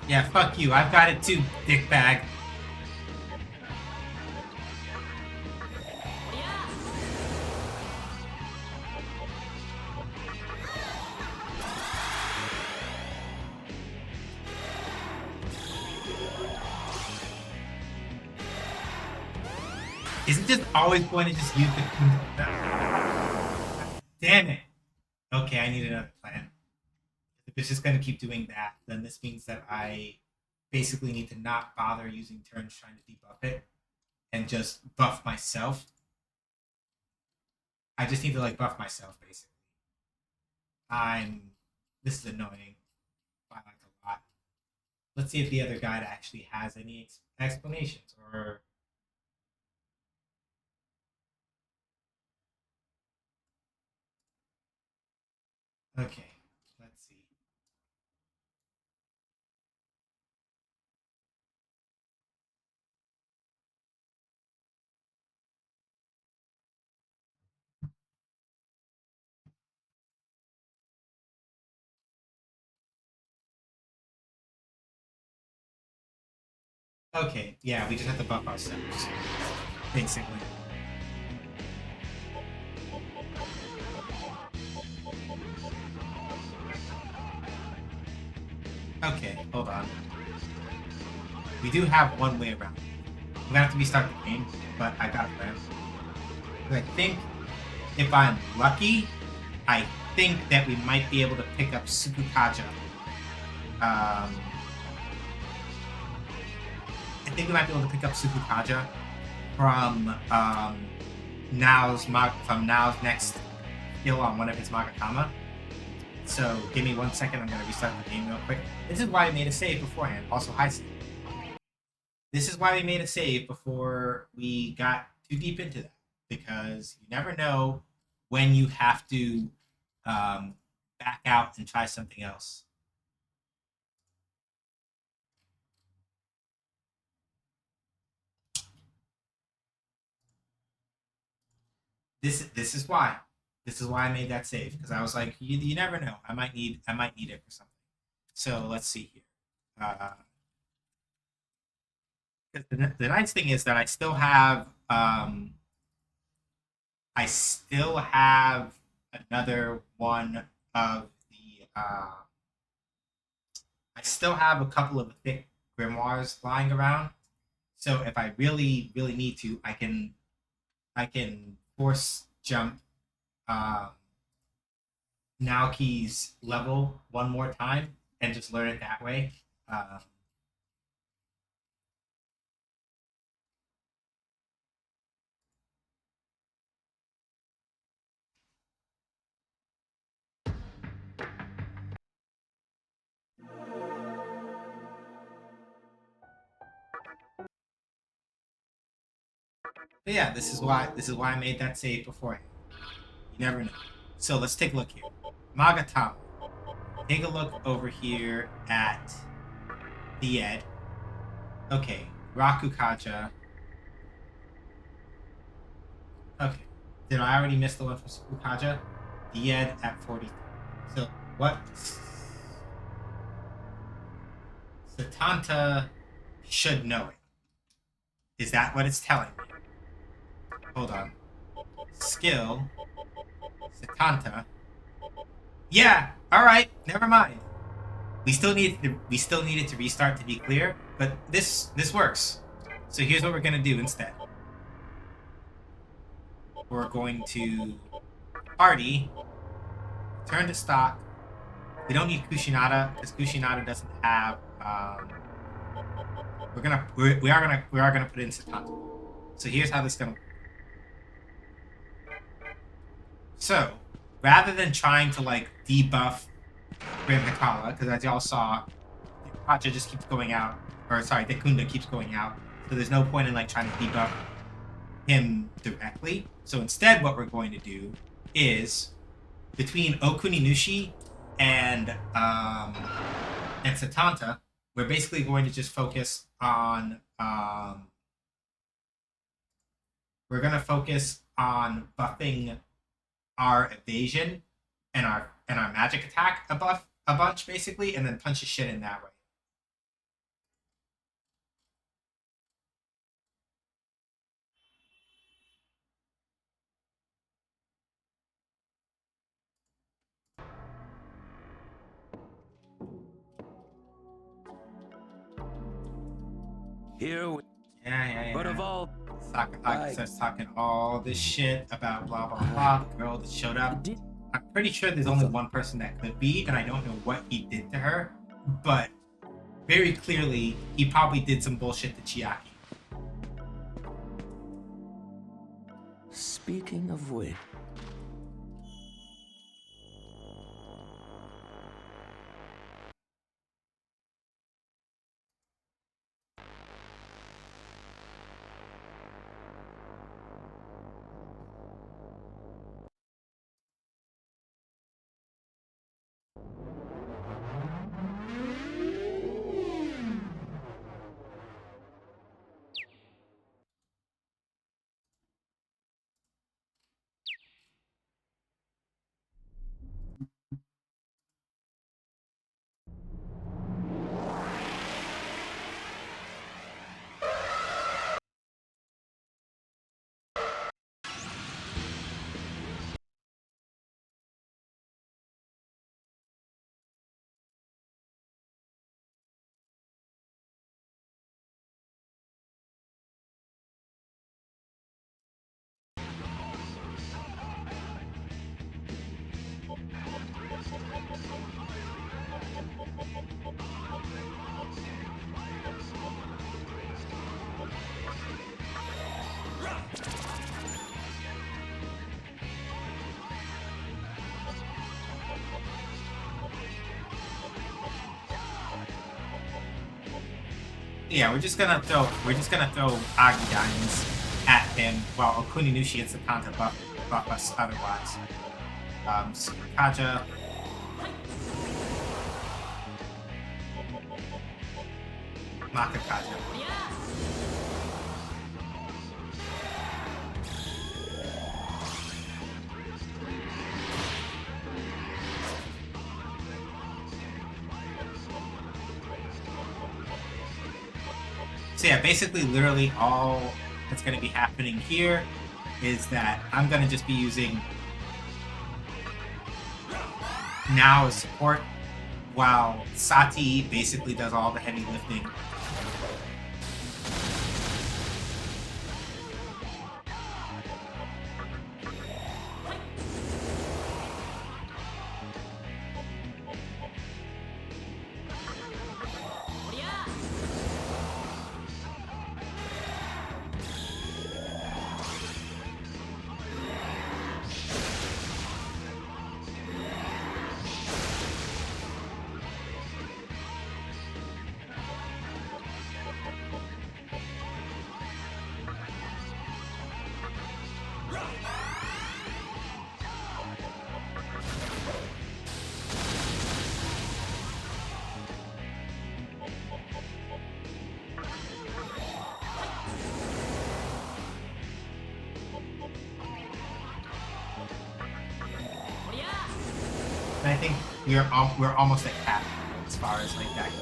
Yeah, fuck you. I've got it too, dickbag. Isn't just always going to just use the... Damn it. Okay, I need another plan. If it's just going to keep doing that, then this means that I basically need to not bother using turns trying to debuff it and just buff myself. I just need to like buff myself basically. This is annoying by like a lot. Let's see if the other guide actually has any explanations or... Okay, let's see. Okay, yeah, we just have to buff ourselves, basically. Okay, hold on. We do have one way around. I'm gonna have to restart the game, but I got a plan. I think if I'm lucky, I think that we might be able to pick up Sukukaja. I think we might be able to pick up Sukukaja from Nao's next skill on one of his Magatama. So give me 1 second, I'm gonna restart the game real quick. This is why I made a save beforehand. Also, hi Steve. This is why we made a save before we got too deep into that. Because you never know when you have to back out and try something else. This is why. This is why I made that save, because I was like, you never know. I might need it for something. So let's see here. The nice thing is that I still have another one of the I still have a couple of thick grimoires lying around. So if I really need to, I can force jump Naoki's level one more time and just learn it that way. But yeah, this is why I made that save beforehand. You never know. So let's take a look here. Magatama. Take a look over here at the Ed. Okay, Rakukaja. Okay. Did I already miss the one from Sukukaja? Died at 43. So what? Satanta should know it. Is that what it's telling me? Hold on. Skill. Satanta. Yeah. All right. Never mind. We still needed to restart to be clear, but this works. So here's what we're gonna do instead. We're going to party, turn to stock. We don't need Kushinada because Kushinada doesn't have. We are gonna put in Satanta. So here's how this is gonna work. So rather than trying to like debuff Grand Hakala, because as y'all saw, Pacha just keeps going out, or sorry, Dekunda keeps going out. So there's no point in like trying to debuff him directly. So instead, what we're going to do is between Okuninushi and Satanta, we're basically going to just focus on we're gonna focus on buffing our evasion and our magic attack a bunch basically, and then punch his shit in that way. Here we... Yeah. But of all... Sakataki starts talking all this shit about blah blah blah. The girl that showed up. I'm pretty sure there's only one person that could be, and I don't know what he did to her, but very clearly he probably did some bullshit to Chiaki. Speaking of which... Yeah, we're just gonna throw Agi Diamonds at him while Okuninushi and Sakanta buff us otherwise. Kaja. Makakaja. So yeah, basically literally all that's going to be happening here is that I'm going to just be using now as support while Sati basically does all the heavy lifting. we're almost at cap as far as like that goes.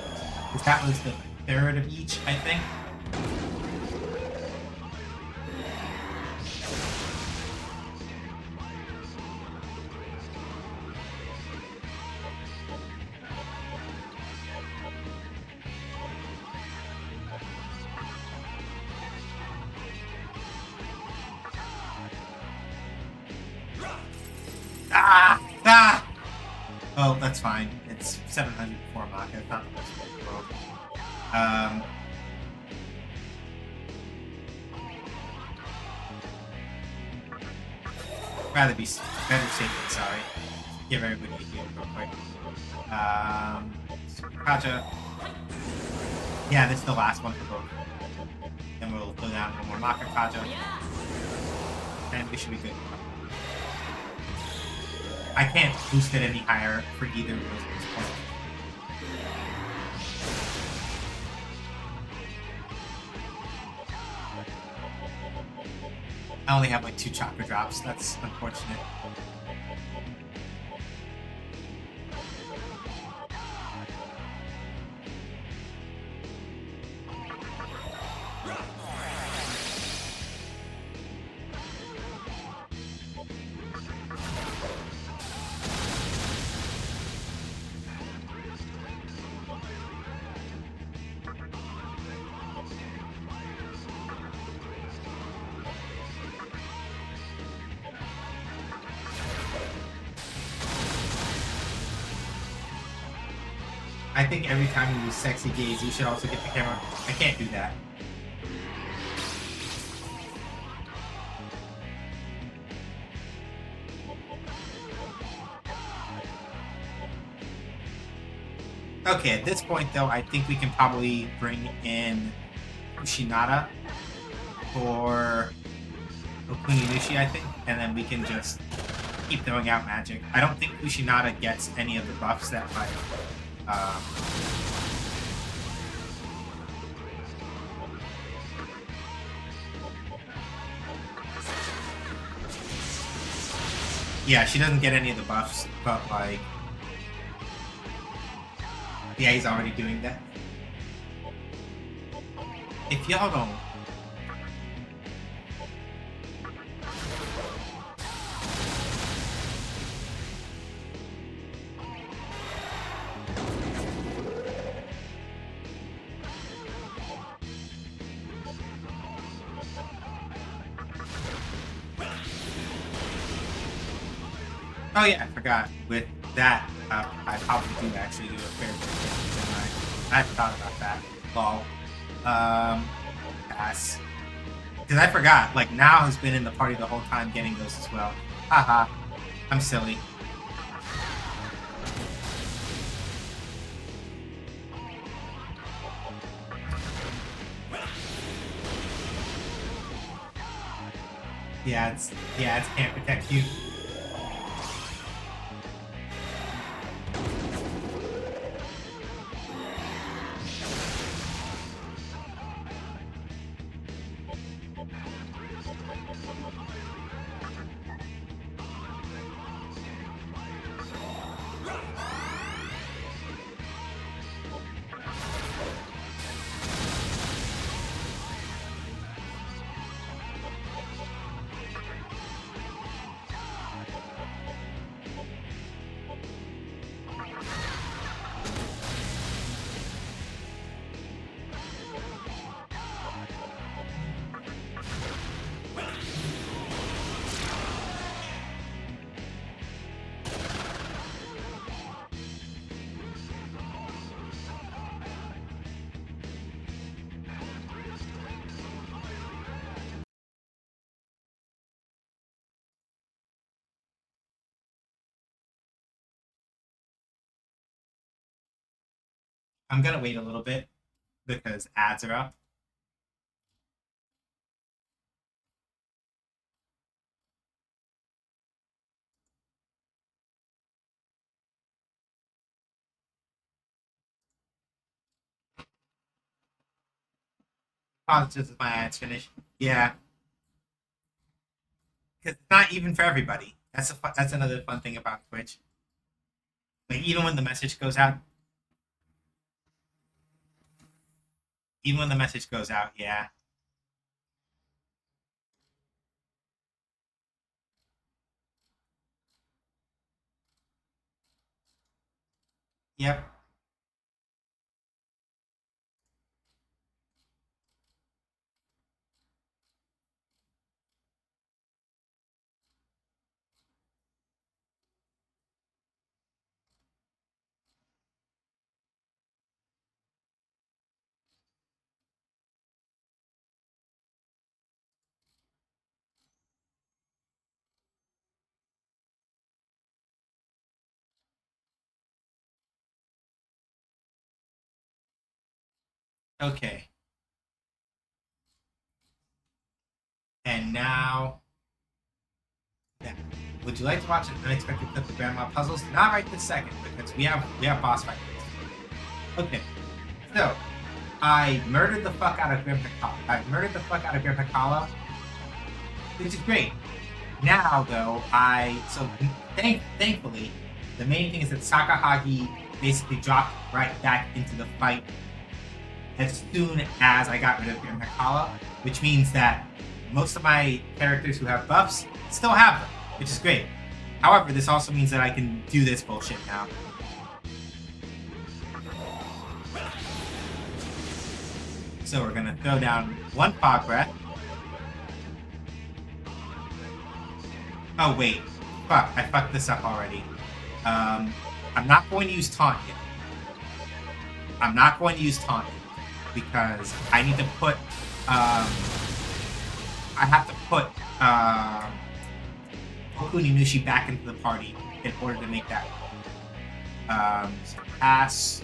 Because that was the third of each, I think. Ah! Ah! Oh, that's fine. It's 700 before Maka. It's not the most in the world. Rather be better safe than sorry. Give everybody a heal real quick. Kaja. Yeah, this is the last one for both. Then we'll go down one more Maka Kaja. And we should be good. I can't boost it any higher for either of those at this point. I only have like 2 chakra drops. That's unfortunate. I think every time you use Sexy Gaze, you should also get the camera. I can't do that. Okay, at this point though, I think we can probably bring in Kushinada for Okuninushi, I think, and then we can just keep throwing out magic. I don't think Kushinada gets any of the buffs that might yeah, she doesn't get any of the buffs, but like, yeah, he's already doing that. If y'all don't, oh yeah, I forgot. With that, I probably do actually do a fair bit of damage, didn't I forgot about that. Lol. Pass. Because I forgot, like, Now has been in the party the whole time getting those as well. Haha. I'm silly. Yeah, it's can't protect you. I'm gonna wait a little bit because ads are up. Oh, it's just as my ads finish. Yeah, because it's not even for everybody. That's another fun thing about Twitch. Like, even when the message goes out. Even when the message goes out, yeah. Yep. Okay. And now, yeah. Would you like to watch an unexpected clip of Grandma Puzzles? Not right this second, because we have boss fight. Okay. So, I murdered the fuck out of Grandpa Kala, which is great. Now, though, thankfully, the main thing is that Sakahagi basically dropped right back into the fight as soon as I got rid of Grandpa Kala, which means that most of my characters who have buffs still have them, which is great. However, this also means that I can do this bullshit now. So we're gonna throw down one fog breath. Oh wait, fuck! I fucked this up already. I'm not going to use taunt yet. I'm not going to use taunt yet because I need to put. I have to put Okuninushi back into the party in order to make that. So pass.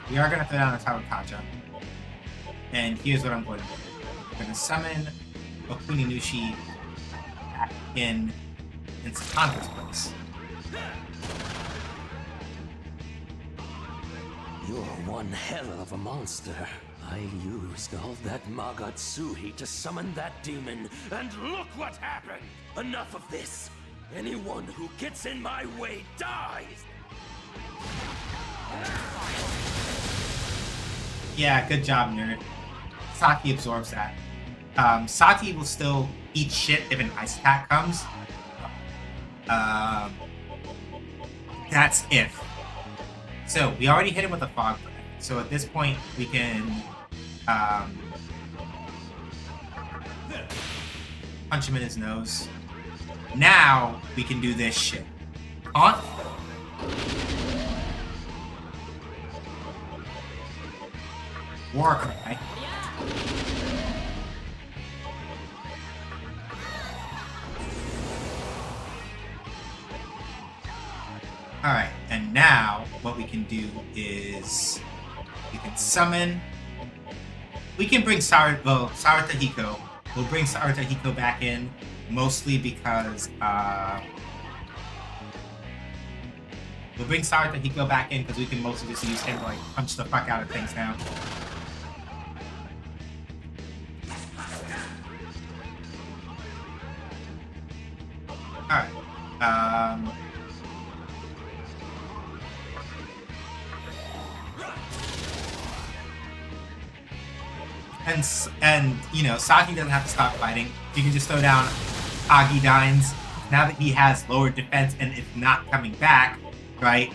We are going to throw down a Tawakaja. And here's what I'm going to do. I'm going to summon Okuninushi back in Sakanta's place. You're one hell of a monster. I used all that Magatsuhi to summon that demon, and look what happened! Enough of this! Anyone who gets in my way dies! Yeah, good job, nerd. Saki absorbs that. Saki will still eat shit if an ice attack comes. That's if. So, we already hit him with a fog breath. So at this point, we can punch him in his nose. Now, we can do this shit. Taunt. War cry. Alright, and now what we can do is we can summon. We can bring Saratahiko. We'll bring Saratahiko back in, mostly because we'll bring Saratahiko back in because we can mostly just use him to like punch the fuck out of things now. Alright. And you know, Saki doesn't have to stop fighting. You can just throw down Agidines. Now that he has lower defense and it's not coming back, right?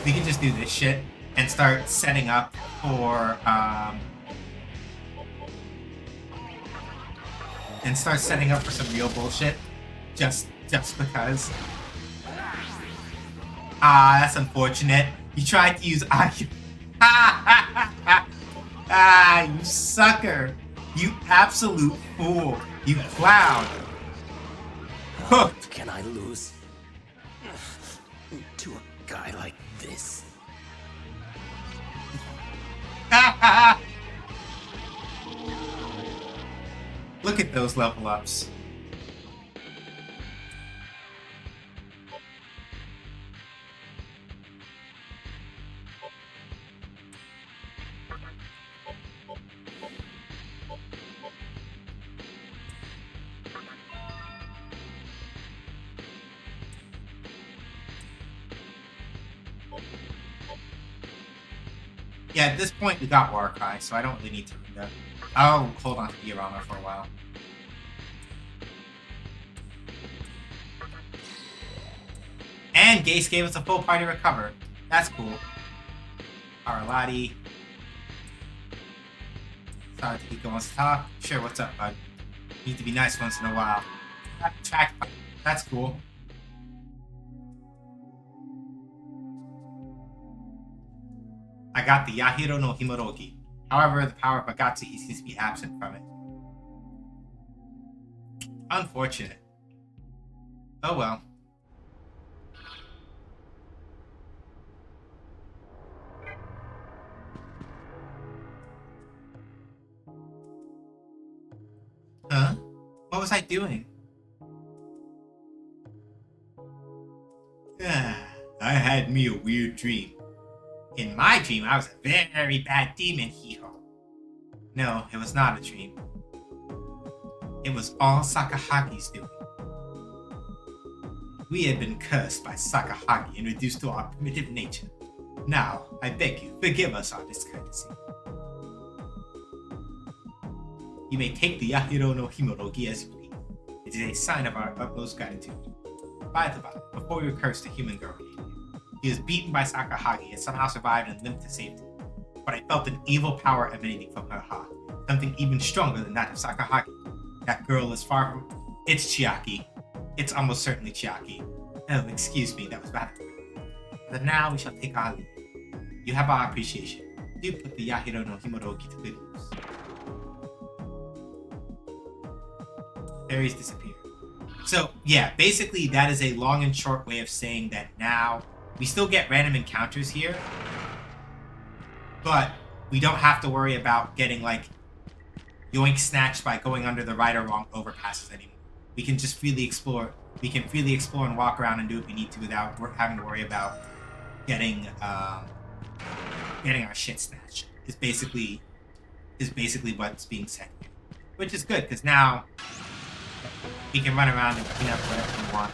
We can just do this shit and start setting up for some real bullshit. Just because. That's unfortunate. You tried to use Agi. You sucker. You absolute fool. You clown. Hooked. Can I lose to a guy like this? Look at those level ups. Yeah, at this point we got Warcry, so I don't really need to read that. I'll hold on to Diorama for a while. And Gase gave us a full party recover. That's cool. Aralati. Sorry, Tahiko wants to talk. Sure, what's up, bud? Need to be nice once in a while. That's cool. I got the Yahiro no Himorogi. However, the power of Agatsuki seems to be absent from it. Unfortunate. Oh well. Huh? What was I doing? I had me a weird dream. In my dream, I was a very bad demon, hee-ho. No, it was not a dream. It was all Sakahagi's doing. We had been cursed by Sakahagi and reduced to our primitive nature. Now, I beg you, forgive us our discourtesy. You may take the Yahiro no Himorogi as you please. It is a sign of our utmost gratitude. By the by, before we were cursed, a human girl came here. He was beaten by Sakahagi and somehow survived and limped to safety. But I felt an evil power emanating from her heart, something even stronger than that of Sakahagi. That girl is far from... It's Chiaki. It's almost certainly Chiaki. Oh, excuse me, that was bad. But now we shall take our leave. You have our appreciation. Do put the Yahiro no Himorogi to good use. Fairies disappear. So, yeah, basically that is a long and short way of saying that now we still get random encounters here, but we don't have to worry about getting, like, yoink snatched by going under the right or wrong overpasses anymore. We can just freely explore. We can freely explore and walk around and do what we need to without having to worry about getting our shit snatched. Is basically what's being said here, which is good because now we can run around and clean up whatever we want.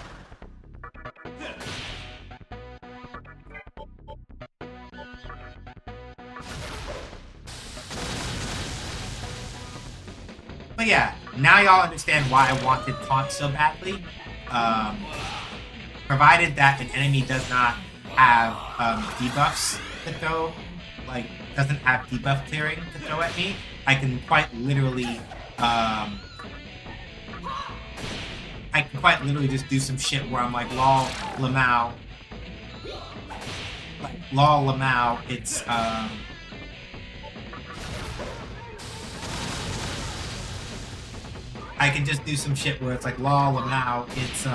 But yeah, now y'all understand why I wanted taunt so badly. Provided that an enemy does not have debuffs to throw, like doesn't have debuff clearing to throw at me, I can quite literally just do some shit where I'm like, lol, Lamau. Like, lol, Lamau, it's, I can just do some shit where it's like, lol, Lamau, it's,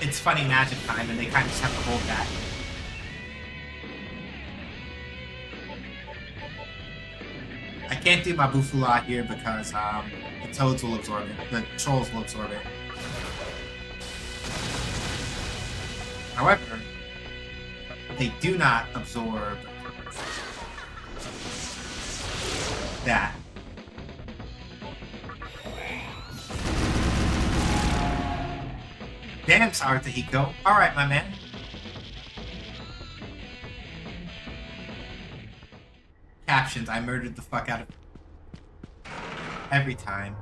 it's funny magic time, and they kind of just have to hold that. I can't do my Bufula here because the toads will absorb it. The trolls will absorb it. However, they do not absorb that. Damn, sorry, Tahiko. Alright, my man. Captions, I murdered the fuck out of every time.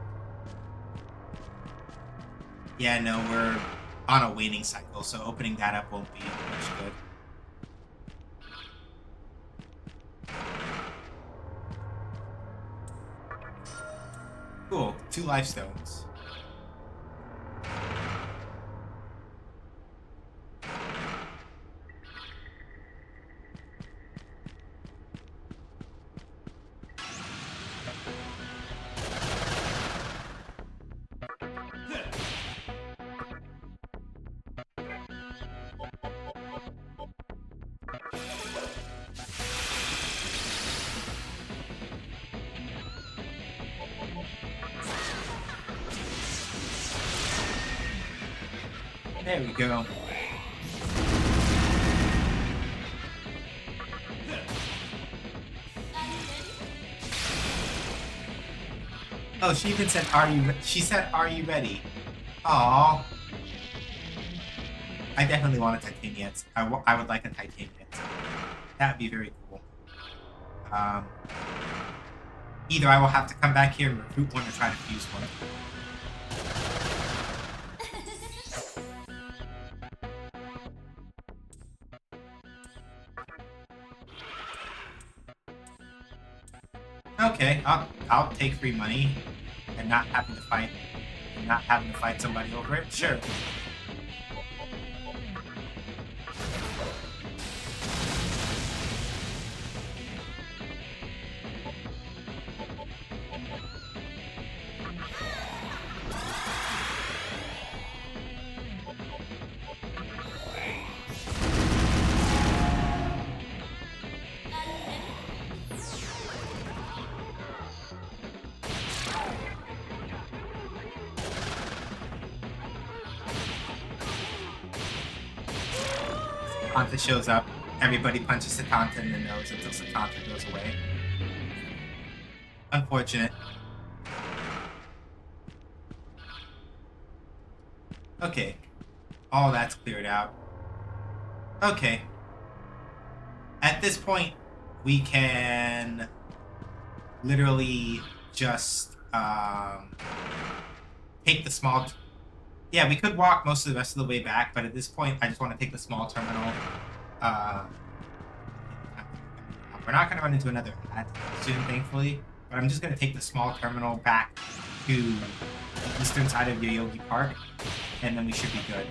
Yeah, no, we're on a waning cycle, so opening that up won't be much good. Cool, 2 life stones. There we go. Oh, she even said, "Are you?" She said, "Are you ready?" Aww. I definitely want a Titaniet. I would like a Titaniet. That would be very cool. Either I will have to come back here and recruit one or try to fuse one. Okay, I'll take free money and not having to fight somebody over it. Sure. Tanta shows up, everybody punches Satanta in the nose until Satanta goes away. Unfortunate. Okay. All that's cleared out. Okay. At this point, we can literally just take the small... Yeah, we could walk most of the rest of the way back, but at this point, I just want to take the small terminal. We're not going to run into another ad soon, thankfully, but I'm just going to take the small terminal back to the eastern side of Yoyogi Park, and then we should be good.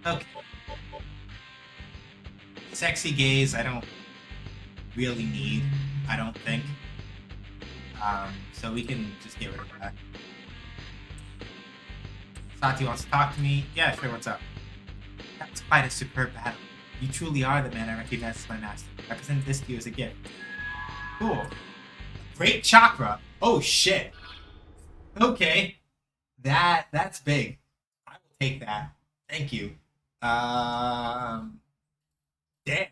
Okay. Sexy gaze, I don't really need, I don't think. So we can just get rid of that. Sati wants to talk to me. Yeah, sure, what's up? That's quite a superb battle. You truly are the man I recognize as my master. I present this to you as a gift. Cool. Great chakra. Oh shit. Okay. That's big. I will take that. Thank you. Damn. Alright.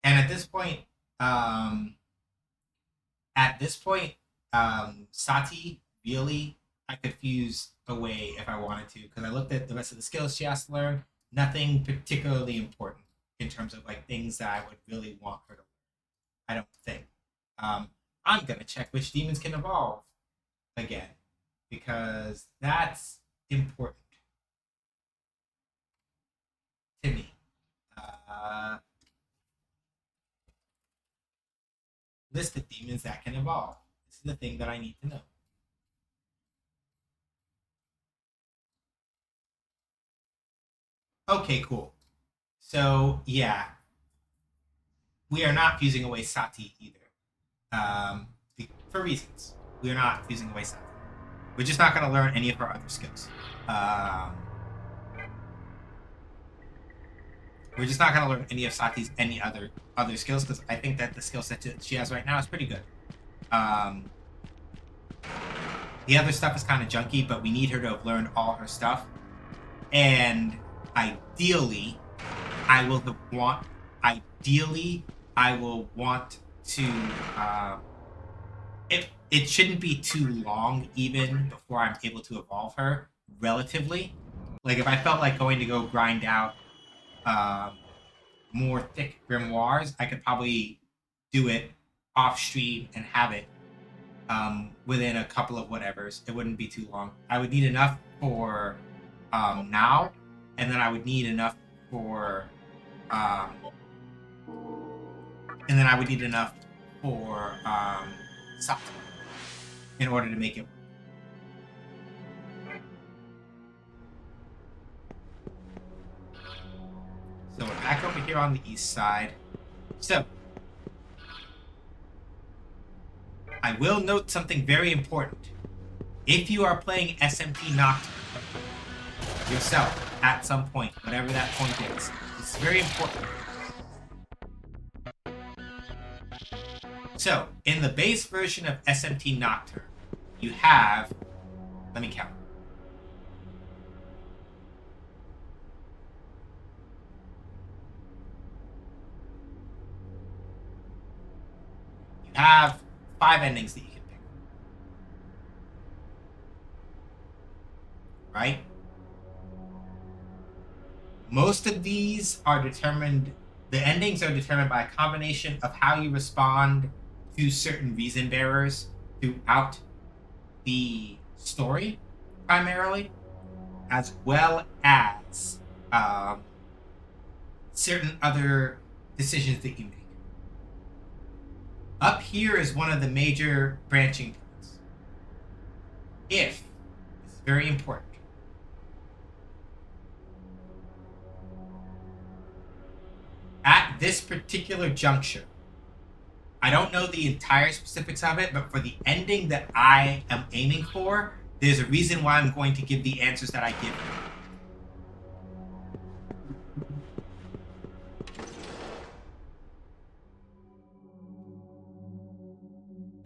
And at this point, Sati, really, I could fuse away if I wanted to, because I looked at the rest of the skills she has to learn. Nothing particularly important in terms of like things that I would really want her to learn. I don't think. I'm gonna check which demons can evolve again, because that's important to me. List of demons that can evolve. This is the thing that I need to know. Okay, cool. So, yeah. We are not fusing away Sati either. For reasons. We are not fusing away Sati. We're just not going to learn any of her other skills. We're just not going to learn any of Sati's any other skills, because I think that the skill set that she has right now is pretty good. The other stuff is kind of junky, but we need her to have learned all her stuff. And ideally, I will want to... It shouldn't be too long, even, before I'm able to evolve her, relatively. Like, if I felt like going to go grind out more thick grimoires, I could probably do it off stream and have it within a couple of whatevers. It wouldn't be too long. I would need enough for now, and then I would need enough for Sati in order to make it work. here on the east side. So, I will note something very important. If you are playing SMT Nocturne yourself at some point, whatever that point is, it's very important. So, in the base version of SMT Nocturne, you have, let me count. You have 5 endings that you can pick. Right? Most of these are determined, the endings are determined by a combination of how you respond to certain reason bearers throughout the story, primarily, as well as certain other decisions that you make. Up here is one of the major branching points. If, this is very important, at this particular juncture, I don't know the entire specifics of it, but for the ending that I am aiming for, there's a reason why I'm going to give the answers that I give you.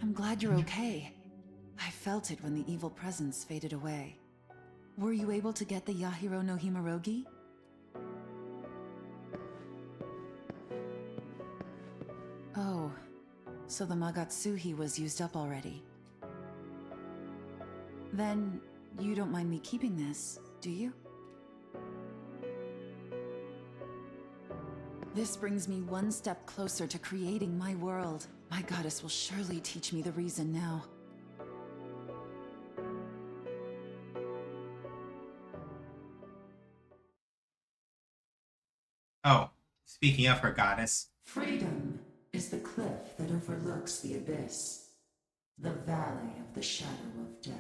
I'm glad you're okay. I felt it when the evil presence faded away. Were you able to get the Yahiro no Himarogi? Oh, so the Magatsuhi was used up already. Then, you don't mind me keeping this, do you? This brings me one step closer to creating my world. My goddess will surely teach me the reason now. Oh, speaking of her goddess. Freedom is the cliff that overlooks the abyss, the valley of the shadow of death.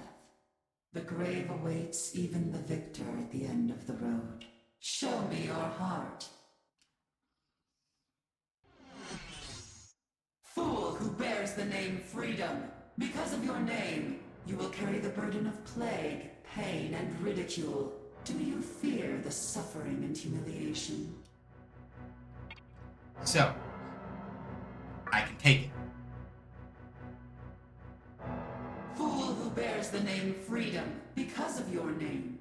The grave awaits even the victor at the end of the road. Show me your heart. Fool who bears the name Freedom. Because of your name, you will carry the burden of plague, pain, and ridicule. Do you fear the suffering and humiliation? So, I can take it. Fool who bears the name Freedom. Because of your name,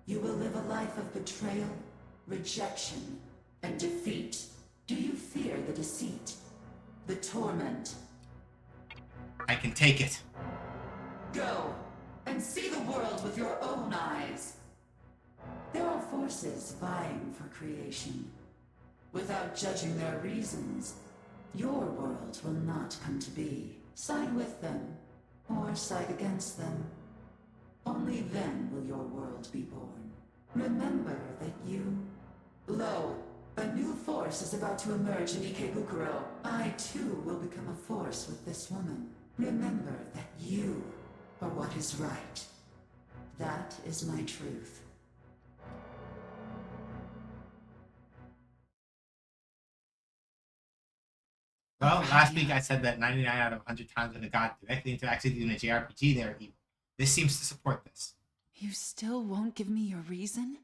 you will live a life of betrayal, rejection, and defeat. Do you fear the deceit, the torment? I can take it. Go and see the world with your own eyes. There are forces vying for creation. Without judging their reasons, your world will not come to be. Side with them, or side against them. Only then will your world be born. Remember that you... Lo, a new force is about to emerge in Ikebukuro. I too will become a force with this woman. Remember that you are what is right. That is my truth. Well, last week I said that 99 out of 100 times when the god directly interacts with you in a JRPG, they're evil. This seems to support this. You still won't give me your reason?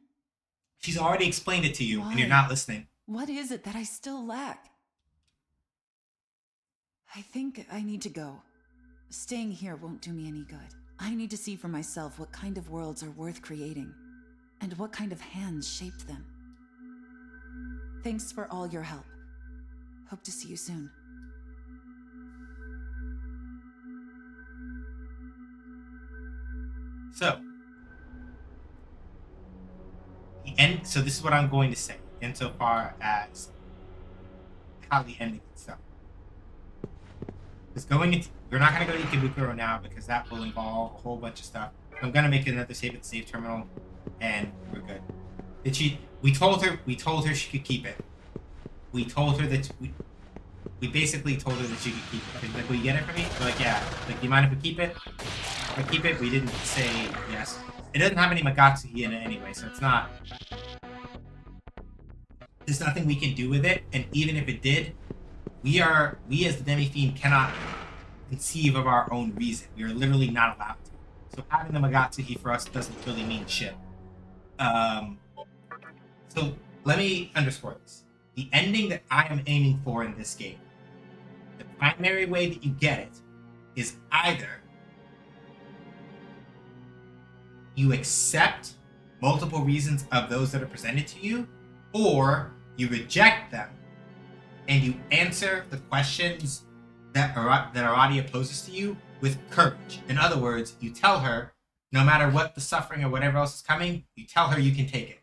She's already explained it to you, and you're Why? not listening. What is it that I still lack? I think I need to go. Staying here won't do me any good. I need to see for myself what kind of worlds are worth creating, and what kind of hands shaped them. Thanks for all your help. Hope to see you soon. So, so this is what I'm going to say, insofar as how the ending itself. Because we're not going to go to Ikebukuro now because that will involve a whole bunch of stuff. I'm going to make another save at the save terminal, and we're good. We told her she could keep it. We told her that we basically told her that she could keep it. She's like, will you get it for me? We're like, yeah. Like, do you mind if we keep it? If I keep it, we didn't say yes. It doesn't have any Magatsuhi in it anyway, so it's not. There's nothing we can do with it, and even if it did, we as the Demi-Fiend cannot conceive of our own reason. We are literally not allowed to. So having the Magatsuhi for us doesn't really mean shit. So let me underscore this. The ending that I am aiming for in this game, the primary way that you get it is either you accept multiple reasons of those that are presented to you, or you reject them and you answer the questions that Aradia poses to you with courage. In other words, you tell her, no matter what the suffering or whatever else is coming, you tell her you can take it.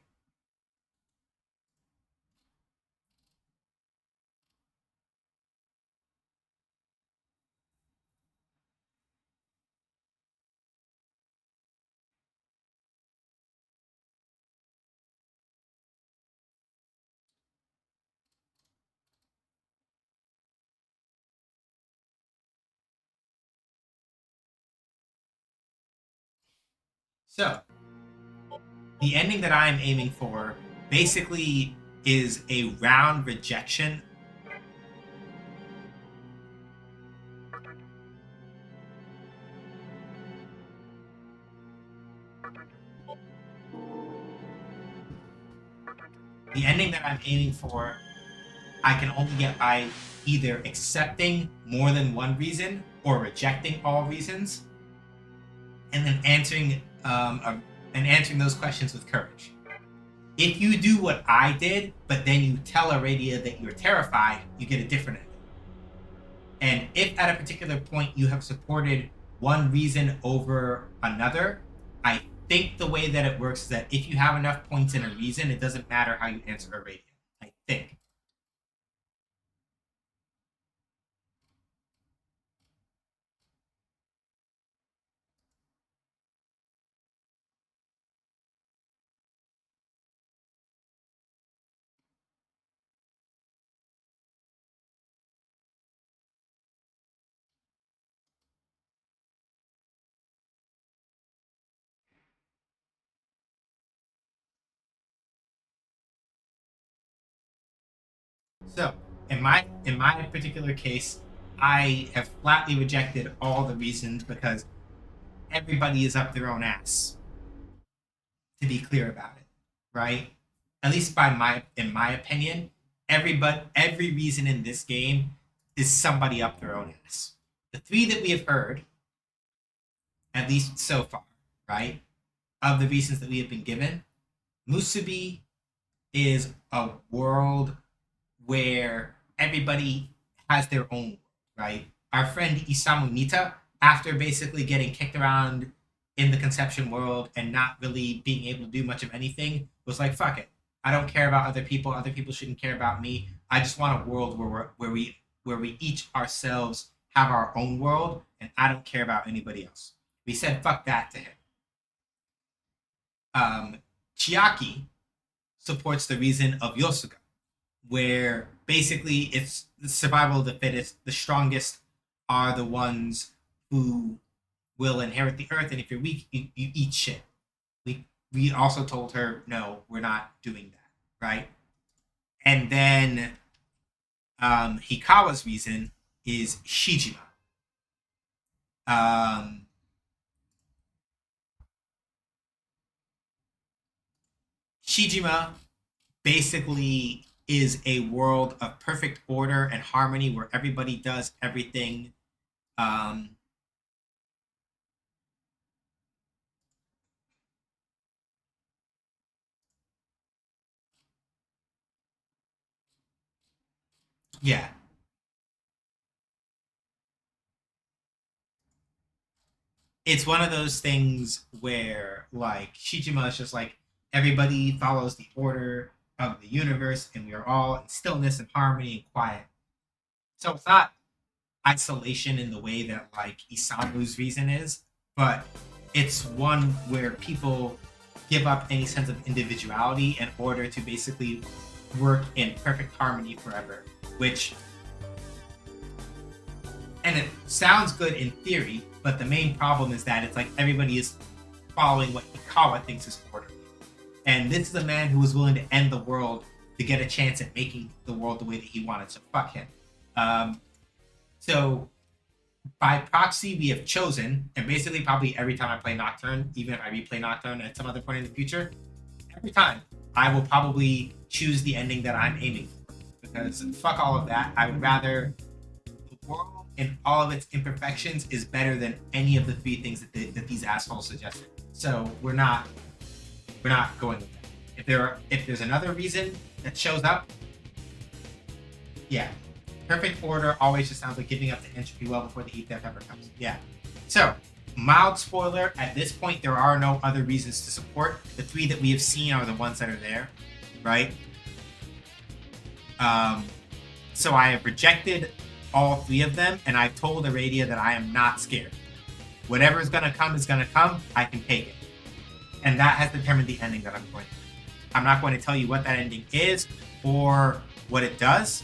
So, the ending that I'm aiming for basically is a round rejection. The ending that I'm aiming for, I can only get by either accepting more than one reason or rejecting all reasons, and then answering those questions with courage. If you do what I did, but then you tell Aradia that you're terrified, you get a different ending. And if at a particular point you have supported one reason over another, I think the way that it works is that if you have enough points in a reason, it doesn't matter how you answer Aradia. I think. So, in my particular case, I have flatly rejected all the reasons because everybody is up their own ass. To be clear about it, right? At least in my opinion, every reason in this game is somebody up their own ass. The three that we have heard, at least so far, right, of the reasons that we have been given, Musubi is a world where everybody has their own world, right? Our friend Isamu Nita, after basically getting kicked around in the conception world and not really being able to do much of anything, was like, fuck it. I don't care about other people. Other people shouldn't care about me. I just want a world where we each ourselves have our own world, and I don't care about anybody else. We said fuck that to him. Chiaki supports the reason of Yosuga, where basically it's the survival of the fittest. The strongest are the ones who will inherit the earth, and if you're weak, you eat shit. We also told her, no, we're not doing that, right? And then Hikawa's reason is Shijima. Shijima basically is a world of perfect order and harmony where everybody does everything. Yeah. It's one of those things where, like, Shijima is just like, everybody follows the order of the universe, and we are all in stillness and harmony and quiet. So it's not isolation in the way that, like, Isamu's reason is, but it's one where people give up any sense of individuality in order to basically work in perfect harmony forever, which, and it sounds good in theory, but the main problem is that it's like everybody is following what Hikawa thinks is order. And this is a man who was willing to end the world to get a chance at making the world the way that he wanted. So fuck him. So by proxy, we have chosen, and basically probably every time I play Nocturne, even if I replay Nocturne at some other point in the future, every time I will probably choose the ending that I'm aiming for. Because fuck all of that. I would rather the world in all of its imperfections is better than any of the three things that these assholes suggested. So we're not going with that. If there's another reason that shows up, yeah. Perfect order always just sounds like giving up to entropy well before the heat death ever comes. Yeah. So, mild spoiler, at this point there are no other reasons to support. The three that we have seen are the ones that are there, right? So I have rejected all three of them, and I've told Aradia that I am not scared. Whatever is gonna come is gonna come, I can take it. And that has determined the ending that I'm going to. I'm not going to tell you what that ending is or what it does.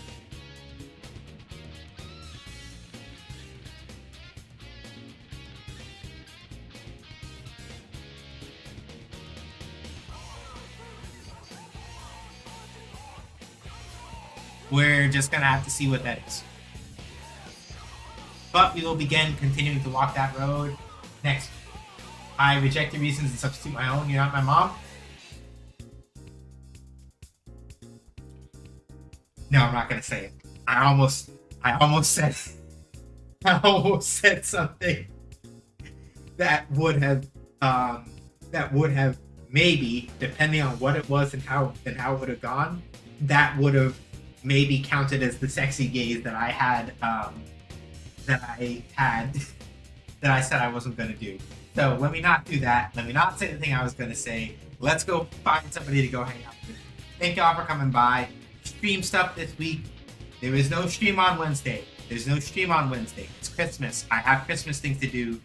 We're just gonna have to see what that is. But we will begin continuing to walk that road next. I reject your reasons and substitute my own. You're not my mom. No, I'm not gonna say it. I almost said something that would have maybe, depending on what it was and how it would have gone, that would have maybe counted as the sexy gaze that I had that I said I wasn't gonna do. So let me not do that. Let me not say the thing I was gonna say. Let's go find somebody to go hang out with. Thank y'all for coming by. Stream stuff this week. There is no stream on Wednesday. There's no stream on Wednesday. It's Christmas. I have Christmas things to do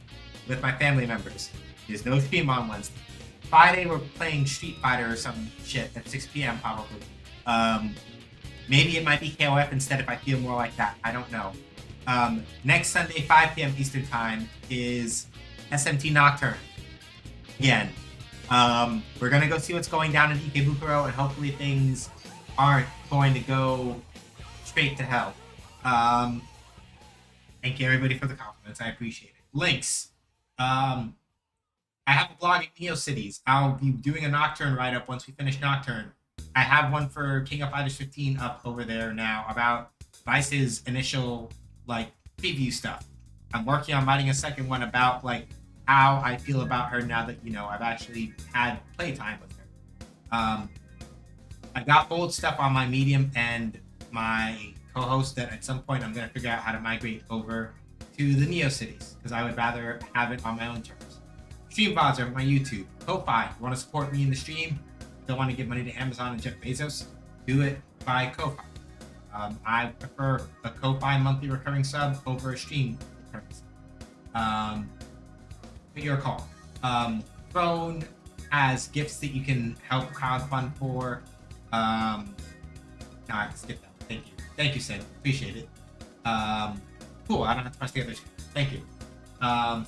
with my family members. There's no stream on Wednesday. Friday we're playing Street Fighter or some shit at 6 p.m. probably. Maybe it might be KOF instead if I feel more like that. I don't know. Next Sunday, 5 p.m. Eastern Time is SMT Nocturne. Again, we're going to go see what's going down in Ikebukuro, and hopefully things aren't going to go straight to hell. Thank you, everybody, for the compliments. I appreciate it. Links. I have a blog at NeoCities. I'll be doing a Nocturne write-up once we finish Nocturne. I have one for King of Fighters 15 up over there now about Vice's initial preview stuff. I'm working on writing a second one about how I feel about her now that I've actually had playtime with her. I got old stuff on my Medium and my co-host that at some point I'm going to figure out how to migrate over to the NeoCities because I would rather have it on my own terms. Stream VODs are my YouTube. Ko-Fi, you want to support me in the stream? Don't want to give money to Amazon and Jeff Bezos? Do it by Ko-Fi. I prefer a Ko-Fi monthly recurring sub over a stream recurring sub. But your call. Phone has gifts that you can help crowdfund for. No, I can skip that. Thank you. Thank you, Sid. Appreciate it. Cool, I don't have to press the other. Thank you.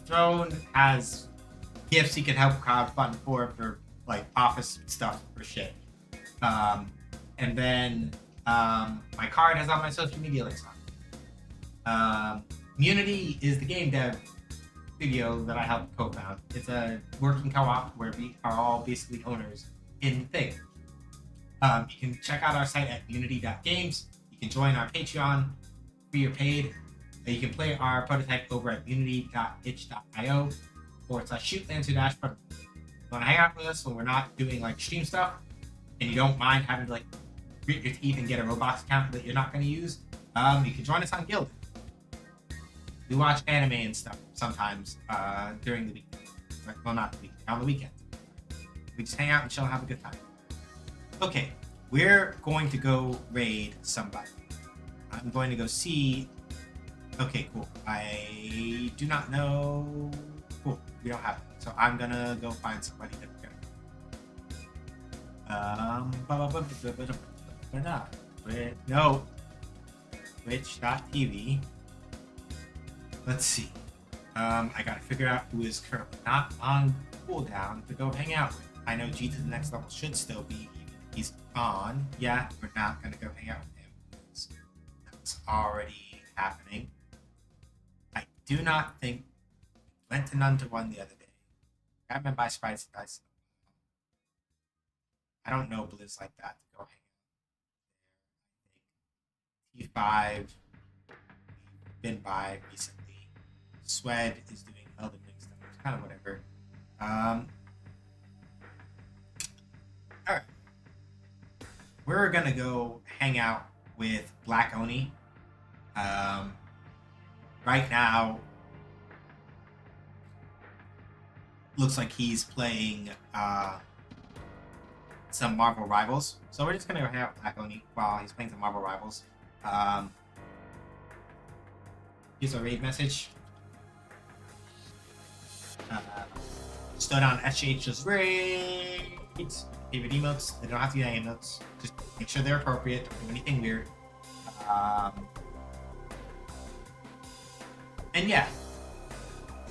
Throne has gifts you can help crowdfund for office stuff for shit. And then my card has all my social media links on. Munity is the game dev studio that I helped co-found. It's a working co-op where we are all basically owners in the thing. You can check out our site at munity.games. You can join our Patreon, free or paid. You can play our prototype over at unity.itch.io/shootlancer-prototype. You want to hang out with us when we're not doing stream stuff, and you don't mind having to grit your teeth and get a Roblox account that you're not going to use, you can join us on Guild. We watch anime and stuff sometimes during the weekend. Well, not the weekend, on the weekend. We just hang out and chill and have a good time. Okay, we're going to go raid somebody. I'm going to go see. Okay, cool. I do not know. Cool, we don't have it. So I'm gonna go find somebody that we're gonna. No. Twitch.tv. Let's see. I gotta figure out who is currently not on cooldown to go hang out with. I know G to the next level should still be even he's on. Yeah, we're not gonna go hang out with him. That's already happening. I do not think went to none to one the other day. Got been by Spice Dice. I don't know Blizz like that to go hang out there. T5 been by recently. Swed is doing Elden Ring stuff. It's kind of whatever. Alright. We're gonna go hang out with Black Oni. Right now, looks like he's playing some Marvel Rivals. So we're just gonna go hang out with Black Oni while he's playing some Marvel Rivals. Here's a raid message. Stood on SGH's raids. Favorite emotes. They don't have to be emotes. Just make sure they're appropriate. Don't do anything weird. And yeah.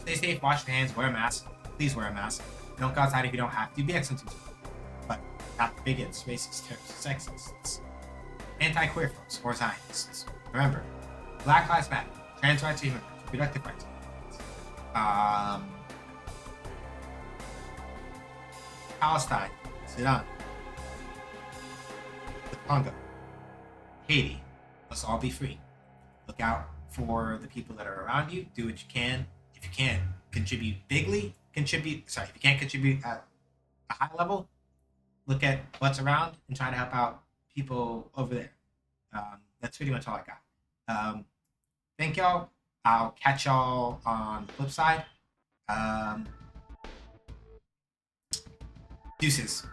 Stay safe, wash your hands, wear a mask. Please wear a mask. Don't go outside if you don't have to. Be excellent. But not bigots, racists, terrorists, sexists, anti-queer folks, or Zionists. Remember, Black Lives Matter, trans rights are human rights, reproductive rights are human rights. Palestine, Sudan, the Congo, Haiti, let's all be free. Look out for the people that are around you. Do what you can. If you can, contribute bigly. If you can't contribute at a high level, look at what's around and try to help out people over there. That's pretty much all I got. Thank y'all. I'll catch y'all on the flip side. Deuces.